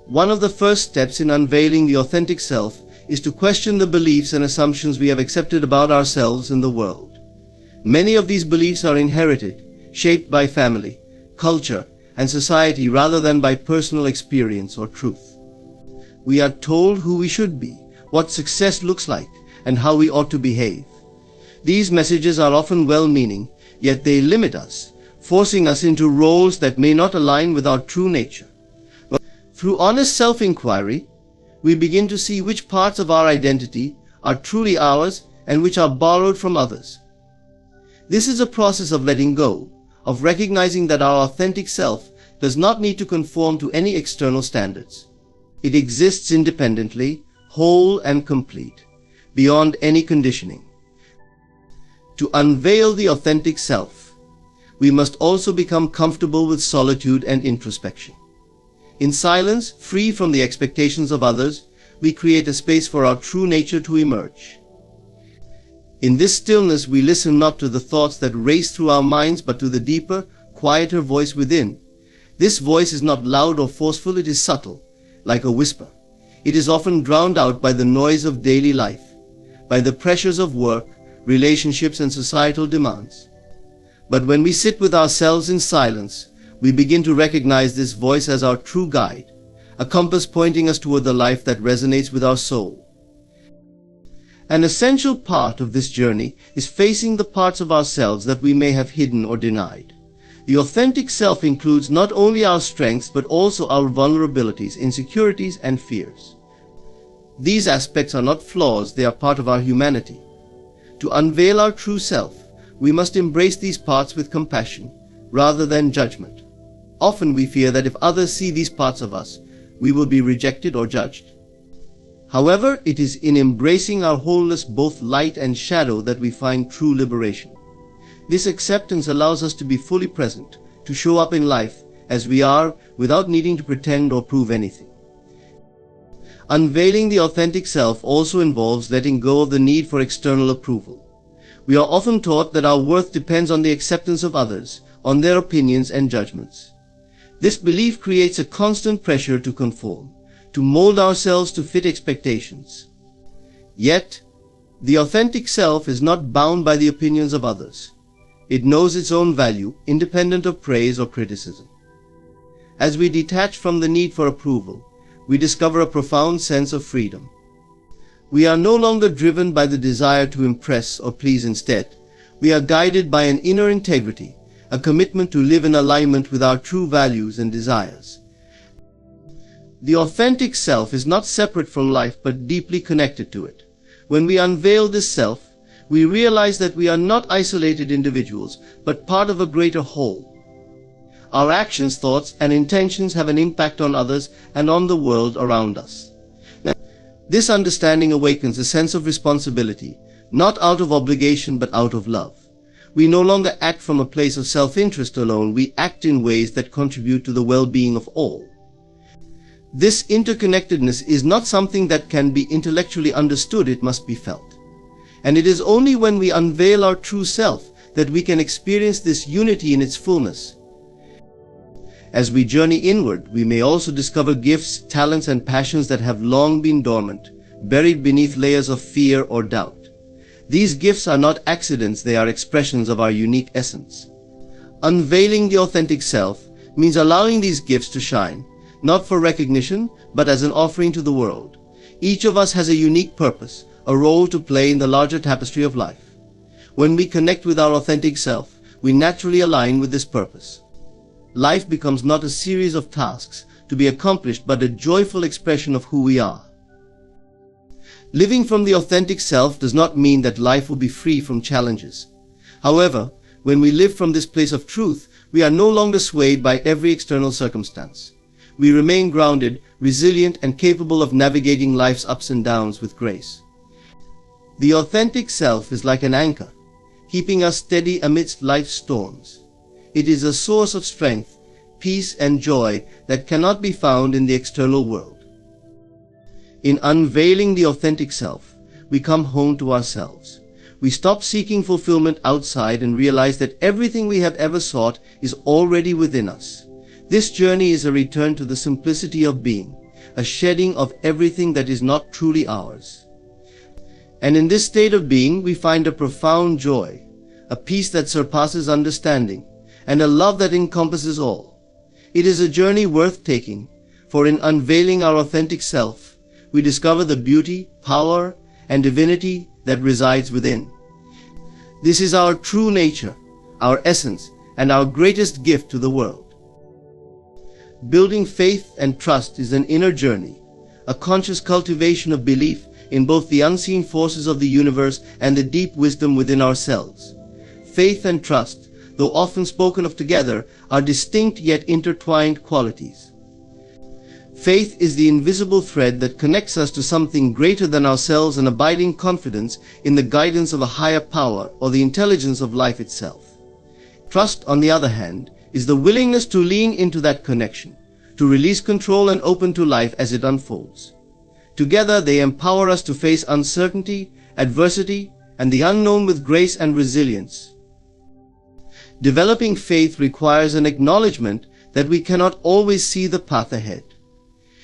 One of the first steps in unveiling the authentic self is to question the beliefs and assumptions we have accepted about ourselves and the world. Many of these beliefs are inherited, shaped by family, culture, and society rather than by personal experience or truth. We are told who we should be, what success looks like, and how we ought to behave. These messages are often well-meaning, yet they limit us, forcing us into roles that may not align with our true nature. But through honest self-inquiry, we begin to see which parts of our identity are truly ours and which are borrowed from others. This is a process of letting go, of recognizing that our authentic self does not need to conform to any external standards. It exists independently, whole and complete, beyond any conditioning. To unveil the authentic self, we must also become comfortable with solitude and introspection. In silence, free from the expectations of others, we create a space for our true nature to emerge. In this stillness, we listen not to the thoughts that race through our minds, but to the deeper, quieter voice within. This voice is not loud or forceful, it is subtle, like a whisper. It is often drowned out by the noise of daily life, by the pressures of work, relationships, and societal demands. But when we sit with ourselves in silence, we begin to recognize this voice as our true guide, a compass pointing us toward the life that resonates with our soul. An essential part of this journey is facing the parts of ourselves that we may have hidden or denied. The authentic self includes not only our strengths but also our vulnerabilities, insecurities, and fears. These aspects are not flaws, they are part of our humanity. To unveil our true self, we must embrace these parts with compassion rather than judgment. Often we fear that if others see these parts of us, we will be rejected or judged. However, it is in embracing our wholeness, both light and shadow, that we find true liberation. This acceptance allows us to be fully present, to show up in life as we are without needing to pretend or prove anything. Unveiling the authentic self also involves letting go of the need for external approval. We are often taught that our worth depends on the acceptance of others, on their opinions and judgments. This belief creates a constant pressure to conform, to mold ourselves to fit expectations. Yet, the authentic self is not bound by the opinions of others. It knows its own value, independent of praise or criticism. As we detach from the need for approval, we discover a profound sense of freedom. We are no longer driven by the desire to impress or please. Instead, we are guided by an inner integrity, a commitment to live in alignment with our true values and desires. The authentic self is not separate from life but deeply connected to it. When we unveil this self, we realize that we are not isolated individuals, but part of a greater whole. Our actions, thoughts, and intentions have an impact on others and on the world around us. Now, this understanding awakens a sense of responsibility, not out of obligation but out of love. We no longer act from a place of self-interest alone, we act in ways that contribute to the well-being of all. This interconnectedness is not something that can be intellectually understood, it must be felt. And it is only when we unveil our true self that we can experience this unity in its fullness. As we journey inward, we may also discover gifts, talents, and passions that have long been dormant, buried beneath layers of fear or doubt. These gifts are not accidents, they are expressions of our unique essence. Unveiling the authentic self means allowing these gifts to shine, not for recognition, but as an offering to the world. Each of us has a unique purpose, a role to play in the larger tapestry of life. When we connect with our authentic self, we naturally align with this purpose. Life becomes not a series of tasks to be accomplished, but a joyful expression of who we are. Living from the authentic self does not mean that life will be free from challenges. However, when we live from this place of truth, we are no longer swayed by every external circumstance. We remain grounded, resilient, and capable of navigating life's ups and downs with grace. The authentic self is like an anchor, keeping us steady amidst life's storms. It is a source of strength, peace, and joy that cannot be found in the external world. In unveiling the authentic self, we come home to ourselves. We stop seeking fulfillment outside and realize that everything we have ever sought is already within us. This journey is a return to the simplicity of being, a shedding of everything that is not truly ours. And in this state of being, we find a profound joy, a peace that surpasses understanding, and a love that encompasses all. It is a journey worth taking, for in unveiling our authentic self, we discover the beauty, power, and divinity that resides within. This is our true nature, our essence, and our greatest gift to the world. Building faith and trust is an inner journey, a conscious cultivation of belief in both the unseen forces of the universe and the deep wisdom within ourselves. Faith and trust, though often spoken of together, are distinct yet intertwined qualities. Faith is the invisible thread that connects us to something greater than ourselves, an abiding confidence in the guidance of a higher power or the intelligence of life itself. Trust, on the other hand, is the willingness to lean into that connection, to release control and open to life as it unfolds. Together they empower us to face uncertainty, adversity, and the unknown with grace and resilience. Developing faith requires an acknowledgement that we cannot always see the path ahead.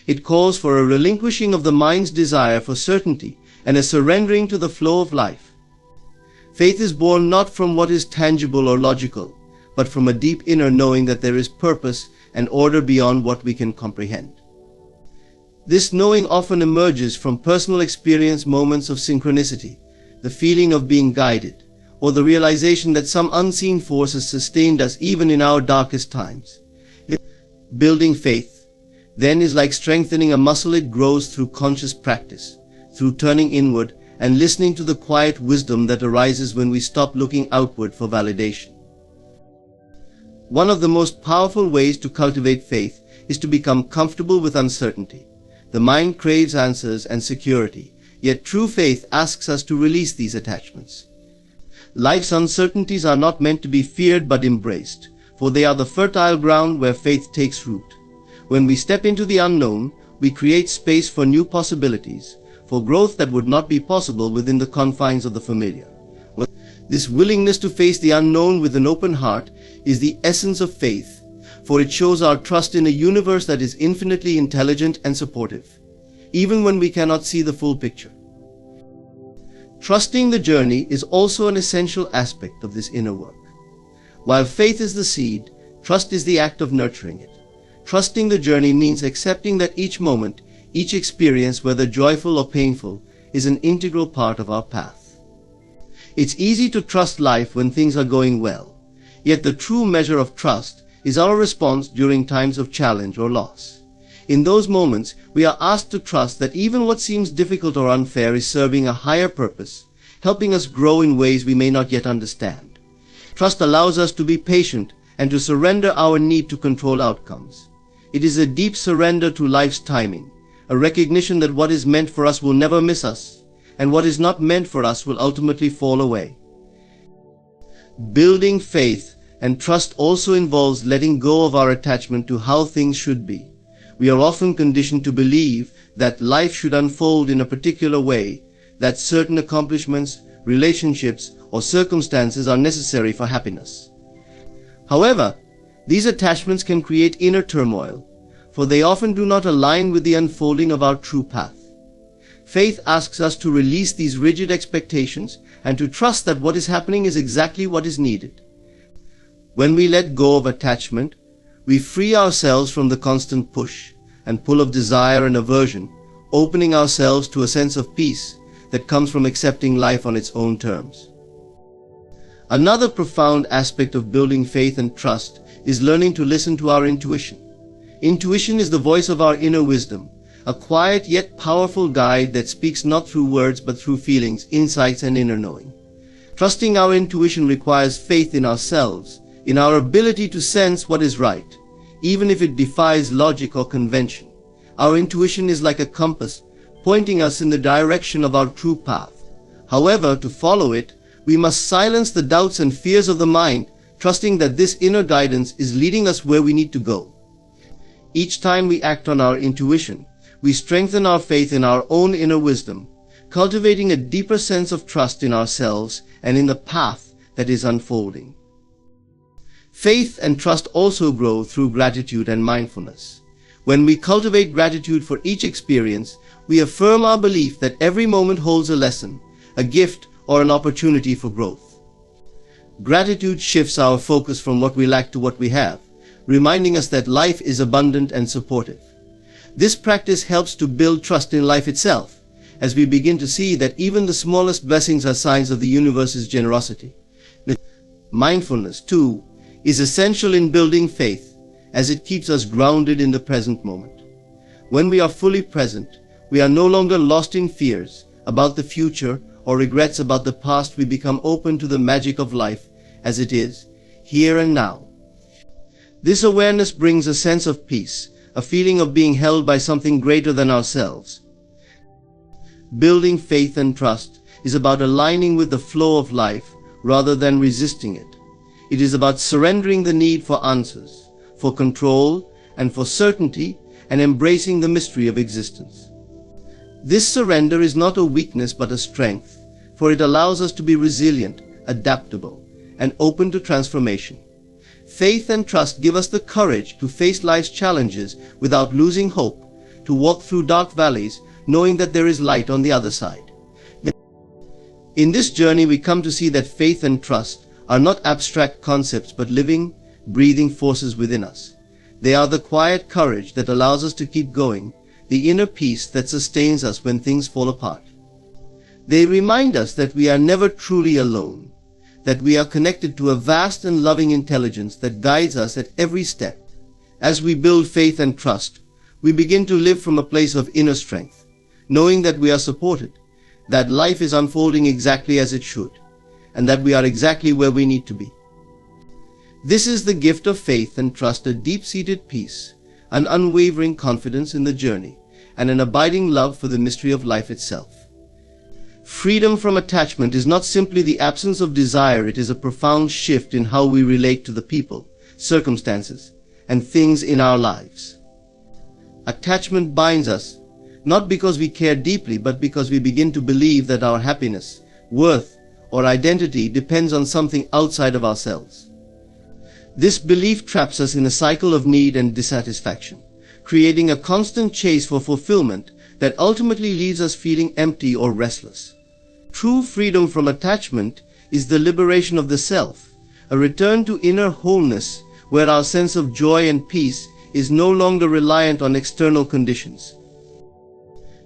It calls for a relinquishing of the mind's desire for certainty and a surrendering to the flow of life. Faith is born not from what is tangible or logical, but from a deep inner knowing that there is purpose and order beyond what we can comprehend. This knowing often emerges from personal experience, moments of synchronicity, the feeling of being guided, or the realization that some unseen force has sustained us even in our darkest times. Building faith, then, is like strengthening a muscle. It grows through conscious practice, through turning inward and listening to the quiet wisdom that arises when we stop looking outward for validation. One of the most powerful ways to cultivate faith is to become comfortable with uncertainty. The mind craves answers and security, yet true faith asks us to release these attachments. Life's uncertainties are not meant to be feared but embraced, for they are the fertile ground where faith takes root. When we step into the unknown, we create space for new possibilities, for growth that would not be possible within the confines of the familiar. This willingness to face the unknown with an open heart is the essence of faith, for it shows our trust in a universe that is infinitely intelligent and supportive, even when we cannot see the full picture. Trusting the journey is also an essential aspect of this inner work. While faith is the seed, trust is the act of nurturing it. Trusting the journey means accepting that each moment, each experience, whether joyful or painful, is an integral part of our path. It's easy to trust life when things are going well, yet the true measure of trust is our response during times of challenge or loss. In those moments, we are asked to trust that even what seems difficult or unfair is serving a higher purpose, helping us grow in ways we may not yet understand. Trust allows us to be patient and to surrender our need to control outcomes. It is a deep surrender to life's timing, a recognition that what is meant for us will never miss us, and what is not meant for us will ultimately fall away. Building faith and trust also involves letting go of our attachment to how things should be. We are often conditioned to believe that life should unfold in a particular way, that certain accomplishments, relationships, or circumstances are necessary for happiness. However, these attachments can create inner turmoil, for they often do not align with the unfolding of our true path. Faith asks us to release these rigid expectations and to trust that what is happening is exactly what is needed. When we let go of attachment, we free ourselves from the constant push and pull of desire and aversion, opening ourselves to a sense of peace that comes from accepting life on its own terms. Another profound aspect of building faith and trust is learning to listen to our intuition. Intuition is the voice of our inner wisdom, a quiet yet powerful guide that speaks not through words but through feelings, insights, and inner knowing. Trusting our intuition requires faith in ourselves, in our ability to sense what is right, even if it defies logic or convention. Our intuition is like a compass, pointing us in the direction of our true path. However, to follow it, we must silence the doubts and fears of the mind, trusting that this inner guidance is leading us where we need to go. Each time we act on our intuition, we strengthen our faith in our own inner wisdom, cultivating a deeper sense of trust in ourselves and in the path that is unfolding. Faith and trust also grow through gratitude and mindfulness. When we cultivate gratitude for each experience, we affirm our belief that every moment holds a lesson, a gift, or an opportunity for growth. Gratitude shifts our focus from what we lack to what we have, reminding us that life is abundant and supportive. This practice helps to build trust in life itself, as we begin to see that even the smallest blessings are signs of the universe's generosity. Mindfulness, too, is essential in building faith, as it keeps us grounded in the present moment. When we are fully present, we are no longer lost in fears about the future or regrets about the past. We become open to the magic of life as it is, here and now. This awareness brings a sense of peace, a feeling of being held by something greater than ourselves. Building faith and trust is about aligning with the flow of life rather than resisting it. It is about surrendering the need for answers, for control, and for certainty, and embracing the mystery of existence. This surrender is not a weakness but a strength, for it allows us to be resilient, adaptable, and open to transformation. Faith and trust give us the courage to face life's challenges without losing hope, to walk through dark valleys knowing that there is light on the other side. In this journey, we come to see that faith and trust are not abstract concepts but living, breathing forces within us. They are the quiet courage that allows us to keep going, the inner peace that sustains us when things fall apart. They remind us that we are never truly alone, that we are connected to a vast and loving intelligence that guides us at every step. As we build faith and trust, we begin to live from a place of inner strength, knowing that we are supported, that life is unfolding exactly as it should, and that we are exactly where we need to be. This is the gift of faith and trust, a deep-seated peace, an unwavering confidence in the journey, and an abiding love for the mystery of life itself. Freedom from attachment is not simply the absence of desire, it is a profound shift in how we relate to the people, circumstances, and things in our lives. Attachment binds us, not because we care deeply, but because we begin to believe that our happiness, worth, or identity depends on something outside of ourselves. This belief traps us in a cycle of need and dissatisfaction, creating a constant chase for fulfillment that ultimately leaves us feeling empty or restless. True freedom from attachment is the liberation of the self, a return to inner wholeness where our sense of joy and peace is no longer reliant on external conditions.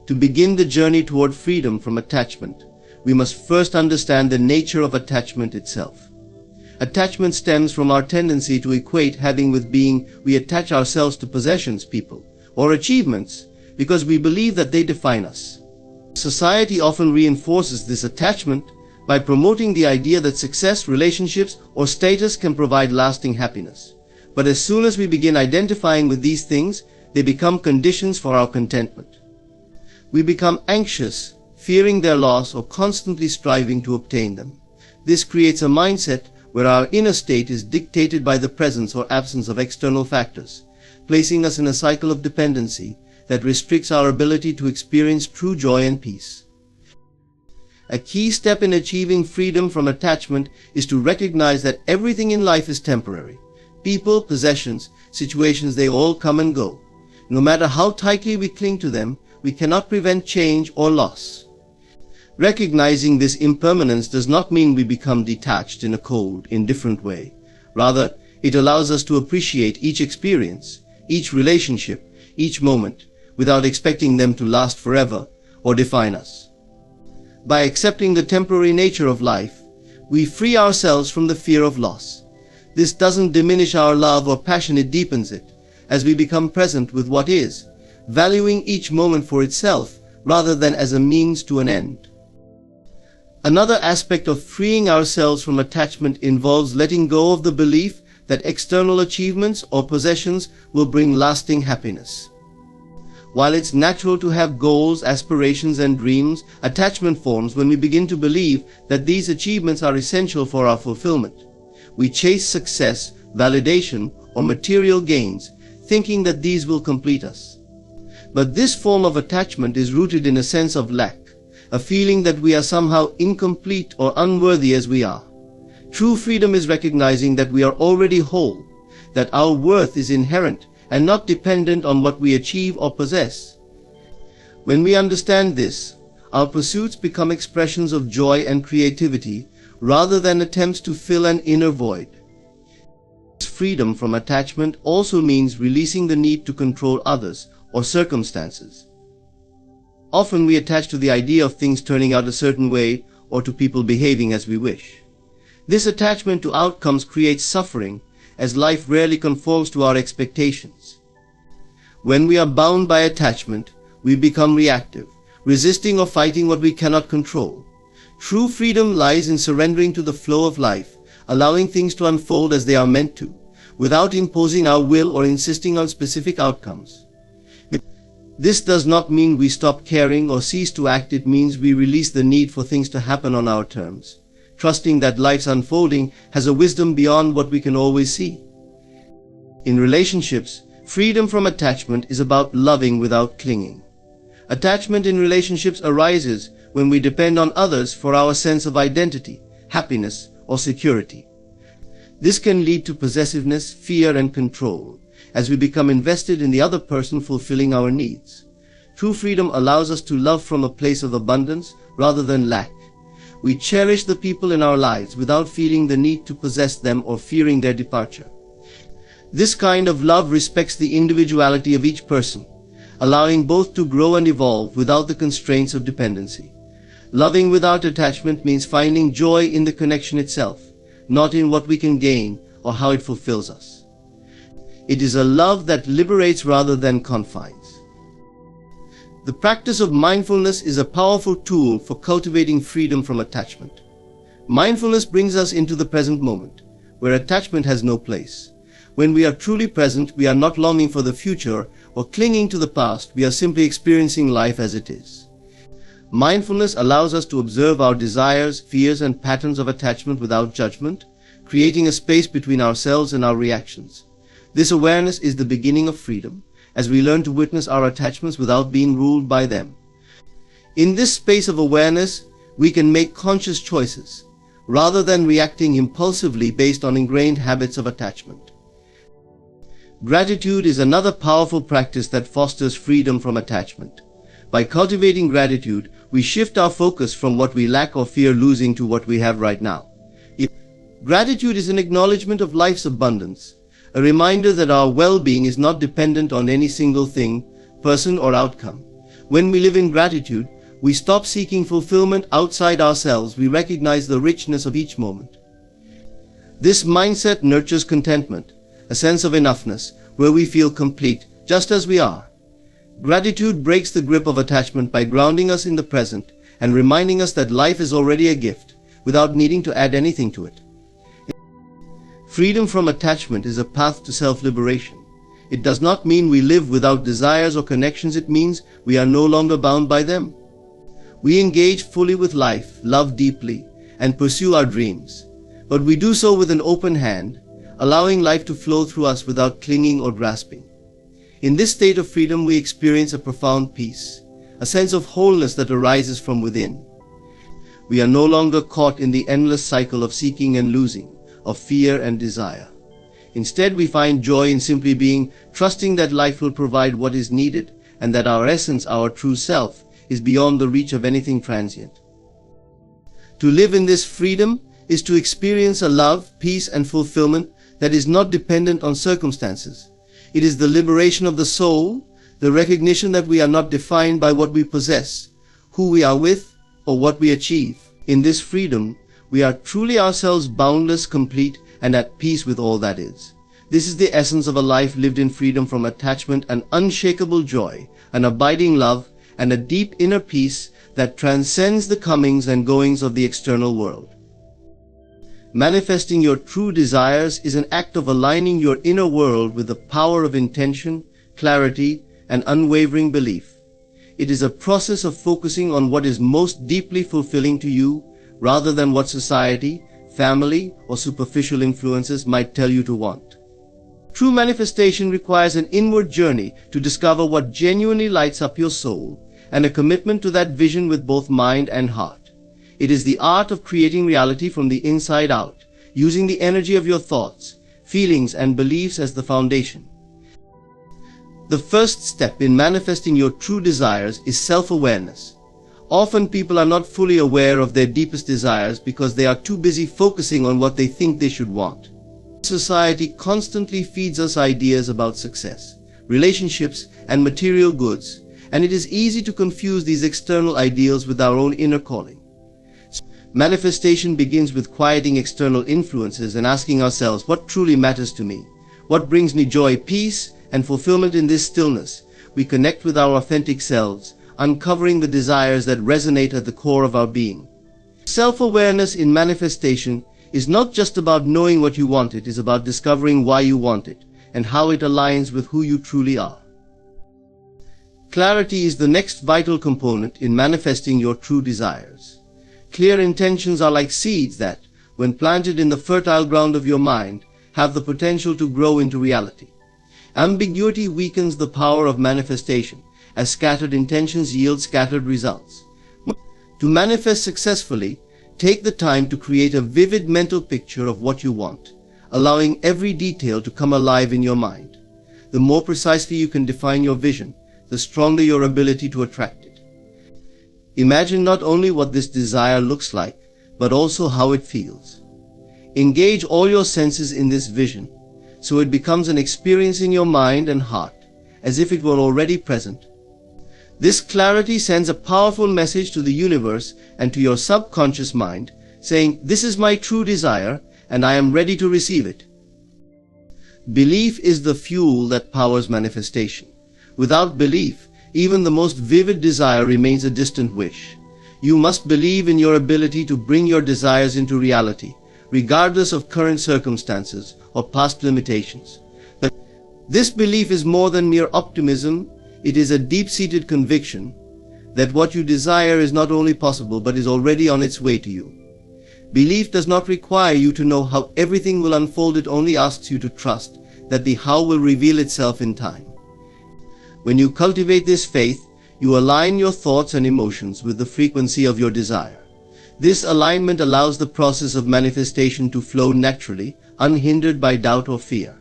To begin the journey toward freedom from attachment, we must first understand the nature of attachment itself. Attachment stems from our tendency to equate having with being. We attach ourselves to possessions, people, or achievements because we believe that they define us. Society often reinforces this attachment by promoting the idea that success, relationships, or status can provide lasting happiness. But as soon as we begin identifying with these things, they become conditions for our contentment. We become anxious, fearing their loss, or constantly striving to obtain them. This creates a mindset where our inner state is dictated by the presence or absence of external factors, placing us in a cycle of dependency that restricts our ability to experience true joy and peace. A key step in achieving freedom from attachment is to recognize that everything in life is temporary. People, possessions, situations, they all come and go. No matter how tightly we cling to them, we cannot prevent change or loss. Recognizing this impermanence does not mean we become detached in a cold, indifferent way. Rather, it allows us to appreciate each experience, each relationship, each moment, without expecting them to last forever or define us. By accepting the temporary nature of life, we free ourselves from the fear of loss. This doesn't diminish our love or passion, it deepens it, as we become present with what is, valuing each moment for itself rather than as a means to an end. Another aspect of freeing ourselves from attachment involves letting go of the belief that external achievements or possessions will bring lasting happiness. While it's natural to have goals, aspirations, and dreams, attachment forms when we begin to believe that these achievements are essential for our fulfillment. We chase success, validation, or material gains, thinking that these will complete us. But this form of attachment is rooted in a sense of lack, a feeling that we are somehow incomplete or unworthy as we are. True freedom is recognizing that we are already whole, that our worth is inherent and not dependent on what we achieve or possess. When we understand this, our pursuits become expressions of joy and creativity rather than attempts to fill an inner void. Freedom from attachment also means releasing the need to control others or circumstances. Often we attach to the idea of things turning out a certain way or to people behaving as we wish. This attachment to outcomes creates suffering, as life rarely conforms to our expectations. When we are bound by attachment, we become reactive, resisting or fighting what we cannot control. True freedom lies in surrendering to the flow of life, allowing things to unfold as they are meant to, without imposing our will or insisting on specific outcomes. This does not mean we stop caring or cease to act. It means we release the need for things to happen on our terms, trusting that life's unfolding has a wisdom beyond what we can always see. In relationships, freedom from attachment is about loving without clinging. Attachment in relationships arises when we depend on others for our sense of identity, happiness, or security. This can lead to possessiveness, fear, and control, as we become invested in the other person fulfilling our needs. True freedom allows us to love from a place of abundance rather than lack. We cherish the people in our lives without feeling the need to possess them or fearing their departure. This kind of love respects the individuality of each person, allowing both to grow and evolve without the constraints of dependency. Loving without attachment means finding joy in the connection itself, not in what we can gain or how it fulfills us. It is a love that liberates rather than confines. The practice of mindfulness is a powerful tool for cultivating freedom from attachment. Mindfulness brings us into the present moment, where attachment has no place. When we are truly present, we are not longing for the future or clinging to the past. We are simply experiencing life as it is. Mindfulness allows us to observe our desires, fears, and patterns of attachment without judgment, creating a space between ourselves and our reactions. This awareness is the beginning of freedom, as we learn to witness our attachments without being ruled by them. In this space of awareness, we can make conscious choices, rather than reacting impulsively based on ingrained habits of attachment. Gratitude is another powerful practice that fosters freedom from attachment. By cultivating gratitude, we shift our focus from what we lack or fear losing to what we have right now. Gratitude is an acknowledgement of life's abundance, a reminder that our well-being is not dependent on any single thing, person, or outcome. When we live in gratitude, we stop seeking fulfillment outside ourselves. We recognize the richness of each moment. This mindset nurtures contentment, a sense of enoughness, where we feel complete, just as we are. Gratitude breaks the grip of attachment by grounding us in the present and reminding us that life is already a gift, without needing to add anything to it. Freedom from attachment is a path to self-liberation. It does not mean we live without desires or connections. It means we are no longer bound by them. We engage fully with life, love deeply, and pursue our dreams. But we do so with an open hand, allowing life to flow through us without clinging or grasping. In this state of freedom, we experience a profound peace, a sense of wholeness that arises from within. We are no longer caught in the endless cycle of seeking and losing, of fear and desire. Instead, we find joy in simply being, trusting that life will provide what is needed and that our essence, our true self, is beyond the reach of anything transient. To live in this freedom is to experience a love, peace, and fulfillment that is not dependent on circumstances. It is the liberation of the soul, the recognition that we are not defined by what we possess, who we are with, or what we achieve. In this freedom, we are truly ourselves, boundless, complete, and at peace with all that is. This is the essence of a life lived in freedom from attachment, an unshakable joy, an abiding love, and a deep inner peace that transcends the comings and goings of the external world. Manifesting your true desires is an act of aligning your inner world with the power of intention, clarity, and unwavering belief. It is a process of focusing on what is most deeply fulfilling to you, rather than what society, family, or superficial influences might tell you to want. True manifestation requires an inward journey to discover what genuinely lights up your soul, and a commitment to that vision with both mind and heart. It is the art of creating reality from the inside out, using the energy of your thoughts, feelings, and beliefs as the foundation. The first step in manifesting your true desires is self-awareness. Often people are not fully aware of their deepest desires because they are too busy focusing on what they think they should want. Society constantly feeds us ideas about success, relationships, and material goods, and it is easy to confuse these external ideals with our own inner calling. Manifestation begins with quieting external influences and asking ourselves, what truly matters to me? What brings me joy, peace, and fulfillment? In this stillness, we connect with our authentic selves, uncovering the desires that resonate at the core of our being. Self-awareness in manifestation is not just about knowing what you want, it is about discovering why you want it and how it aligns with who you truly are. Clarity is the next vital component in manifesting your true desires. Clear intentions are like seeds that, when planted in the fertile ground of your mind, have the potential to grow into reality. Ambiguity weakens the power of manifestation, as scattered intentions yield scattered results. To manifest successfully, take the time to create a vivid mental picture of what you want, allowing every detail to come alive in your mind. The more precisely you can define your vision, the stronger your ability to attract it. Imagine not only what this desire looks like, but also how it feels. Engage all your senses in this vision, so it becomes an experience in your mind and heart, as if it were already present. This clarity sends a powerful message to the universe and to your subconscious mind, saying, "This is my true desire, and I am ready to receive it." Belief is the fuel that powers manifestation. Without belief, even the most vivid desire remains a distant wish. You must believe in your ability to bring your desires into reality, regardless of current circumstances or past limitations. But this belief is more than mere optimism. It is a deep-seated conviction that what you desire is not only possible but is already on its way to you. Belief does not require you to know how everything will unfold. It only asks you to trust that the how will reveal itself in time. When you cultivate this faith, you align your thoughts and emotions with the frequency of your desire. This alignment allows the process of manifestation to flow naturally, unhindered by doubt or fear.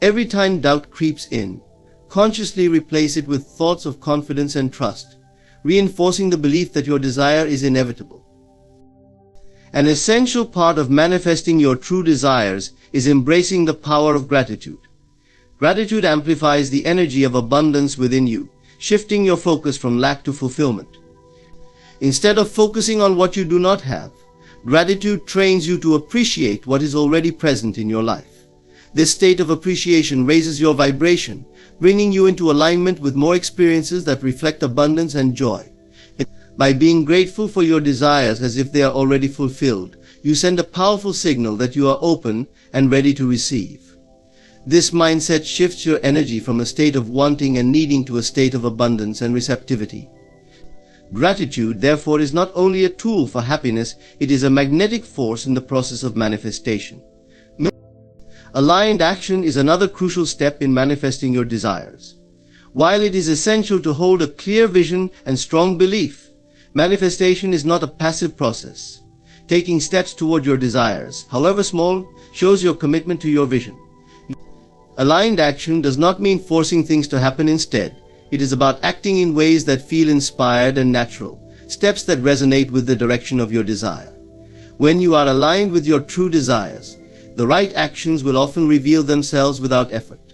Every time doubt creeps in, consciously replace it with thoughts of confidence and trust, reinforcing the belief that your desire is inevitable. An essential part of manifesting your true desires is embracing the power of gratitude. Gratitude amplifies the energy of abundance within you, shifting your focus from lack to fulfillment. Instead of focusing on what you do not have, gratitude trains you to appreciate what is already present in your life. This state of appreciation raises your vibration, bringing you into alignment with more experiences that reflect abundance and joy. By being grateful for your desires as if they are already fulfilled, you send a powerful signal that you are open and ready to receive. This mindset shifts your energy from a state of wanting and needing to a state of abundance and receptivity. Gratitude, therefore, is not only a tool for happiness, it is a magnetic force in the process of manifestation. Aligned action is another crucial step in manifesting your desires. While it is essential to hold a clear vision and strong belief, manifestation is not a passive process. Taking steps toward your desires, however small, shows your commitment to your vision. Aligned action does not mean forcing things to happen. Instead, it is about acting in ways that feel inspired and natural, steps that resonate with the direction of your desire. When you are aligned with your true desires, the right actions will often reveal themselves without effort.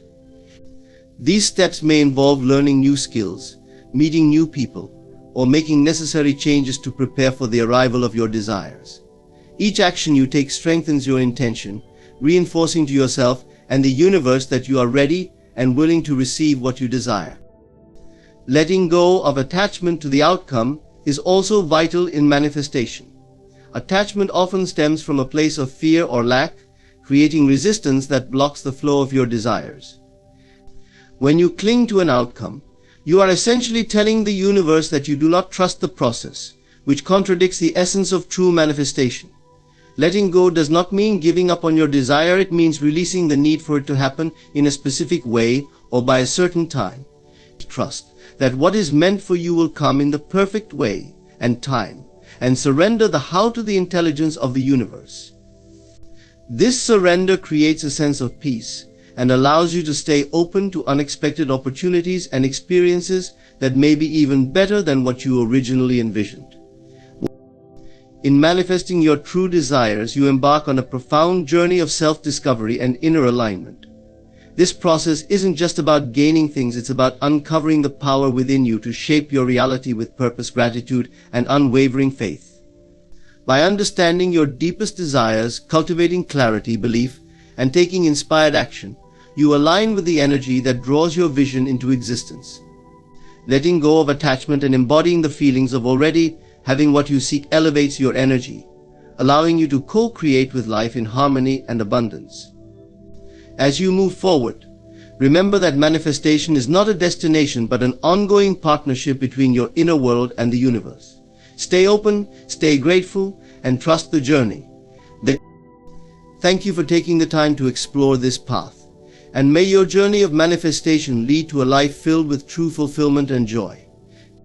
These steps may involve learning new skills, meeting new people, or making necessary changes to prepare for the arrival of your desires. Each action you take strengthens your intention, reinforcing to yourself and the universe that you are ready and willing to receive what you desire. Letting go of attachment to the outcome is also vital in manifestation. Attachment often stems from a place of fear or lack, creating resistance that blocks the flow of your desires. When you cling to an outcome, you are essentially telling the universe that you do not trust the process, which contradicts the essence of true manifestation. Letting go does not mean giving up on your desire. It means releasing the need for it to happen in a specific way or by a certain time. Trust that what is meant for you will come in the perfect way and time, and surrender the how to the intelligence of the universe. This surrender creates a sense of peace and allows you to stay open to unexpected opportunities and experiences that may be even better than what you originally envisioned. In manifesting your true desires, you embark on a profound journey of self-discovery and inner alignment. This process isn't just about gaining things, it's about uncovering the power within you to shape your reality with purpose, gratitude, and unwavering faith. By understanding your deepest desires, cultivating clarity, belief, and taking inspired action, you align with the energy that draws your vision into existence. Letting go of attachment and embodying the feelings of already having what you seek elevates your energy, allowing you to co-create with life in harmony and abundance. As you move forward, remember that manifestation is not a destination but an ongoing partnership between your inner world and the universe. Stay open, stay grateful, and trust the journey. Thank you for taking the time to explore this path, and may your journey of manifestation lead to a life filled with true fulfillment and joy.